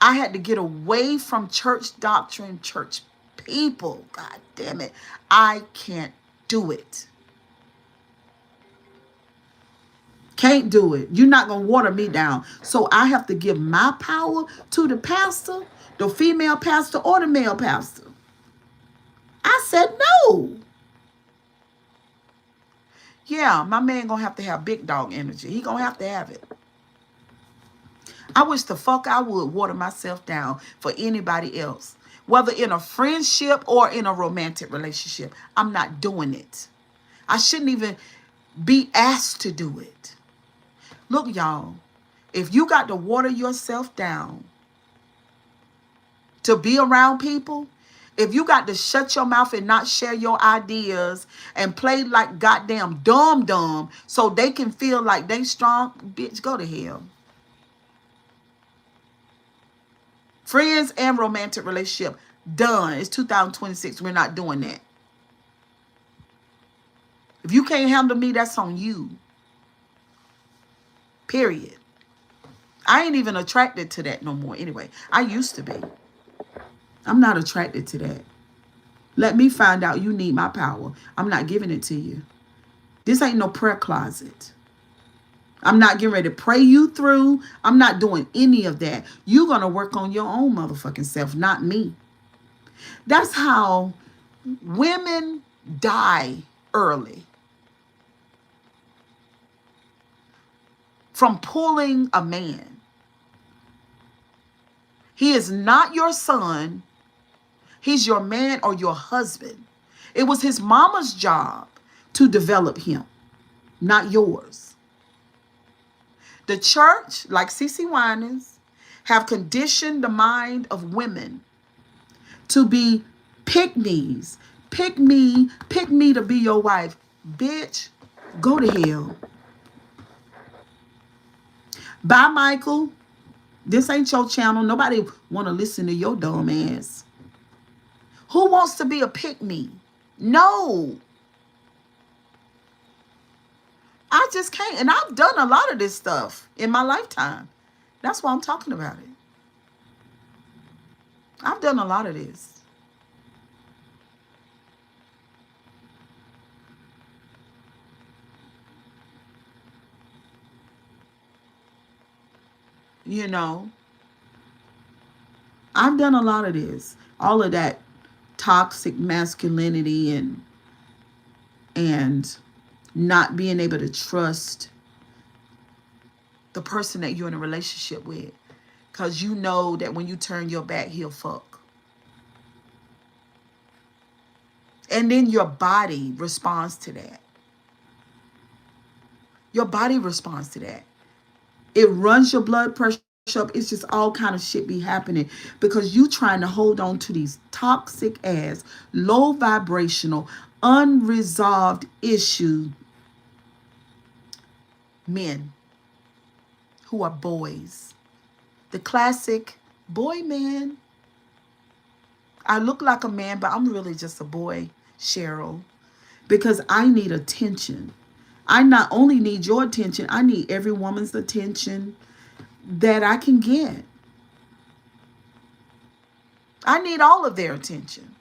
Speaker 1: I had to get away from church doctrine, church people. God damn it. I can't do it. Can't do it. You're not going to water me down. So I have to give my power to the pastor, the female pastor or the male pastor. I said no. Yeah, my man going to have big dog energy. He going to have it. I wish the fuck I would water myself down for anybody else. Whether in a friendship or in a romantic relationship. I'm not doing it. I shouldn't even be asked to do it. Look, y'all. If you got to water yourself down to be around people, if you got to shut your mouth and not share your ideas and play like goddamn dumb so they can feel like they strong, bitch, go to hell. Friends and romantic relationship, done. It's 2026. We're not doing that. If you can't handle me, that's on you. Period. I ain't even attracted to that no more anyway. I used to be. I'm not attracted to that. Let me find out you need my power. I'm not giving it to you. This ain't no prayer closet. I'm not getting ready to pray you through. I'm not doing any of that. You're going to work on your own motherfucking self, not me. That's how women die early. From pulling a man. He is not your son. He's your man or your husband. It was his mama's job to develop him, not yours. The church, like Cee Cee Winans, have conditioned the mind of women to be pick-me's. Pick me to be your wife. Bitch, go to hell. Bye, Michael. This ain't your channel. Nobody want to listen to your dumb ass. Who wants to be a pick-me? No. I just can't. And I've done a lot of this stuff in my lifetime. That's why I'm talking about it. I've done a lot of this. I've done a lot of this. All of that toxic masculinity and not being able to trust the person that you're in a relationship with. Because you know that when you turn your back, he'll fuck. And then your body responds to that. Your body responds to that. It runs your blood pressure up. It's just all kind of shit be happening because you trying to hold on to these toxic ass, low vibrational, unresolved issue men who are boys. The classic Boy, man. I look like a man, but I'm really just a boy, Cheryl, because I need attention. I not only need your attention, I need every woman's attention that I can get. I need all of their attention.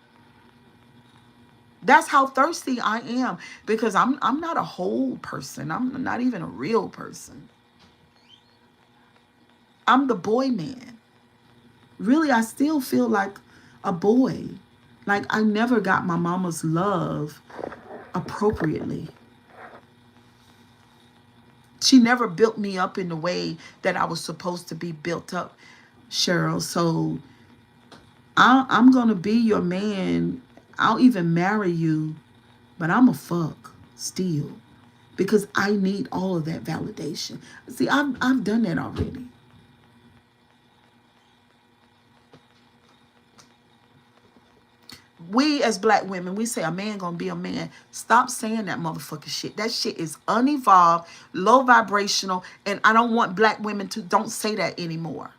Speaker 1: That's how thirsty I am because I'm not a whole person. I'm not even a real person. I'm the boy man. Really, I still feel like a boy. Like I never got my mama's love appropriately. She never built me up in the way that I was supposed to be built up, Cheryl. So I'm going to be your man. I'll even marry you, but I'm a fuck still because I need all of that validation. See, I've done that already. We as black women, we say a man gonna be a man. Stop saying that motherfucking shit. That shit is unevolved, low vibrational, and I don't want black women to don't say that anymore.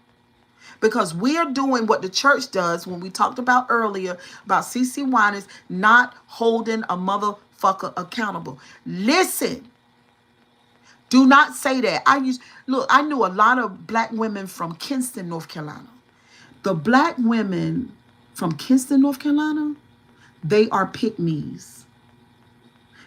Speaker 1: Because we are doing what the church does when we talked about earlier about Cee Cee Winans not holding a motherfucker accountable. Listen, do not say that. I knew a lot of black women from Kinston, North Carolina. The black women from Kinston, North Carolina, they are pick-me's.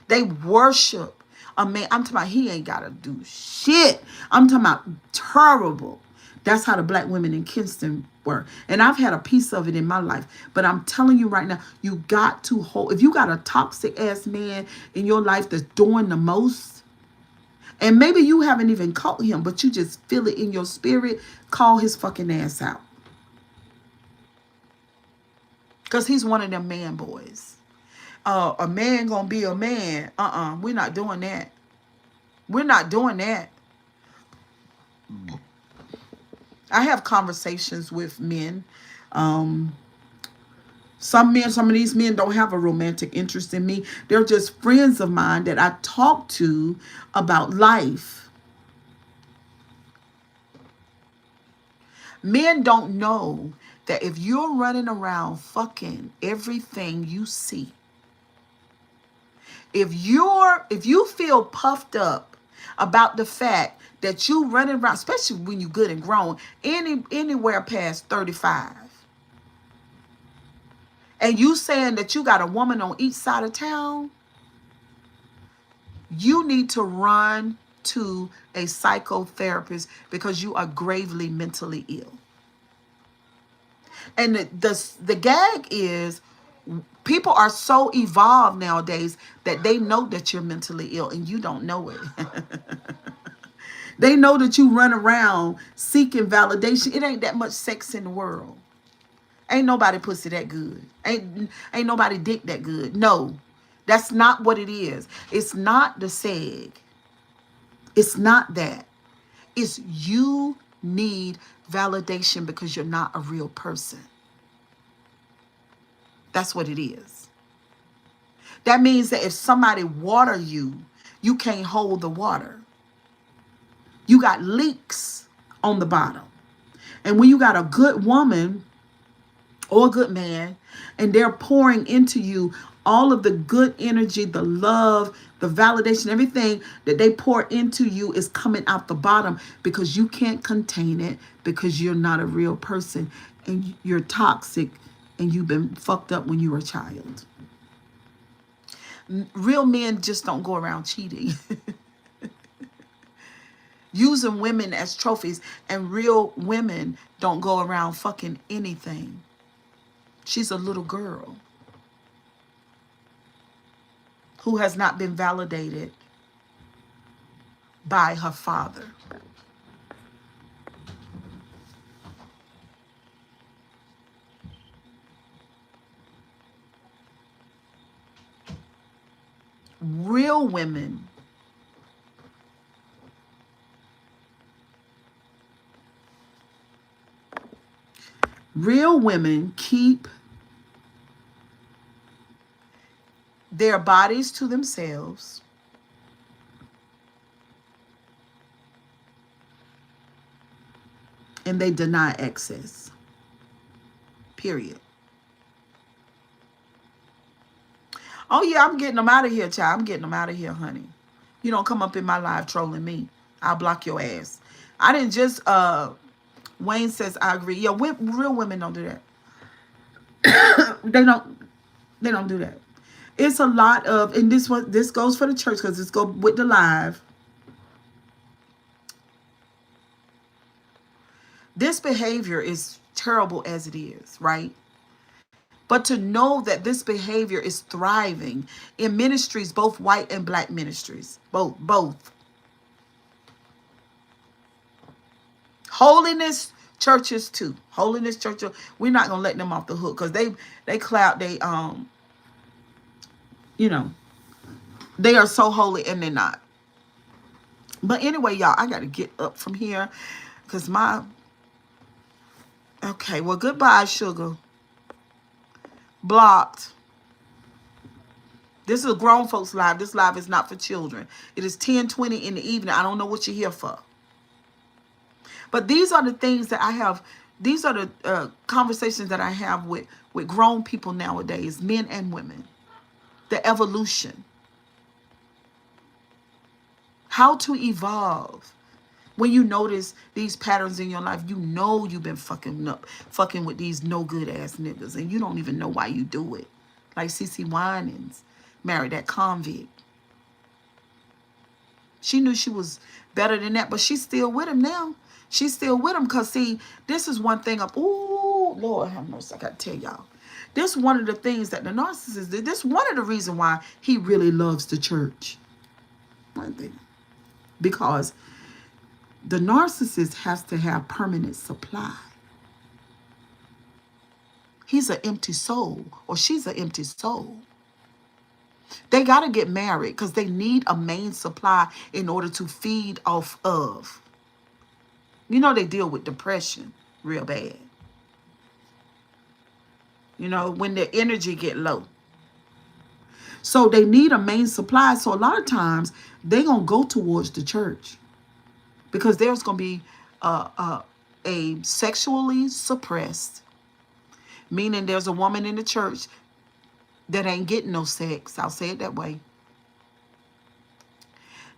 Speaker 1: They worship a man. I'm talking about he ain't got to do shit. I'm talking about terrible. That's how the black women in Kinston were. And I've had a piece of it in my life. But I'm telling you right now, you got to hold. If you got a toxic ass man in your life that's doing the most, and maybe you haven't even caught him, but you just feel it in your spirit, call his fucking ass out. Because he's one of them man boys. A man gonna be a man. We're not doing that. We're not doing that. I have conversations with men. Some of these men don't have a romantic interest in me. They're just friends of mine that I talk to about life. Men don't know that if you're running around fucking everything you see, if you feel puffed up about the fact that you running around, especially when you're good and grown, anywhere past 35, and you saying that you got a woman on each side of town, you need to run to a psychotherapist because you are gravely mentally ill. And the gag is people are so evolved nowadays that they know that you're mentally ill and you don't know it. They know that you run around seeking validation. It ain't that much sex in the world. Ain't nobody pussy that good. Ain't nobody dick that good. No, that's not what it is. It's not the seg. It's not that. It's you need validation because you're not a real person. That's what it is. That means that if somebody water you, you can't hold the water. You got leaks on the bottom. And when you got a good woman or a good man, and they're pouring into you all of the good energy, the love, the validation, everything that they pour into you is coming out the bottom because you can't contain it because you're not a real person and you're toxic and you've been fucked up when you were a child. Real men just don't go around cheating. Using women as trophies, and real women don't go around fucking anything. She's a little girl who has not been validated by her father. Real women keep their bodies to themselves. And they deny access. Period. Oh yeah, I'm getting them out of here, child. I'm getting them out of here, honey. You don't come up in my live trolling me. I'll block your ass. I didn't just Wayne says I agree. Yeah, real women don't do that. They don't do that. It's a lot of, and this goes for the church because this go with the live. This behavior is terrible as it is, right? But to know that this behavior is thriving in ministries, both white and black ministries, both. Holiness churches too. Holiness churches, we're not gonna let them off the hook because they clout you know, they are so holy and they're not. But anyway, y'all, I gotta get up from here because okay, well, goodbye, sugar. Blocked. This is a grown folks live. This live is not for children. It is 10:20 in the evening. I don't know what you're here for. But these are the things that I have. These are the conversations that I have with grown people nowadays, men and women. The evolution. How to evolve. When you notice these patterns in your life, you know you've been fucking with these no good ass niggas, and you don't even know why you do it. Like Cee Cee Winans married that convict. She knew she was better than that, but she's still with him now. She's still with him because, see, this is one thing. Ooh, Lord have mercy, I got to tell y'all. This one of the things that the narcissist did. This one of the reasons why he really loves the church. One thing. Because the narcissist has to have permanent supply. He's an empty soul, or she's an empty soul. They got to get married because they need a main supply in order to feed off of. You know, they deal with depression real bad. You know, when their energy get low. So they need a main supply. So a lot of times they're going to go towards the church because there's going to be a sexually suppressed, meaning there's a woman in the church that ain't getting no sex. I'll say it that way.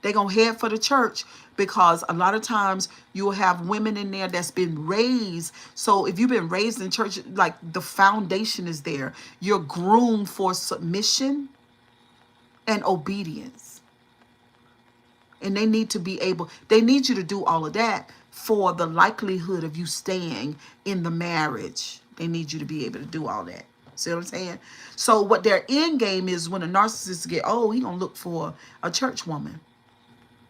Speaker 1: They're going to head for the church because a lot of times you'll have women in there that's been raised. So if you've been raised in church, like the foundation is there. You're groomed for submission and obedience. And they need you to do all of that for the likelihood of you staying in the marriage. They need you to be able to do all that. See what I'm saying? So what their end game is when a narcissist get old, he gonna look for a church woman.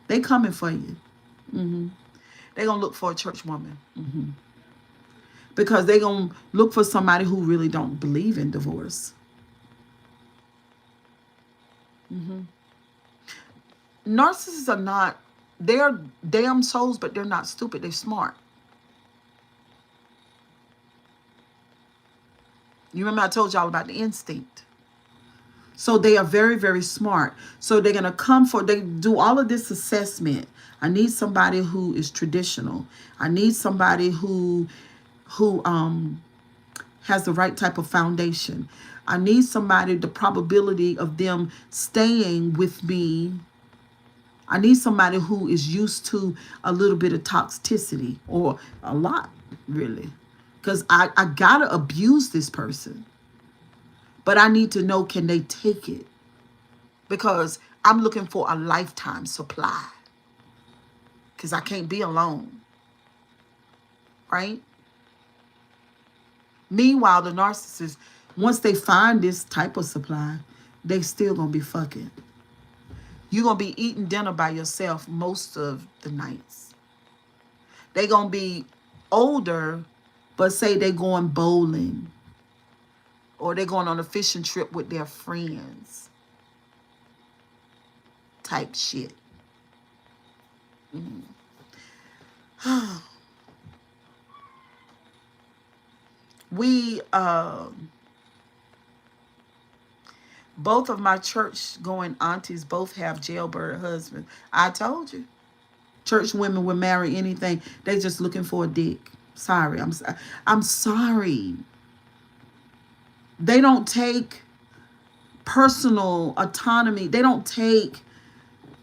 Speaker 1: They coming for you. They gonna look for a church woman. Because they gonna look for somebody who really don't believe in divorce. Narcissists are not, they're damn souls, but they're not stupid. They're smart. You remember I told y'all about the instinct. So they are very, very smart. So they're going to they do all of this assessment. I need somebody who is traditional. I need somebody who has the right type of foundation. I need somebody, the probability of them staying with me. I need somebody who is used to a little bit of toxicity, or a lot, really. Because I got to abuse this person. But I need to know, can they take it? Because I'm looking for a lifetime supply. Because I can't be alone. Right? Meanwhile, the narcissist, once they find this type of supply, they still going to be fucking. You're going to be eating dinner by yourself most of the nights. They're going to be older, but say they're going bowling. Or they're going on a fishing trip with their friends. Type shit. We, both of my church going aunties both have jailbird husbands. I told you. Church women would marry anything. They just looking for a dick. Sorry. I'm sorry. They don't take personal autonomy. They don't take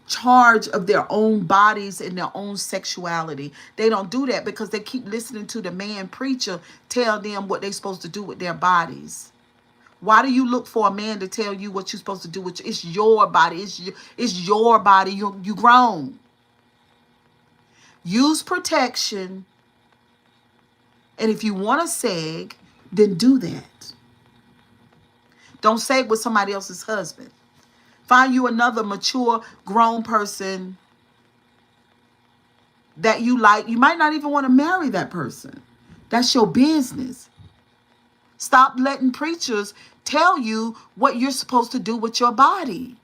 Speaker 1: charge of their own bodies and their own sexuality. They don't do that because they keep listening to the man preacher tell them what they're supposed to do with their bodies. Why do you look for a man to tell you what you're supposed to do with it's your body? It's your body. You grown. Use protection. And if you want to seg, then do that. Don't seg with somebody else's husband. Find you another mature, grown person that you like. You might not even want to marry that person. That's your business. Stop letting preachers tell you what you're supposed to do with your body.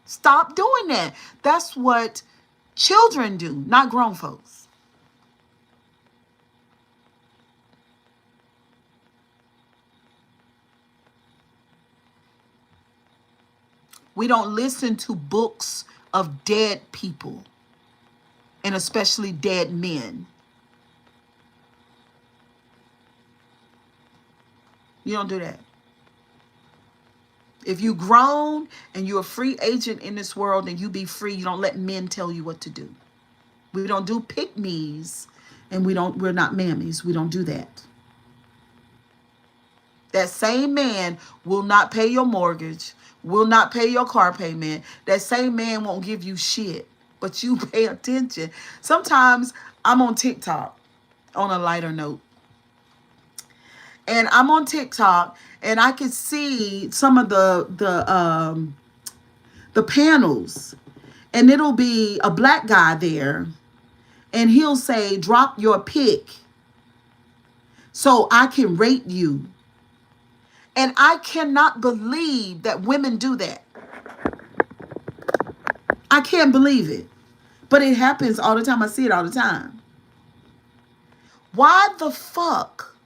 Speaker 1: Stop doing that. That's what children do, not grown folks. We don't listen to books of dead people, and especially dead men. You don't do that. If you grown and you're a free agent in this world and you be free, you don't let men tell you what to do. We don't do pick-me's, and we're not mammies. We don't do that. That same man will not pay your mortgage, will not pay your car payment. That same man won't give you shit, but you pay attention. Sometimes I'm on TikTok on a lighter note. And I'm on TikTok and I can see some of the panels, and it'll be a black guy there and he'll say, drop your pic so I can rate you. And I cannot believe that women do that. I can't believe it. But it happens all the time. I see it all the time. Why the fuck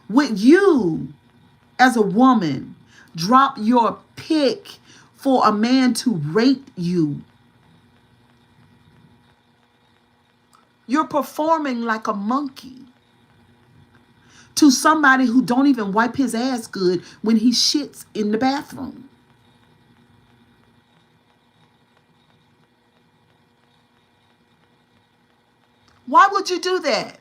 Speaker 1: would you, as a woman, drop your pic for a man to rate you? You're performing like a monkey to somebody who don't even wipe his ass good when he shits in the bathroom. Why would you do that?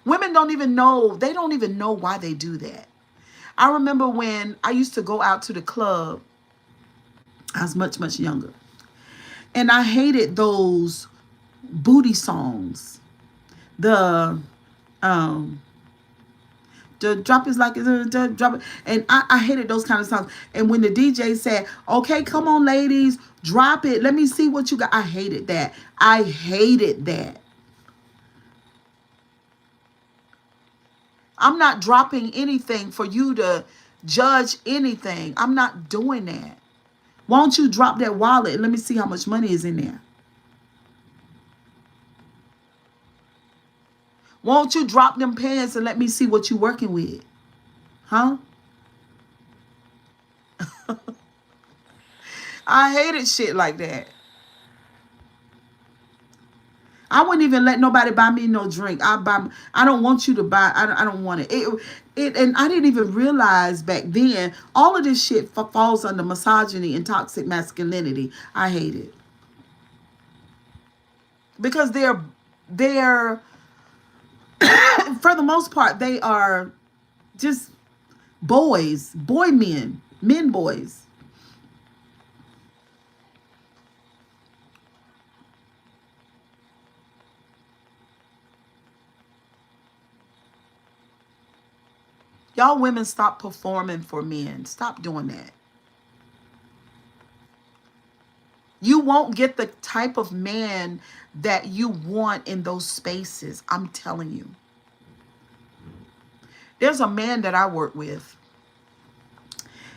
Speaker 1: Women don't even know. They don't even know why they do that. I remember when I used to go out to the club. I was much, much younger. And I hated those booty songs. The drop is like drop it. And I hated those kind of songs. And when the DJ said, okay, come on, ladies, drop it. Let me see what you got. I hated that. I hated that. I'm not dropping anything for you to judge anything. I'm not doing that. Why don't you drop that wallet and let me see how much money is in there? Won't you drop them pants and let me see what you're working with? Huh? I hated shit like that. I wouldn't even let nobody buy me no drink. I don't want you to buy. I don't want it. And I didn't even realize back then all of this shit falls under misogyny and toxic masculinity. I hate it because they're for the most part they are just men boys. Y'all women, stop performing for men. Stop doing that. You won't get the type of man that you want in those spaces. I'm telling you. There's a man that I work with,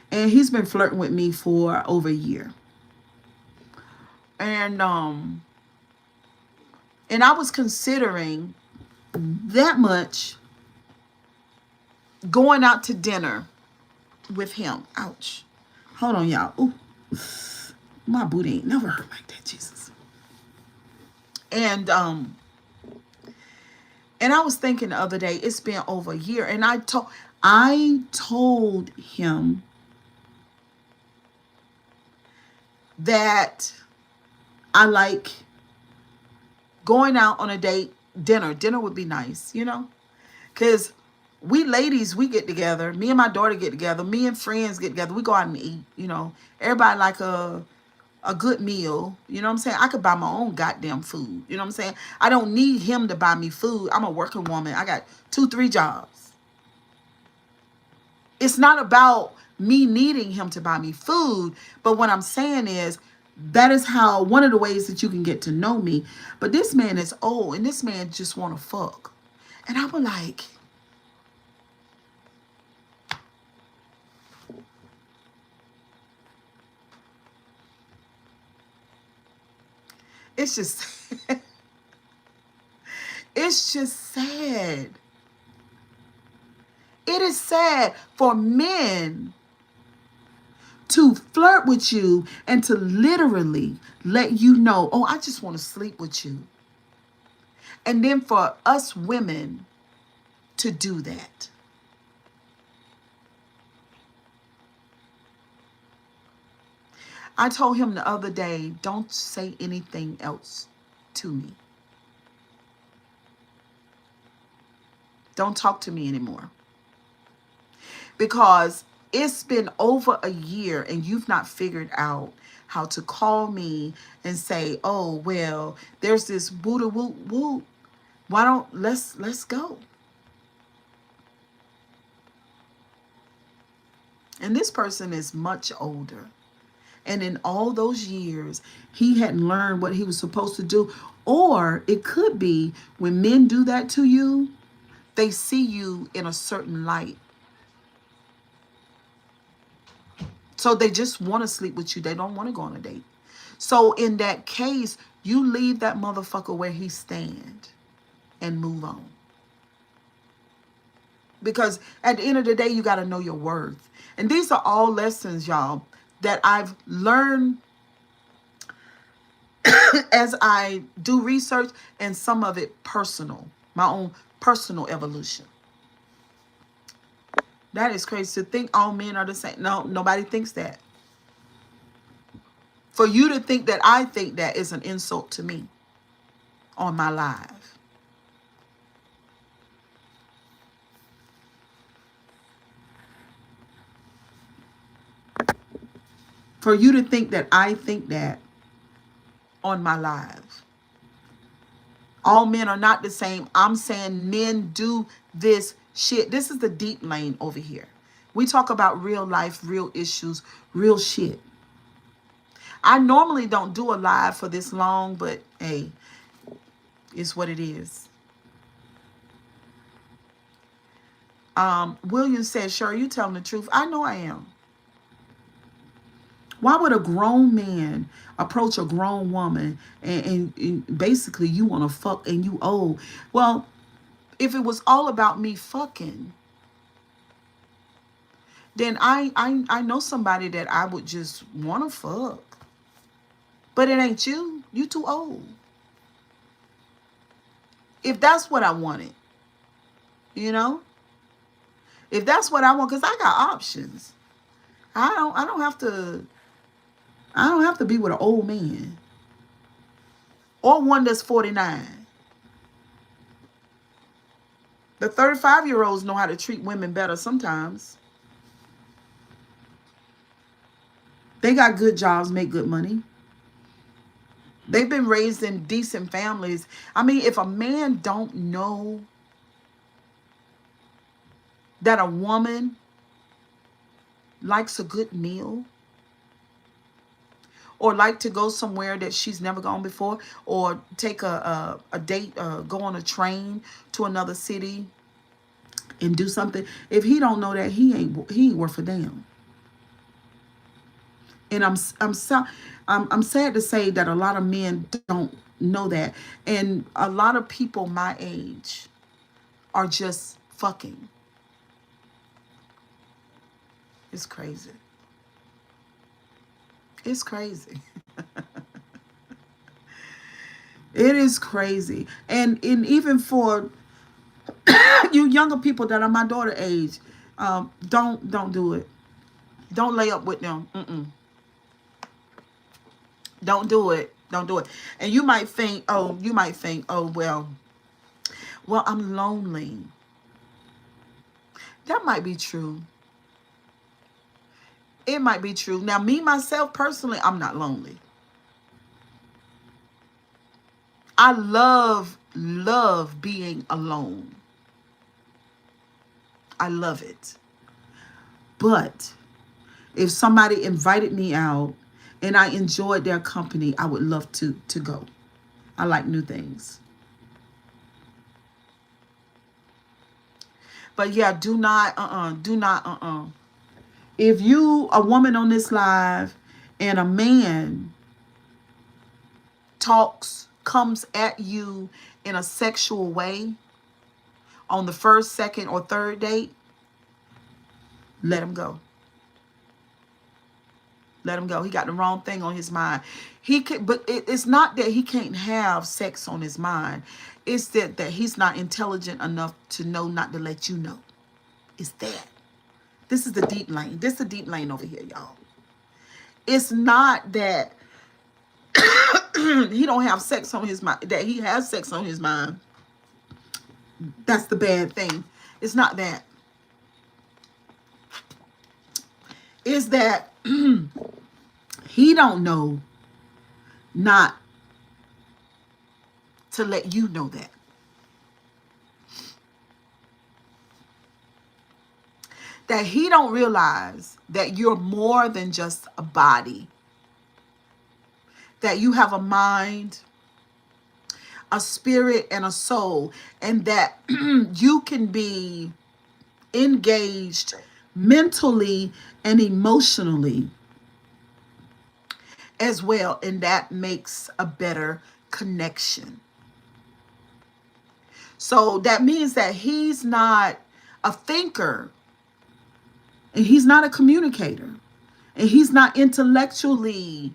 Speaker 1: and he's been flirting with me for over a year. And I was considering that much going out to dinner with him. Ouch. Hold on, y'all. Ooh. My booty ain't never hurt like that, Jesus. And And I was thinking the other day, it's been over a year, and I told him that I like going out on a date, dinner. Dinner would be nice, you know? Because we ladies, we get together. Me and my daughter get together. Me and friends get together. We go out and eat, you know. Everybody like a good meal. You know what I'm saying? I could buy my own goddamn food. You know what I'm saying? I don't need him to buy me food. I'm a working woman. I got 2, 3 jobs. It's not about me needing him to buy me food, but what I'm saying is that is how one of the ways that you can get to know me. But this man is old, and this man just want to fuck. And I was like, it's just it's just sad. It is sad for men to flirt with you and to literally let you know, oh, I just want to sleep with you. And then for us women to do that. I told him the other day, don't say anything else to me. Don't talk to me anymore. Because it's been over a year and you've not figured out how to call me and say, oh, well, there's this woo woo woo. Why don't let's go. And this person is much older. And in all those years, he hadn't learned what he was supposed to do. Or it could be when men do that to you, they see you in a certain light. So they just want to sleep with you. They don't want to go on a date. So in that case, you leave that motherfucker where he stand and move on. Because at the end of the day, you got to know your worth. And these are all lessons, y'all, that I've learned as I do research, and some of it personal, my own personal evolution. That is crazy to think all men are the same. No, nobody thinks that. For you to think that I think that is an insult to me on my live. For you to think that I think that on my live. All men are not the same. I'm saying men do this shit. This is the deep lane over here. We talk about real life, real issues, real shit. I normally don't do a live for this long, but hey, it's what it is. William said, sure, you telling the truth. I know I am. Why would a grown man approach a grown woman and basically you want to fuck and you old? Well, if it was all about me fucking, then I know somebody that I would just want to fuck. But it ain't you. You too old. If that's what I wanted, you know? If that's what I want, because I got options. I don't have to be with an old man. Or one that's 49. The 35-year-olds know how to treat women better sometimes. They got good jobs, make good money. They've been raised in decent families. I mean, if a man don't know that a woman likes a good meal, or like to go somewhere that she's never gone before, or take a date, go on a train to another city and do something. If he don't know that, he ain't worth a damn. And I'm sad to say that a lot of men don't know that, and a lot of people my age are just fucking. It's crazy. It's crazy. It is crazy. And even for You younger people that are my daughter age, don't do it. Don't lay up with them. Don't do it. Don't do it. And you might think, oh well, I'm lonely. That might be true. It might be true. Now, me myself personally, I'm not lonely. I love being alone. I love it. But if somebody invited me out and I enjoyed their company, I would love to go. I like new things. But yeah, do not if you a woman on this live and a man comes at you in a sexual way on the first, second, or third date, let him go. Let him go. He got the wrong thing on his mind. He can, but it's not that he can't have sex on his mind. It's that he's not intelligent enough to know not to let you know. It's that. This is the deep lane. This is the deep lane over here, y'all. It's not that he don't have sex on his mind, that he has sex on his mind. That's the bad thing. It's not that. It's that he don't know not to let you know that. That he don't realize that you're more than just a body. That you have a mind, a spirit, and a soul. And that you can be engaged mentally and emotionally as well. And that makes a better connection. So that means that he's not a thinker. And he's not a communicator. And he's not intellectually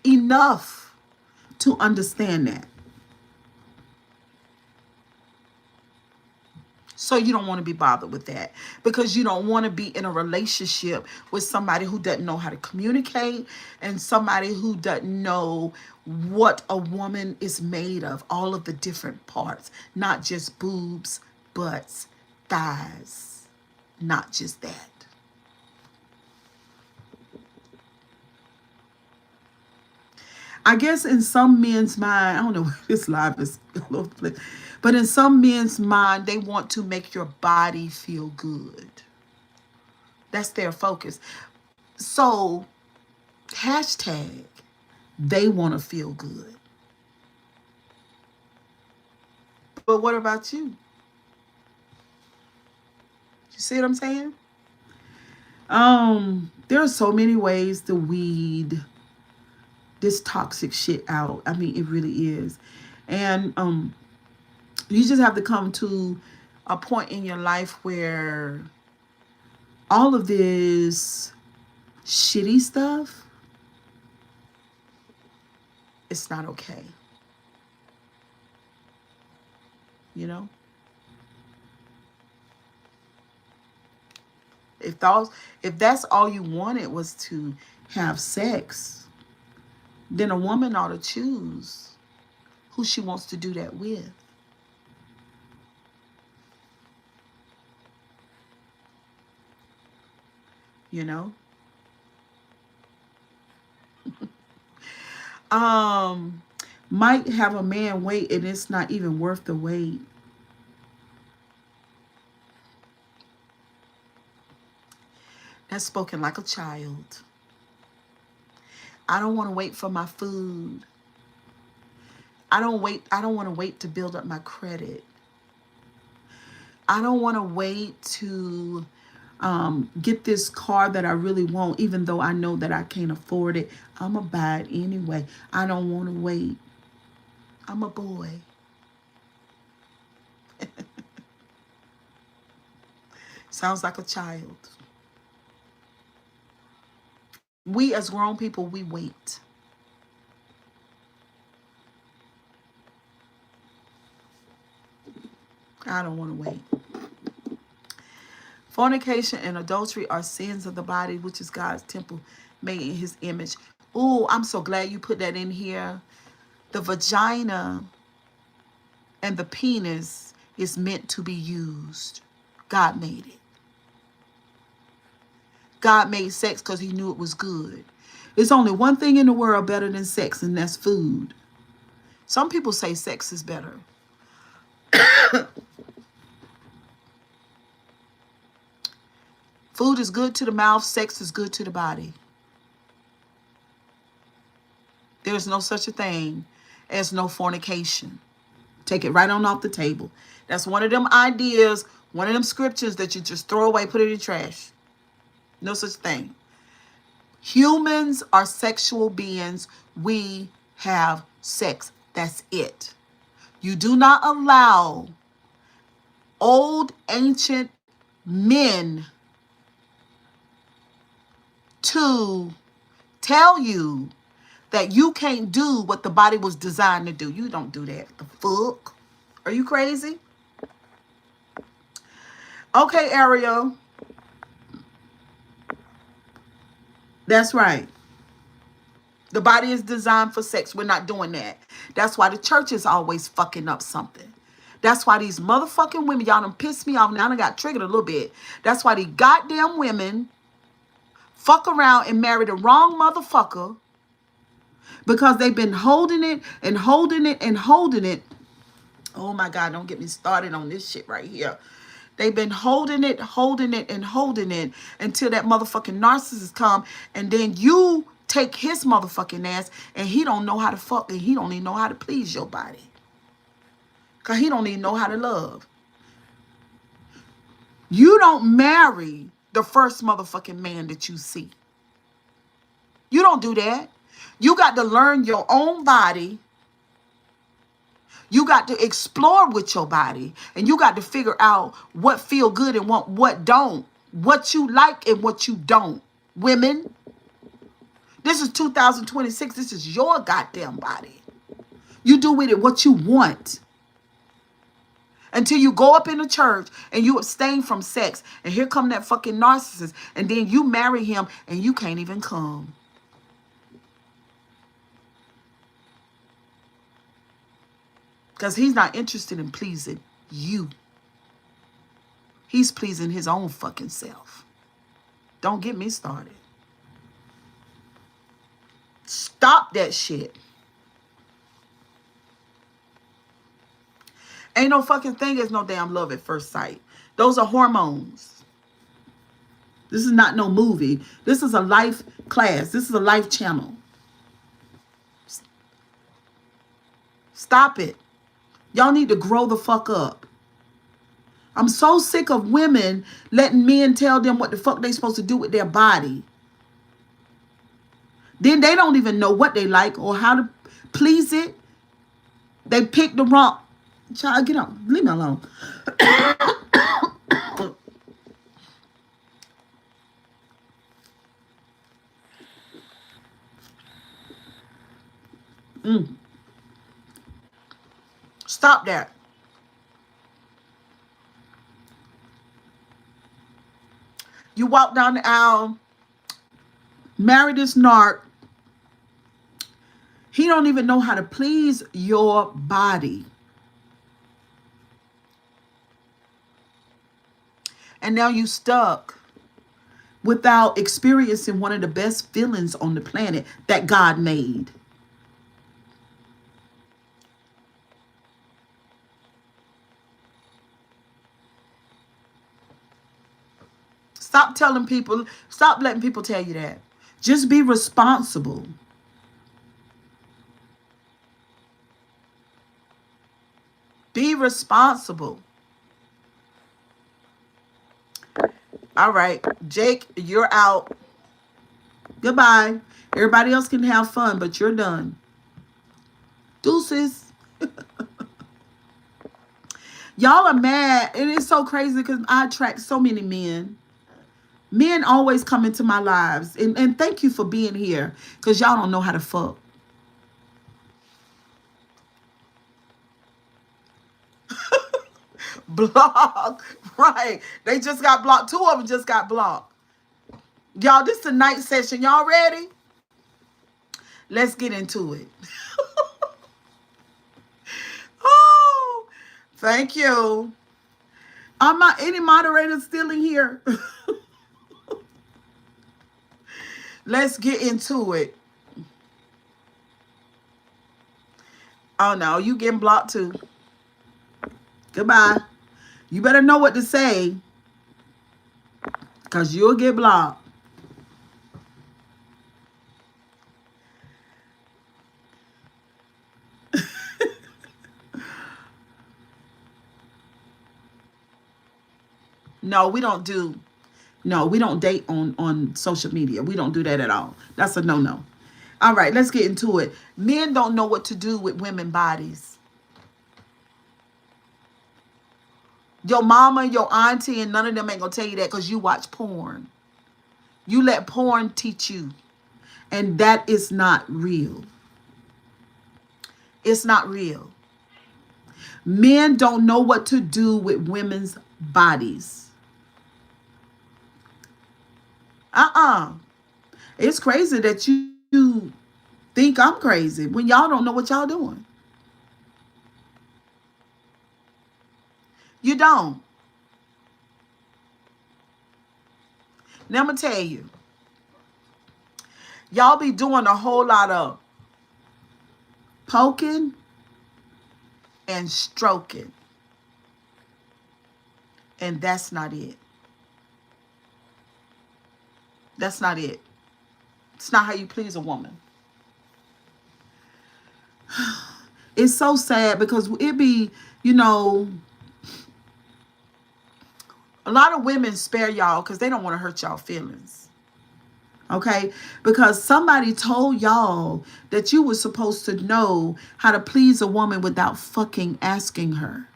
Speaker 1: enough to understand that. So you don't want to be bothered with that, because you don't want to be in a relationship with somebody who doesn't know how to communicate, and somebody who doesn't know what a woman is made of, all of the different parts, not just boobs, butts, thighs. Not just that. I guess in some men's mind, I don't know if this live is all over the place, but in some men's mind, they want to make your body feel good. That's their focus. So, hashtag, they want to feel good. But what about you? You see what I'm saying? There are so many ways to weed this toxic shit out. I mean, it really is. And you just have to come to a point in your life where all of this shitty stuff, it's not okay. You know? If that's all you wanted was to have sex, then a woman ought to choose who she wants to do that with. You know? Might have a man wait and it's not even worth the wait. That's spoken like a child. I don't want to wait for my food. I don't want to wait to build up my credit. I don't want to wait to get this car that I really want, even though I know that I can't afford it. I'm going to buy it anyway. I don't want to wait. I'm a boy. Sounds like a child. We as grown people, we wait. I don't want to wait. Fornication and adultery are sins of the body, which is God's temple made in his image. Oh, I'm so glad you put that in here. The vagina and the penis is meant to be used. God made it. God made sex because he knew it was good. There's only one thing in the world better than sex, and that's food. Some people say sex is better. Food is good to the mouth. Sex is good to the body. There's no such a thing as no fornication. Take it right on off the table. That's one of them ideas, one of them scriptures that you just throw away, put it in the trash. No such thing. Humans are sexual beings. We have sex. That's it. You do not allow old, ancient men to tell you that you can't do what the body was designed to do. You don't do that. The fuck? Are you crazy? Okay, Ariel. That's right. The body is designed for sex. We're not doing that. That's why the church is always fucking up something. That's why these motherfucking women, y'all done pissed me off. Now I got triggered a little bit. That's why these goddamn women fuck around and marry the wrong motherfucker because they've been holding it and holding it and holding it. Oh my God, don't get me started on this shit right here. They've been holding it, holding it, and holding it until that motherfucking narcissist come, and then you take his motherfucking ass, and he don't know how to fuck, and he don't even know how to please your body. Because he don't even know how to love. You don't marry the first motherfucking man that you see. You don't do that. You got to learn your own body. You got to explore with your body, and you got to figure out what feel good and what don't, what you like and what you don't. Women, this is 2026. This is your goddamn body. You do with it what you want until you go up in the church and you abstain from sex, and here come that fucking narcissist, and then you marry him and you can't even come. Because he's not interested in pleasing you. He's pleasing his own fucking self. Don't get me started. Stop that shit. Ain't no fucking thing as no damn love at first sight. Those are hormones. This is not no movie. This is a life class. This is a life channel. Stop it. Y'all need to grow the fuck up. I'm so sick of women letting men tell them what the fuck they supposed to do with their body. Then they don't even know what they like or how to please it. They pick the wrong. Child, get up. Leave me alone. Stop that. You walk down the aisle, marry this narc. He don't even know how to please your body. And now you stuck without experiencing one of the best feelings on the planet that God made. Stop telling people, stop letting people tell you that. Just be responsible. Be responsible. All right, Jake, you're out. Goodbye. Everybody else can have fun, but you're done. Deuces. Y'all are mad. It is so crazy because I attract so many men. Men always come into my lives. And thank you for being here because y'all don't know how to fuck. Block. Right. They just got blocked. Two of them just got blocked. Y'all, this is the night session. Y'all ready? Let's get into it. Oh, thank you. I'm not any moderators still in here. Let's get into it. Oh no, you getting blocked too. Goodbye. You better know what to say, because you'll get blocked. No, we don't do. No, we don't date on social media. We don't do that at all. That's a no-no. All right, let's get into it. Men don't know what to do with women bodies. Your mama, your auntie, and none of them ain't gonna tell you that because you watch porn. You let porn teach you. And that is not real. It's not real. Men don't know what to do with women's bodies. It's crazy that you think I'm crazy when y'all don't know what y'all doing. You don't. Now I'm going to tell you. Y'all be doing a whole lot of poking and stroking. And that's not it. That's not it. It's not how you please a woman. It's so sad because it be, a lot of women spare y'all because they don't want to hurt y'all feelings. Okay? Because somebody told y'all that you were supposed to know how to please a woman without fucking asking her.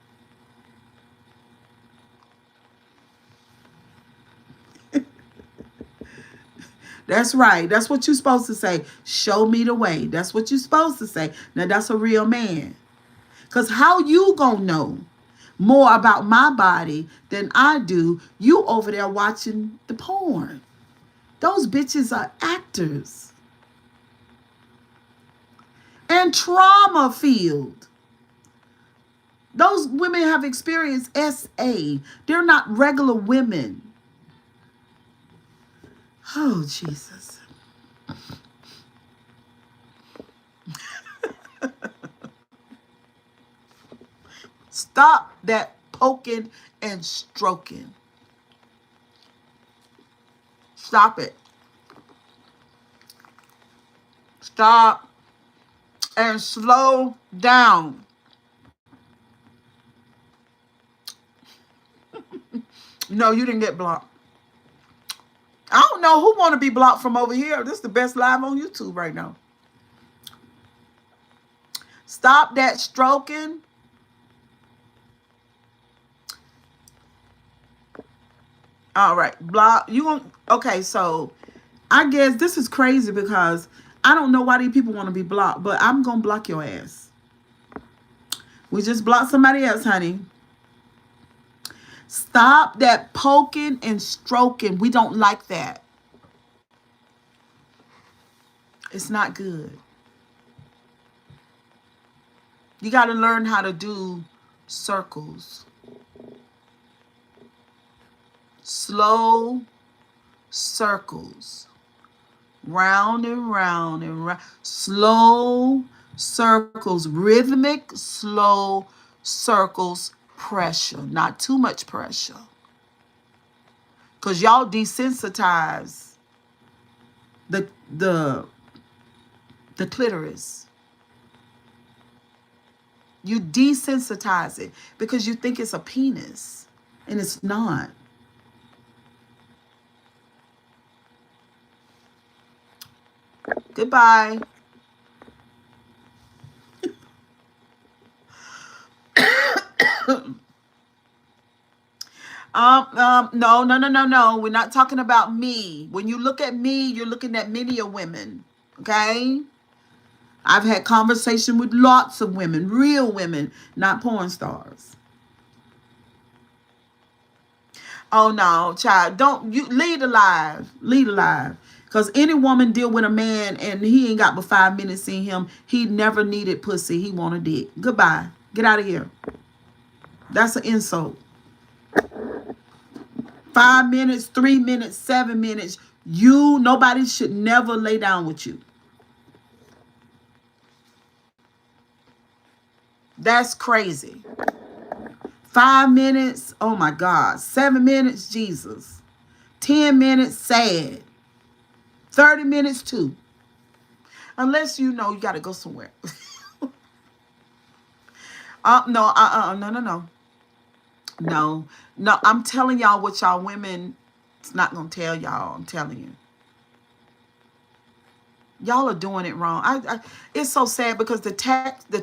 Speaker 1: That's right. That's what you're supposed to say. Show me the way. That's what you're supposed to say. Now, that's a real man. Because how you gonna know more about my body than I do? You over there watching the porn. Those bitches are actors. And trauma filled. Those women have experienced SA. They're not regular women. Oh, Jesus. Stop that poking and stroking. Stop it. Stop and slow down. No, you didn't get blocked. I don't know who want to be blocked from over here. This is the best live on YouTube right now. Stop that stroking. All right, block. You won't. Okay, so I guess this is crazy because I don't know why these people want to be blocked, but I'm gonna block your ass. We just blocked somebody else, honey. Stop that poking and stroking. We don't like that. It's not good. You got to learn how to do circles. Slow circles. Round and round and round. Slow circles. Rhythmic, slow circles. Pressure. Not too much pressure. Because y'all desensitize the clitoris. You desensitize it because you think it's a penis. And it's not. Goodbye. No. We're not talking about me. When you look at me, you're looking at many of women. Okay? I've had conversation with lots of women, real women, not porn stars. Oh no, child, don't you lead alive, lead alive. Cause any woman deal with a man and he ain't got but 5 minutes in him, he never needed pussy. He wanted dick. Goodbye. Get out of here. That's an insult. 5 minutes, 3 minutes, 7 minutes. Nobody should never lay down with you. That's crazy. 5 minutes, oh my God. 7 minutes, Jesus. 10 minutes, sad. 30 minutes too. Unless you got to go somewhere. No, no, no, no. No, no, I'm telling y'all what y'all women it's not going to tell y'all. I'm telling you. Y'all are doing it wrong. It's so sad because the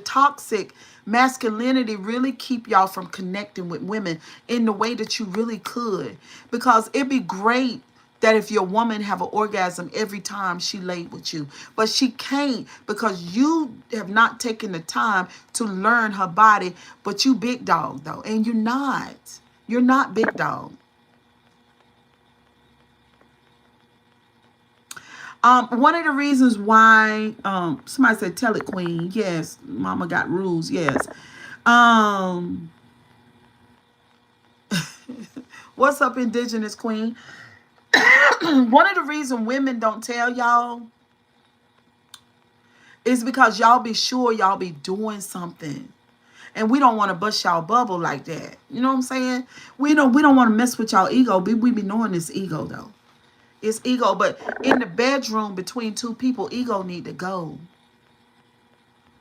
Speaker 1: toxic masculinity really keep y'all from connecting with women in the way that you really could. Because it'd be great that if your woman have an orgasm every time she laid with you, but she can't because you have not taken the time to learn her body. But you big dog though, and you're not. You're not big dog. One of the reasons why somebody said tell it queen. Yes, mama got rules. Yes. Um what's up, indigenous queen? One of the reasons women don't tell y'all is because y'all be sure y'all be doing something. And we don't want to bust y'all bubble like that. You know what I'm saying? We don't want to mess with y'all ego. We be knowing this ego though. It's ego, but in the bedroom between two people, ego need to go.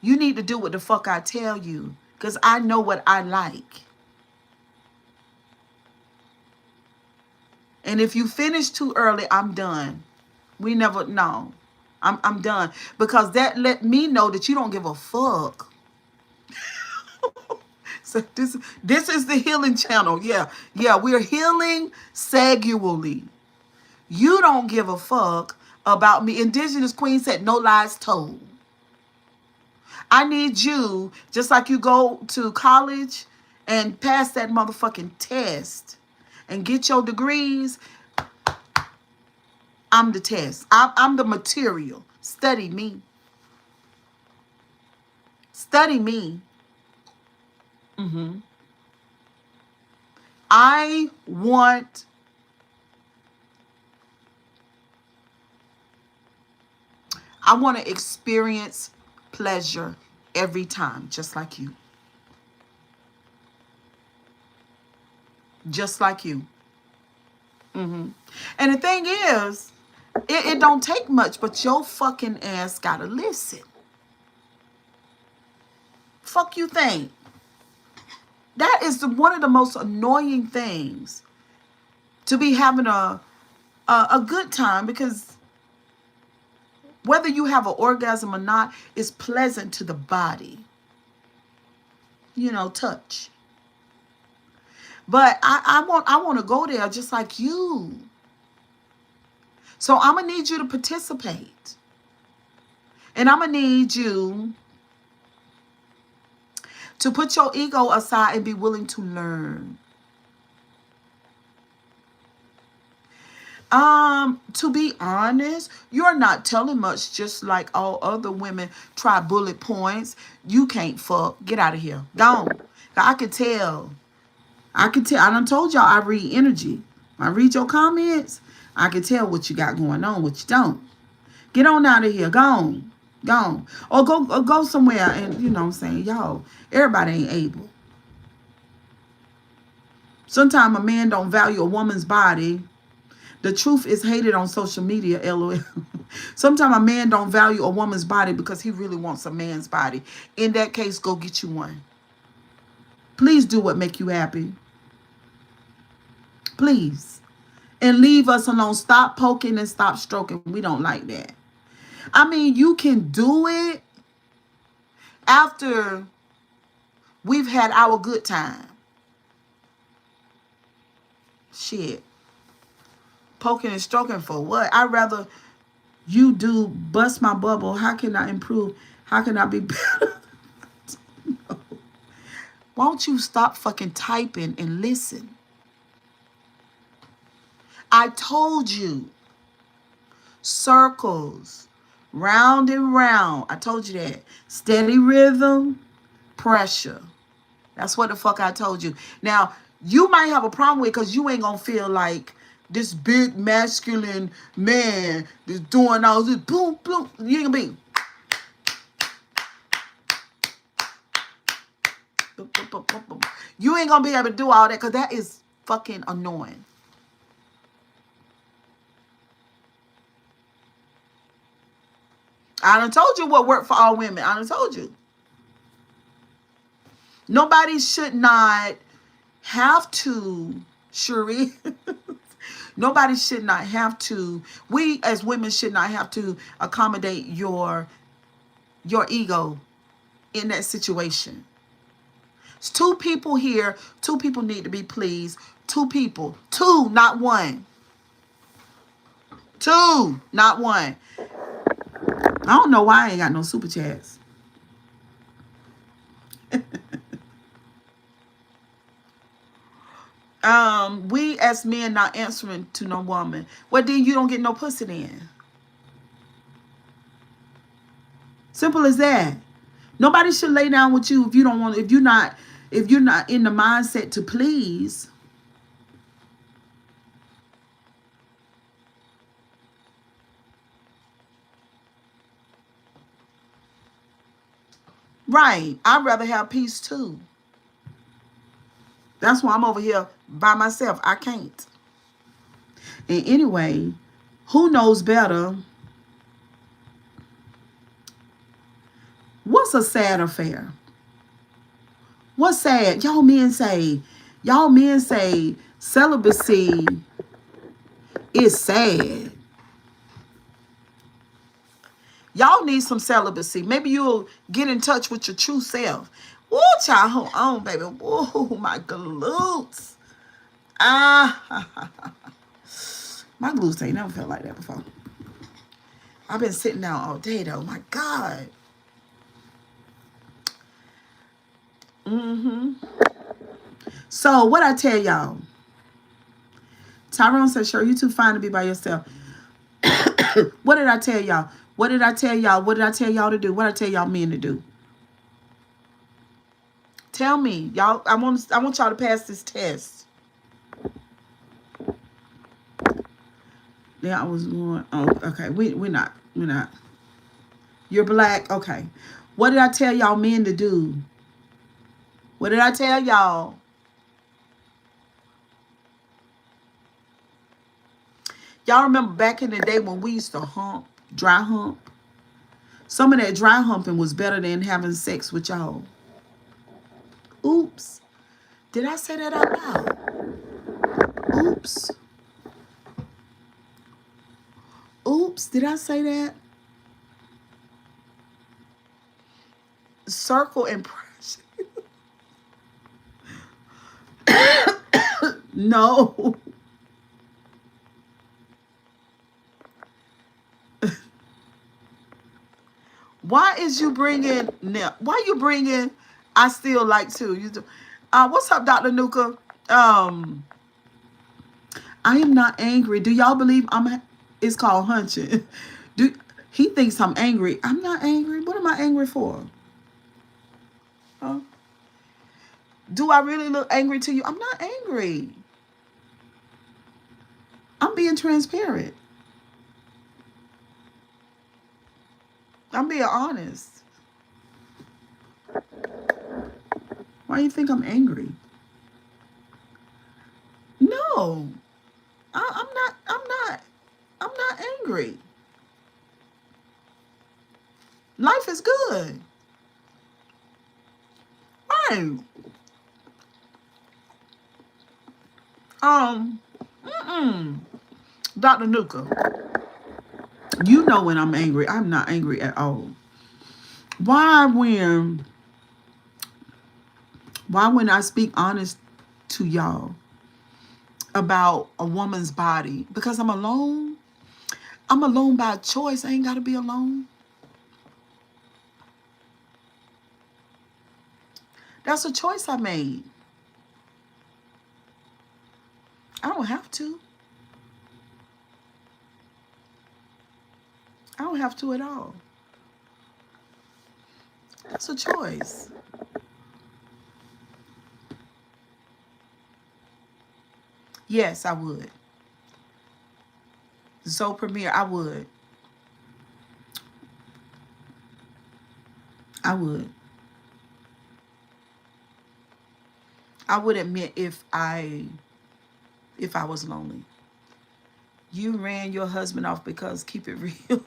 Speaker 1: You need to do what the fuck I tell you. Because I know what I like. And if you finish too early, I'm done. We never know. I'm done. Because that let me know that you don't give a fuck. So this is the healing channel. Yeah. Yeah, we're healing sexually. You don't give a fuck about me. Indigenous Queen said no lies told. I need you, just like you go to college and pass that motherfucking test and get your degrees. I'm the test. I'm the material. Study me. Study me. I want to experience pleasure every time, just like you. Just like you. And the thing is, it don't take much, but your fucking ass gotta listen. Fuck you think. That is one of the most annoying things, to be having a good time, because whether you have an orgasm or not is pleasant to the body. Touch. But I want to go there just like you. So I'm gonna need you to participate. And I'm gonna need you to put your ego aside and be willing to learn. To be honest, you're not telling much, just like all other women try bullet points. You can't fuck. Get out of here. Don't. I could tell. I done told y'all I read energy. I read your comments. I can tell what you got going on, what you don't. Get on out of here. Go on. Go on. Or go somewhere and, you know what I'm saying, y'all, everybody ain't able. Sometimes a man don't value a woman's body. The truth is hated on social media, LOL. Sometimes a man don't value a woman's body because he really wants a man's body. In that case, go get you one. Please do what make you happy. Please. And leave us alone. Stop poking and stop stroking. We don't like that. I mean, you can do it after we've had our good time. Shit. Poking and stroking for what? I'd rather you do bust my bubble. How can I improve? How can I be better? Why don't you stop fucking typing and listen? I told you. Circles. Round and round. I told you that. Steady rhythm. Pressure. That's what the fuck I told you. Now, you might have a problem with it because you ain't going to feel like this big masculine man that's doing all this boom, boom. You ain't going to be. You ain't going to be able to do all that because that is fucking annoying. I done told you what worked for all women. I done told you. Nobody should not have to, Cherie. Nobody should not have to. We as women should not have to accommodate your ego in that situation. It's two people here. Two people need to be pleased. Two people. Two, not one. Two, not one. I don't know why I ain't got no super chats. We as men not answering to no woman. Well, then you don't get no pussy then. Simple as that. Nobody should lay down with you if you don't want. If you're not in the mindset to please. Right. I'd rather have peace too. That's why I'm over here by myself. I can't. And anyway, who knows better? What's a sad affair? What's sad? Y'all men say celibacy is sad. Y'all need some celibacy. Maybe you'll get in touch with your true self. Woo, child, hold on, baby. Woo, my glutes. Ah, my glutes ain't never felt like that before. I've been sitting down all day, though. My God. So, what I tell y'all? Tyrone said, sure, you too fine to be by yourself. What did I tell y'all? What did I tell y'all? What did I tell y'all to do? What did I tell y'all men to do? Tell me. Y'all, I want y'all to pass this test. Yeah, I was going, oh, okay. We're not. You're black. Okay. What did I tell y'all men to do? What did I tell y'all? Y'all remember back in the day when we used to hump, dry hump? Some of that dry humping was better than having sex with y'all. Oops. Did I say that out loud? Oops. Oops. Did I say that? Circle and pressure. No. Why is you bringing now? Why you bringing? I still like to. You do. What's up, Dr. Nuka? I am not angry. Do y'all believe I'm? It's called hunching. Do he thinks I'm angry? I'm not angry. What am I angry for? Huh? Do I really look angry to you? I'm not angry. I'm being transparent. I'm being honest. Why do you think I'm angry? No, I'm not. I'm not angry. Life is good. Right. Um. Dr. Nuka, you know when I'm angry. I'm not angry at all. Why when? Why when I speak honest to y'all about a woman's body? Because I'm alone. I'm alone by choice. I ain't got to be alone. That's a choice I made. I don't have to. don't have to at all. That's a choice. Yes, I would. So Premier, I would. I would. I would admit if I was lonely. You ran your husband off because keep it real.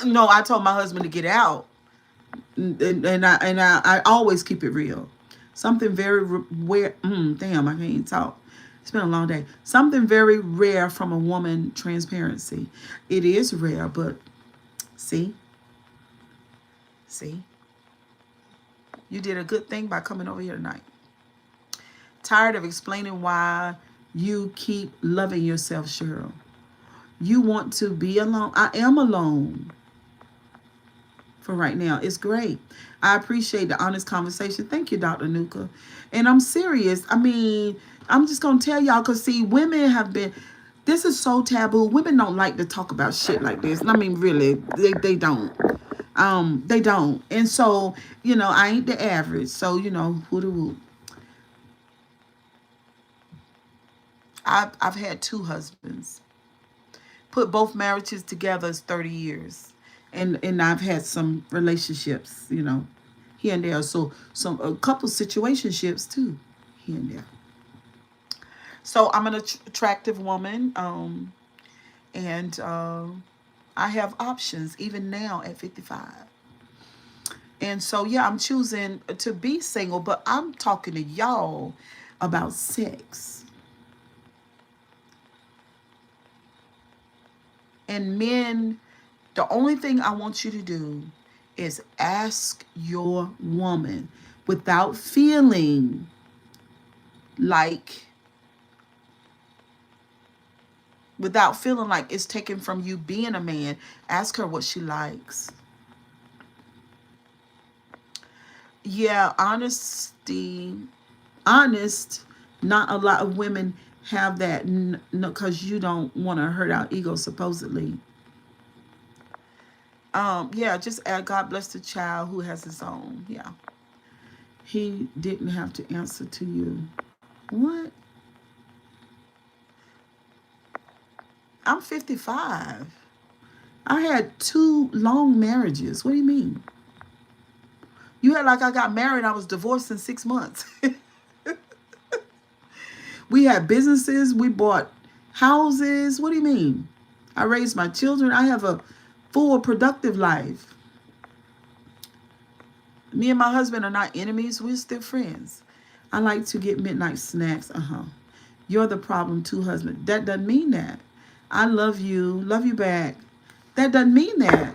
Speaker 1: No, I told my husband to get out, and I always keep it real. Something very rare. Damn, I can't even talk. It's been a long day. Something very rare from a woman. Transparency. It is rare, but see, see, you did a good thing by coming over here tonight. Tired of explaining why you keep loving yourself, Cheryl. You want to be alone. I am alone for right now. It's great. I appreciate the honest conversation. Thank you, Dr. Nuka. And I'm serious. I mean, I'm just going to tell y'all because, see, women have been, this is so taboo. Women don't like to talk about shit like this. I mean, really, they don't. They don't. And so, I ain't the average. So, who the who. I've had two husbands. Put both marriages together is 30 years. And I've had some relationships, here and there. So a couple situationships too, here and there. So I'm an attractive woman, and I have options even now at 55. And so yeah, I'm choosing to be single, but I'm talking to y'all about sex. And men, the only thing I want you to do is ask your woman without feeling like it's taken from you being a man. Ask her what she likes. Yeah, honesty, honest, not a lot of women have that, no, because you don't want to hurt our ego, supposedly. Yeah, just add God bless the child who has his own. Yeah. He didn't have to answer to you. What? I'm 55. I had two long marriages. What do you mean? You had like I got married, I was divorced in 6 months. We had businesses, we bought houses. What do you mean? I raised my children. I have a full productive life. Me and my husband are not enemies. We're still friends. I like to get midnight snacks. You're the problem too, husband. That doesn't mean that. I love you back. That doesn't mean that.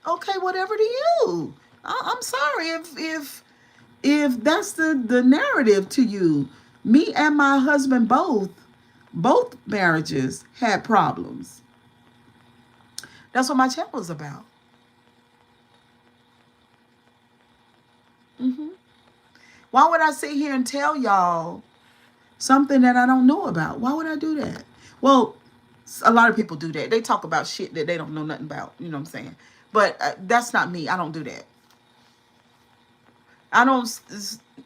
Speaker 1: Okay, whatever to you. I'm sorry if that's the narrative to you. Me and my husband both marriages had problems. That's what my channel is about. hmm Why would I sit here and tell y'all something that I don't know about? Why would I do that? Well, a lot of people do that. They talk about shit that they don't know nothing about. You know what I'm saying? But that's not me. I don't do that. I don't.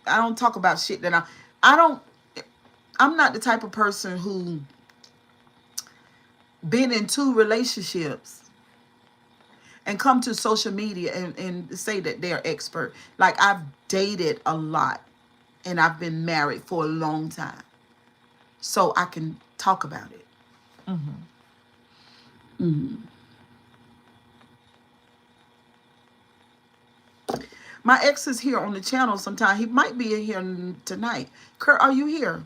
Speaker 1: I don't talk about shit that I don't. I'm not the type of person who been in two relationships and come to social media and say that they're expert. Like, I've dated a lot and I've been married for a long time. So I can talk about it. Mm-hmm. My ex is here on the channel sometime. He might be in here tonight. Kurt, are you here?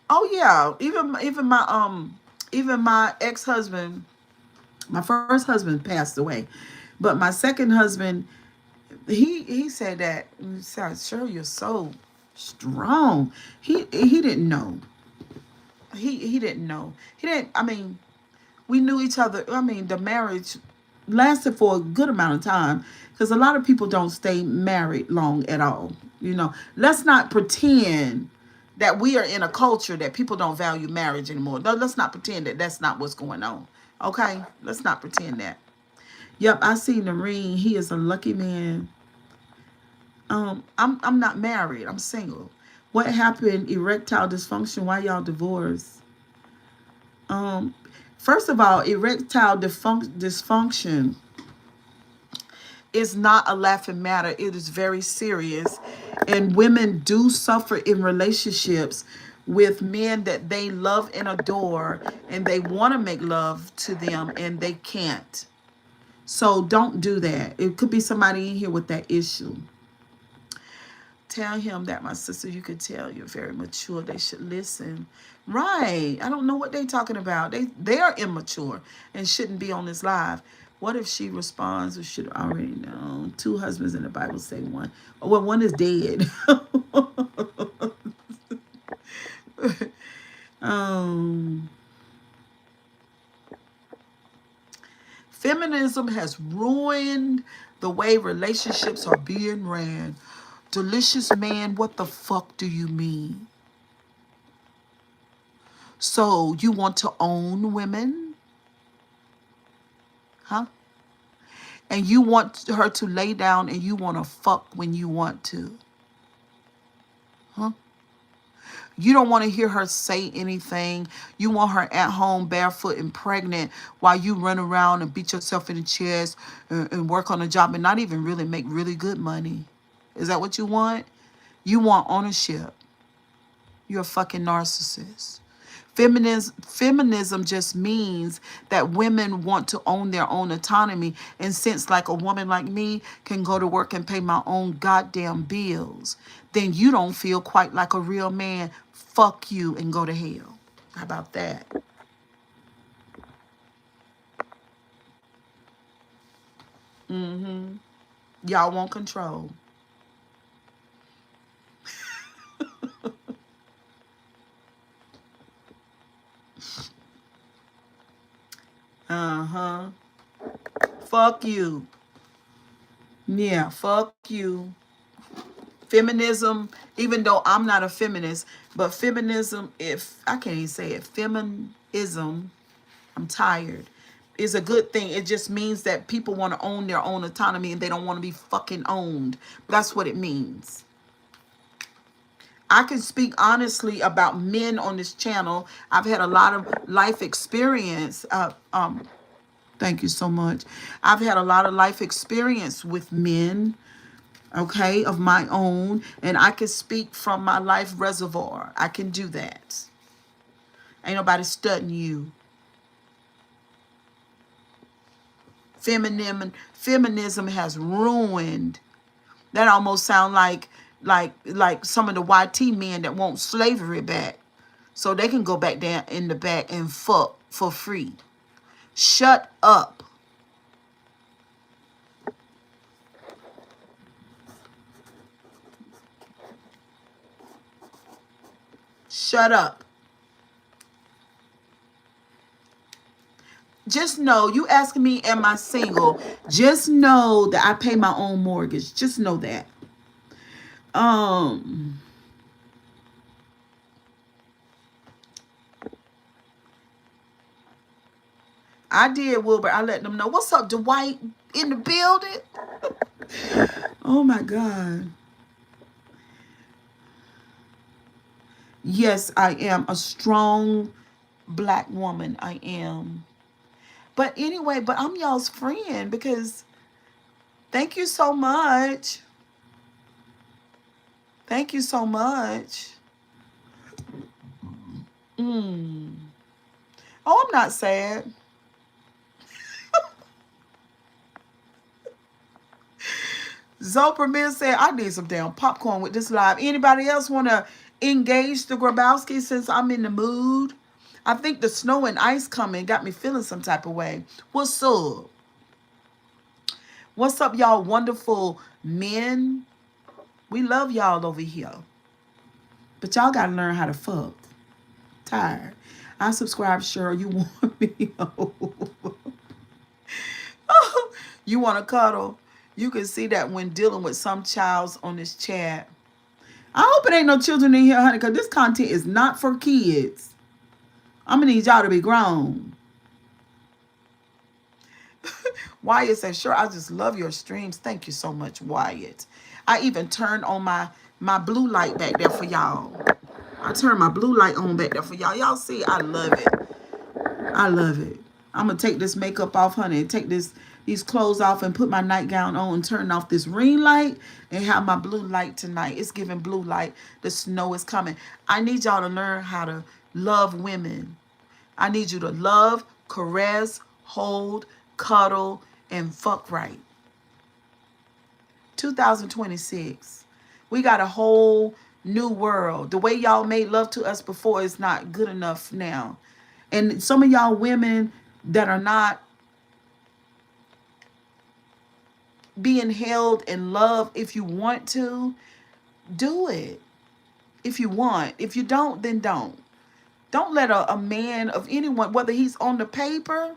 Speaker 1: Oh yeah, even my ex-husband, my first husband passed away, but my second husband, he said that, he said, sure, you're so Strong. He didn't know. He didn't know. He didn't. I mean, we knew each other. I mean, the marriage lasted for a good amount of time because a lot of people don't stay married long at all. Let's not pretend that we are in a culture that people don't value marriage anymore. Let's not pretend that that's not what's going on. Okay, let's not pretend that. Yep, I seen the ring. He is a lucky man. I'm not married. I'm single. What happened? Erectile dysfunction. Why y'all divorced? Um, First of all, erectile dysfunction is not a laughing matter. It is very serious, and women do suffer in relationships with men that they love and adore, and they want to make love to them, and they can't. So don't do that. It could be somebody in here with that issue. Tell him that, my sister, you could tell you're very mature. They should listen. Right. I don't know what they're talking about. They're immature and shouldn't be on this live. What if she responds or should already know? Two husbands in the Bible say one. Well, one is dead. um, Feminism has ruined the way relationships are being ran. Delicious man, what the fuck do you mean? So you want to own women? Huh? And you want her to lay down and you want to fuck when you want to? Huh? You don't want to hear her say anything. You want her at home barefoot and pregnant while you run around and beat yourself in the chest and work on a job and not even really make really good money. Is that what you want? You want ownership. You're a fucking narcissist. Feminism just means that women want to own their own autonomy. And since like a woman like me can go to work and pay my own goddamn bills, then you don't feel quite like a real man. Fuck you and go to hell. How about that? Y'all want control. Uh-huh. Fuck you. Yeah, fuck you. Feminism, even though I'm not a feminist, but feminism, if I can't even say it, feminism, I'm tired, is a good thing. It just means that people want to own their own autonomy and they don't want to be fucking owned. That's what it means. I can speak honestly about men on this channel. I've had a lot of life experience. Thank you so much. I've had a lot of life experience with men, okay, of my own, and I can speak from my life reservoir. I can do that. Ain't nobody studying you. Feminism has ruined. That almost sound like some of the YT men that want slavery back, so they can go back down in the back and fuck for free. Shut up. Shut up. Just know, you asking me, am I single? Just know that I pay my own mortgage. Just know that. Um, I did, Wilbur. I let them know. What's up, Dwight? In the building? Oh my God. Yes, I am a strong black woman. I am. But anyway, but I'm y'all's friend because thank you so much. Thank you so much. Mm. Oh, I'm not sad. Zopremir said, I need some damn popcorn with this live. Anybody else want to engage the Grabowski since I'm in the mood? I think the snow and ice coming got me feeling some type of way. What's up? What's up, y'all wonderful men? We love y'all over here. But y'all gotta learn how to fuck. Tired. I subscribe, Cheryl. You want me? You want to cuddle? You can see that when dealing with some childs on this chat. I hope it ain't no children in here, honey, because this content is not for kids. I'm gonna need y'all to be grown. Wyatt says, sure, I just love your streams. Thank you so much, Wyatt. I even turned on my blue light back there for y'all. I turned my blue light on back there for y'all. Y'all see, I love it. I love it. I'm gonna take this makeup off, honey. Take these clothes off and put my nightgown on and turn off this ring light and have my blue light tonight. It's giving blue light. The snow is coming. I need y'all to learn how to love women. I need you to love, caress, hold, cuddle, and fuck right. 2026. We got a whole new world. The way y'all made love to us before is not good enough now. And some of y'all women that are not being held in love, if you want to, do it. If you want. If you don't, then don't. Don't let a man of anyone, whether he's on the paper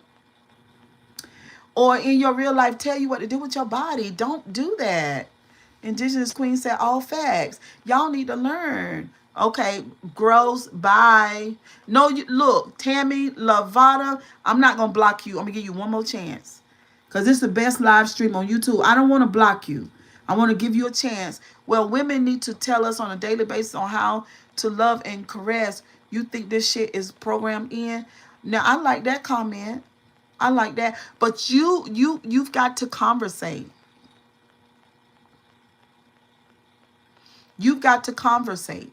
Speaker 1: or in your real life, tell you what to do with your body. Don't do that. Indigenous Queen said all facts. Y'all need to learn. Okay, gross, bye. No, look, Tammy, Lavada, I'm not going to block you. I'm going to give you one more chance. Because this is the best live stream on YouTube. I don't want to block you. I want to give you a chance. Well, women need to tell us on a daily basis on how to love and caress. You think this shit is programmed in? Now, I like that comment. I like that. But you've got to conversate. You've got to conversate.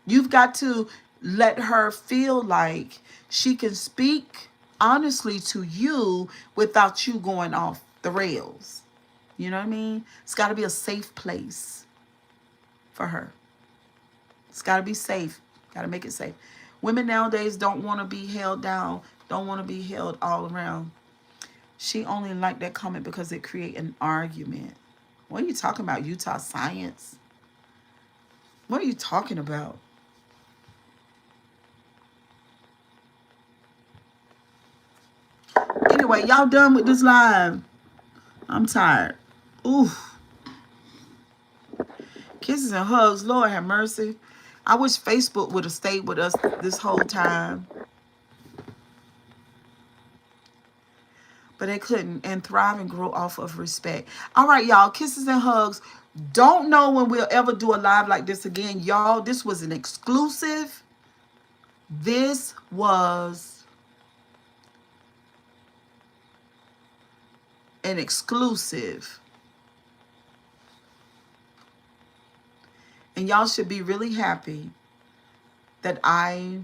Speaker 1: You've got to let her feel like she can speak honestly to you without you going off the rails. You know what I mean? It's got to be a safe place for her. It's got to be safe. Got to make it safe. Women nowadays don't want to be held down, don't want to be held all around. She only liked that comment because it created an argument. What are you talking about, Utah Science? What are you talking about? Anyway, y'all done with this live? I'm tired. Oof. Kisses and hugs. Lord have mercy. I wish Facebook would have stayed with us this whole time. But they couldn't. And thrive and grow off of respect. All right, y'all. Kisses and hugs. Don't know when we'll ever do a live like this again. Y'all, this was an exclusive. This was an exclusive. And y'all should be really happy that I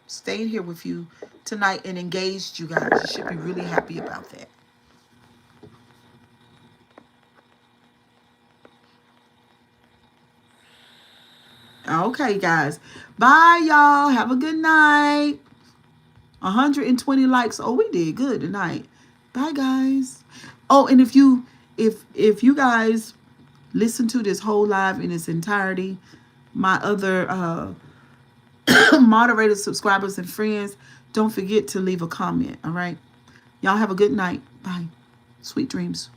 Speaker 1: stayed here with you tonight and engaged you guys. You should be really happy about that. Okay, guys. Bye, y'all. Have a good night. 120 likes. Oh, we did good tonight. Bye, guys. Oh, and if you guys listen to this whole live in its entirety, my other moderators, subscribers, and friends, don't forget to leave a comment. All right. Y'all have a good night. Bye. Sweet dreams.